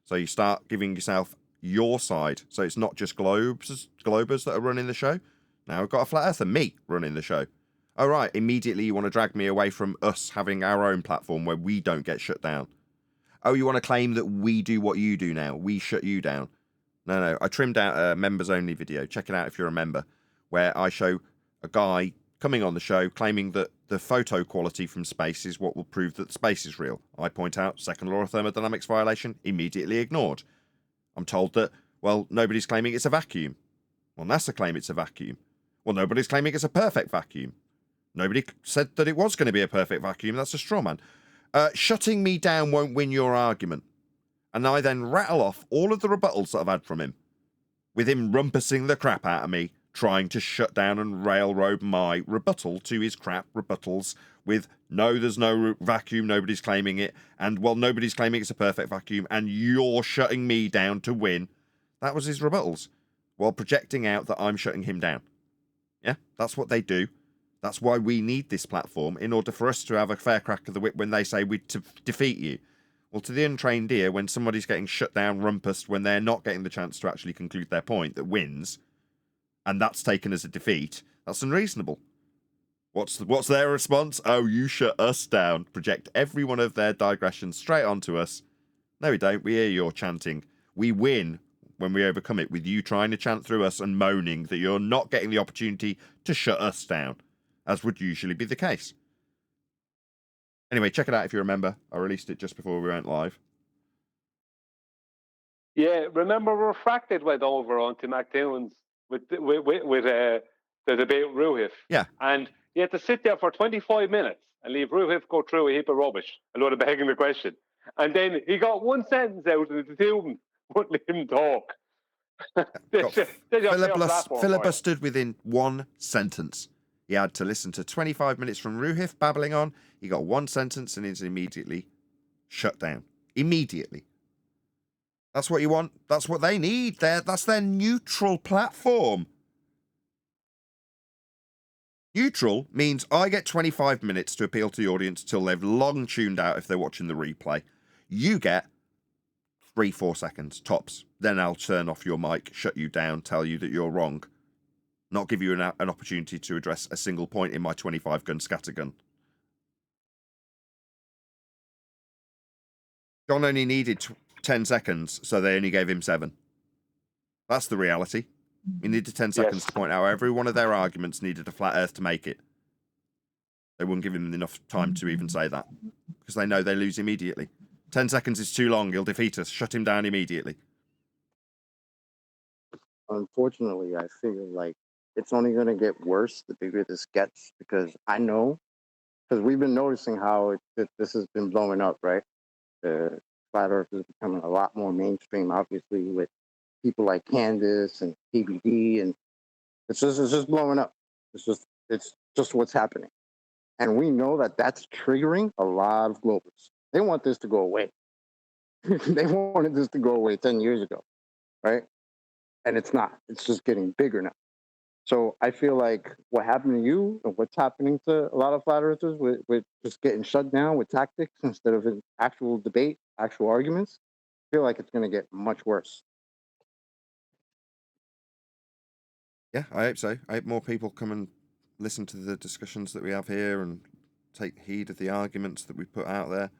So you start giving yourself your side. So it's not just globers that are running the show. Now we've got a Flat Earth and me running the show. Oh, right. Immediately you want to drag me away from us having our own platform where we don't get shut down. Oh, you want to claim that we do what you do now? We shut you down. No. I trimmed out a members-only video. Check it out if you're a member, where I show a guy coming on the show claiming that the photo quality from space is what will prove that space is real. I point out second law of thermodynamics violation, immediately ignored. I'm told that, well, nobody's claiming it's a vacuum. Well, NASA claim it's a vacuum. Well, nobody's claiming it's a perfect vacuum. Nobody said that it was going to be a perfect vacuum. That's a straw man. Shutting me down won't win your argument. And I then rattle off all of the rebuttals that I've had from him, with him rumpusing the crap out of me, trying to shut down and railroad my rebuttal to his crap rebuttals with, no, there's no vacuum, nobody's claiming it, and, well, nobody's claiming it's a perfect vacuum, and you're shutting me down to win. That was his rebuttals, while projecting out that I'm shutting him down. Yeah, that's what they do. That's why we need this platform, in order for us to have a fair crack of the whip when they say we defeat you. Well, to the untrained ear, when somebody's getting shut down, rumpused, when they're not getting the chance to actually conclude their point that wins, and that's taken as a defeat, that's unreasonable. What's their response? Oh, you shut us down. Project every one of their digressions straight onto us. No, we don't. We hear your chanting. We win when we overcome it with you trying to chant through us and moaning that you're not getting the opportunity to shut us down, as would usually be the case. Anyway, check it out if you remember. I released it just before we went live. Yeah, remember Refracted went over onto McToon's with the debate with Ruhif. Yeah. And you had to sit there for 25 minutes and leave Ruhif go through a heap of rubbish, a load of begging the question. And then he got one sentence out of the two, wouldn't let him talk. Filibustered within one sentence. He had to listen to 25 minutes from Ruhif babbling on. He got one sentence and is immediately shut down. Immediately. That's what you want. That's what they need. That's their neutral platform. Neutral means I get 25 minutes to appeal to the audience till they've long tuned out if they're watching the replay. You get 3-4 seconds, tops. Then I'll turn off your mic, shut you down, tell you that you're wrong. Not give you an opportunity to address a single point in my 25-gun scattergun. John only needed 10 seconds, so they only gave him 7. That's the reality. He needed 10 seconds to point out every one of their arguments needed a flat earth to make it. They wouldn't give him enough time to even say that, because they know they lose immediately. 10 seconds is too long. He'll defeat us. Shut him down immediately. Unfortunately, I feel like it's only going to get worse the bigger this gets, because I know, because we've been noticing how this has been blowing up, right? The flat earth is becoming a lot more mainstream, obviously, with people like Candace and PBD, and it's just blowing up. It's just what's happening. And we know that that's triggering a lot of globalists. They want this to go away. They wanted this to go away 10 years ago, right? And it's not. It's just getting bigger now. So I feel like what happened to you and what's happening to a lot of flat earthers with just getting shut down with tactics instead of an actual debate, actual arguments, I feel like it's going to get much worse. Yeah, I hope so. I hope more people come and listen to the discussions that we have here and take heed of the arguments that we put out there.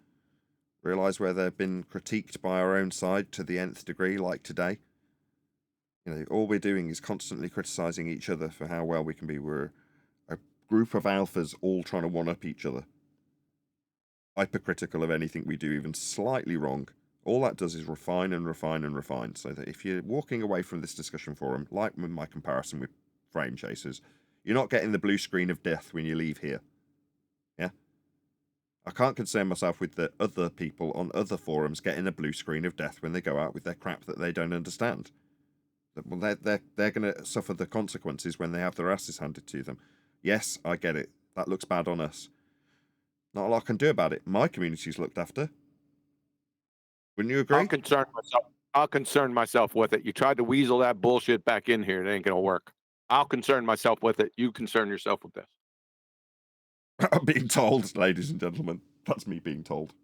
Realise where they've been critiqued by our own side to the nth degree, like today. You know, all we're doing is constantly criticising each other for how well we can be. We're a group of alphas all trying to one-up each other. Hypercritical of anything we do, even slightly wrong. All that does is refine and refine and refine, so that if you're walking away from this discussion forum, like with my comparison with frame chasers, you're not getting the blue screen of death when you leave here. Yeah? I can't concern myself with the other people on other forums getting a blue screen of death when they go out with their crap that they don't understand. Well, they're going to suffer the consequences when they have their asses handed to them. Yes, I get it. That looks bad on us. Not a lot I can do about it. My community's looked after. Wouldn't you agree? I'll concern myself with it. You tried to weasel that bullshit back in here. It ain't gonna work. I'll concern myself with it. You concern yourself with this. I'm being told, ladies and gentlemen. That's me being told.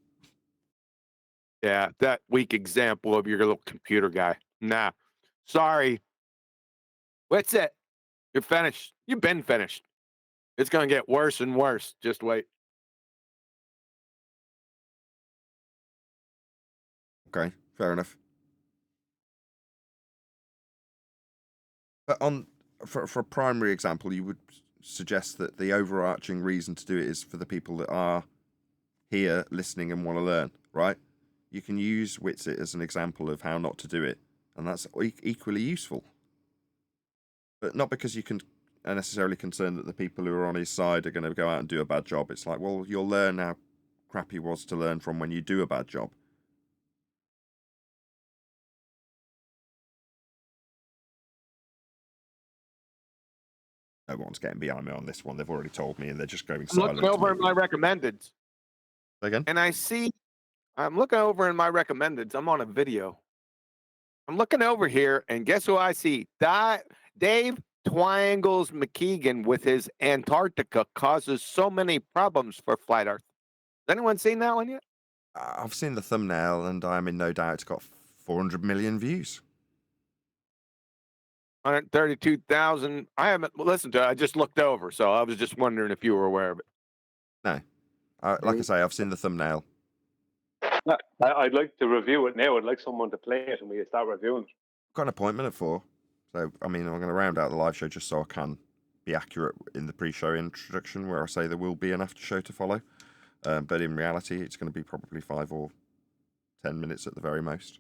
Yeah, that weak example of your little computer guy. Nah, sorry. What's it? You're finished. You've been finished. It's gonna get worse and worse. Just wait. Okay, fair enough. But for a primary example, you would suggest that the overarching reason to do it is for the people that are here listening and want to learn, right? You can use Witsit as an example of how not to do it, and that's equally useful. But not because you are necessarily concerned that the people who are on his side are going to go out and do a bad job. It's like, well, you'll learn how crap he was to learn from when you do a bad job. No one's getting behind me on this one. They've already told me, and they're just going silent. I'm looking over in my recommendeds. Again? And I'm looking over in my recommendeds. I'm on a video. I'm looking over here, and guess who I see? Dave Twangles McKeegan with his Antarctica causes so many problems for flat Earth. Has anyone seen that one yet? I've seen the thumbnail, and I'm in no doubt it's got 400 million views. 132,000. I haven't listened to it. I just looked over, so I was just wondering if you were aware of it. No. Like I say, I've seen the thumbnail. I'd like to review it now. I'd like someone to play it and we start reviewing it. I've got an appointment at 4. So, I mean, I'm going to round out the live show just so I can be accurate in the pre-show introduction where I say there will be an after show to follow. But in reality, it's going to be probably 5 or 10 minutes at the very most.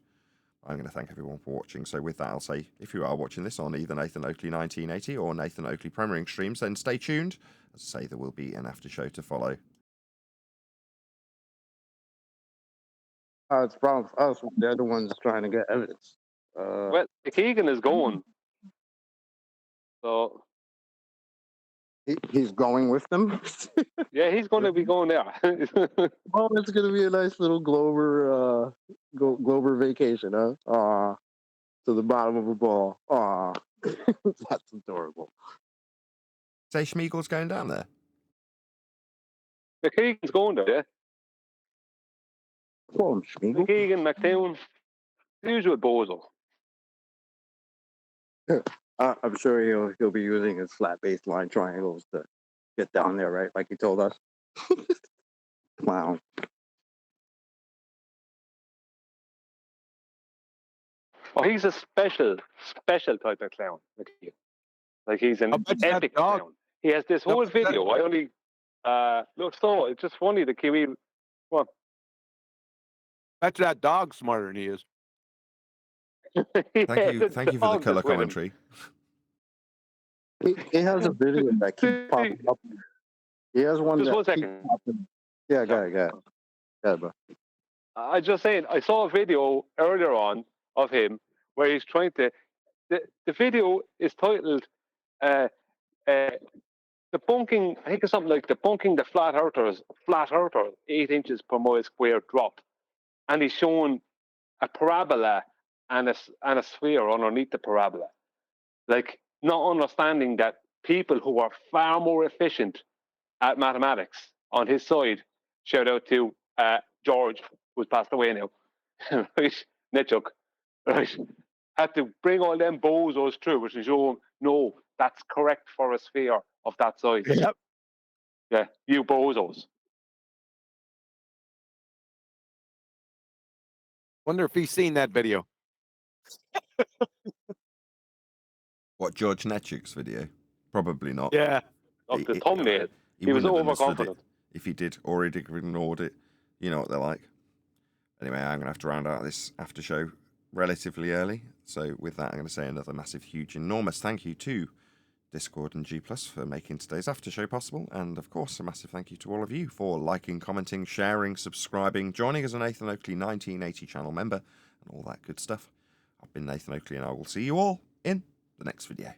I'm going to thank everyone for watching. So with that, I'll say, if you are watching this on either Nathan Oakley 1980 or Nathan Oakley Premiering streams, then stay tuned. As I say, there will be an after show to follow. It's a problem for us. They're the ones trying to get evidence. Well, Keegan is going. So he's going with them. yeah, he's going to be going there. Oh, it's going to be a nice little Glover vacation, huh? To the bottom of a ball. That's adorable. Say Schmiegel's going down there. Keegan's going there. Yeah. Call him Schmiegel. Keegan, McTown. Usual bozo. I'm sure he'll be using his flat baseline triangles to get down there, right? Like he told us. Clown. Oh, he's a special type of clown. Like he's an epic clown. He has this whole video. I only look, so it's just funny the Kiwi. What? That's that dog smarter than he is. Thank you for the colour commentary. He has a video that keeps popping up. He has one Just that 1 keeps second. popping. Yeah, go ahead. Yeah, bro. I just saying, I saw a video earlier on of him where he's trying to. The video is titled "Debunking." I think it's something like "Debunking the Flat Earthers 8 inches per mile square drop," and he's showing a parabola and a sphere underneath the parabola, like not understanding that people who are far more efficient at mathematics on his side. Shout out to George, who's passed away now, right? Netchuk, right? Had to bring all them bozos through, which is show no, that's correct for a sphere of that size. Yep. Yeah, you bozos. Wonder if he's seen that video. What, George Netchuk's video? Probably not. Yeah. Of the thumbnail. He was wouldn't have understood overconfident. it if he did, or he'd ignored it. You know what they're like. Anyway, I'm going to have to round out this after show relatively early. So with that, I'm going to say another massive, huge, enormous thank you to Discord and G+ for making today's after show possible. And of course, a massive thank you to all of you for liking, commenting, sharing, subscribing, joining as a Nathan Oakley 1980 channel member, and all that good stuff. I've been Nathan Oakley, and I will see you all in the next video.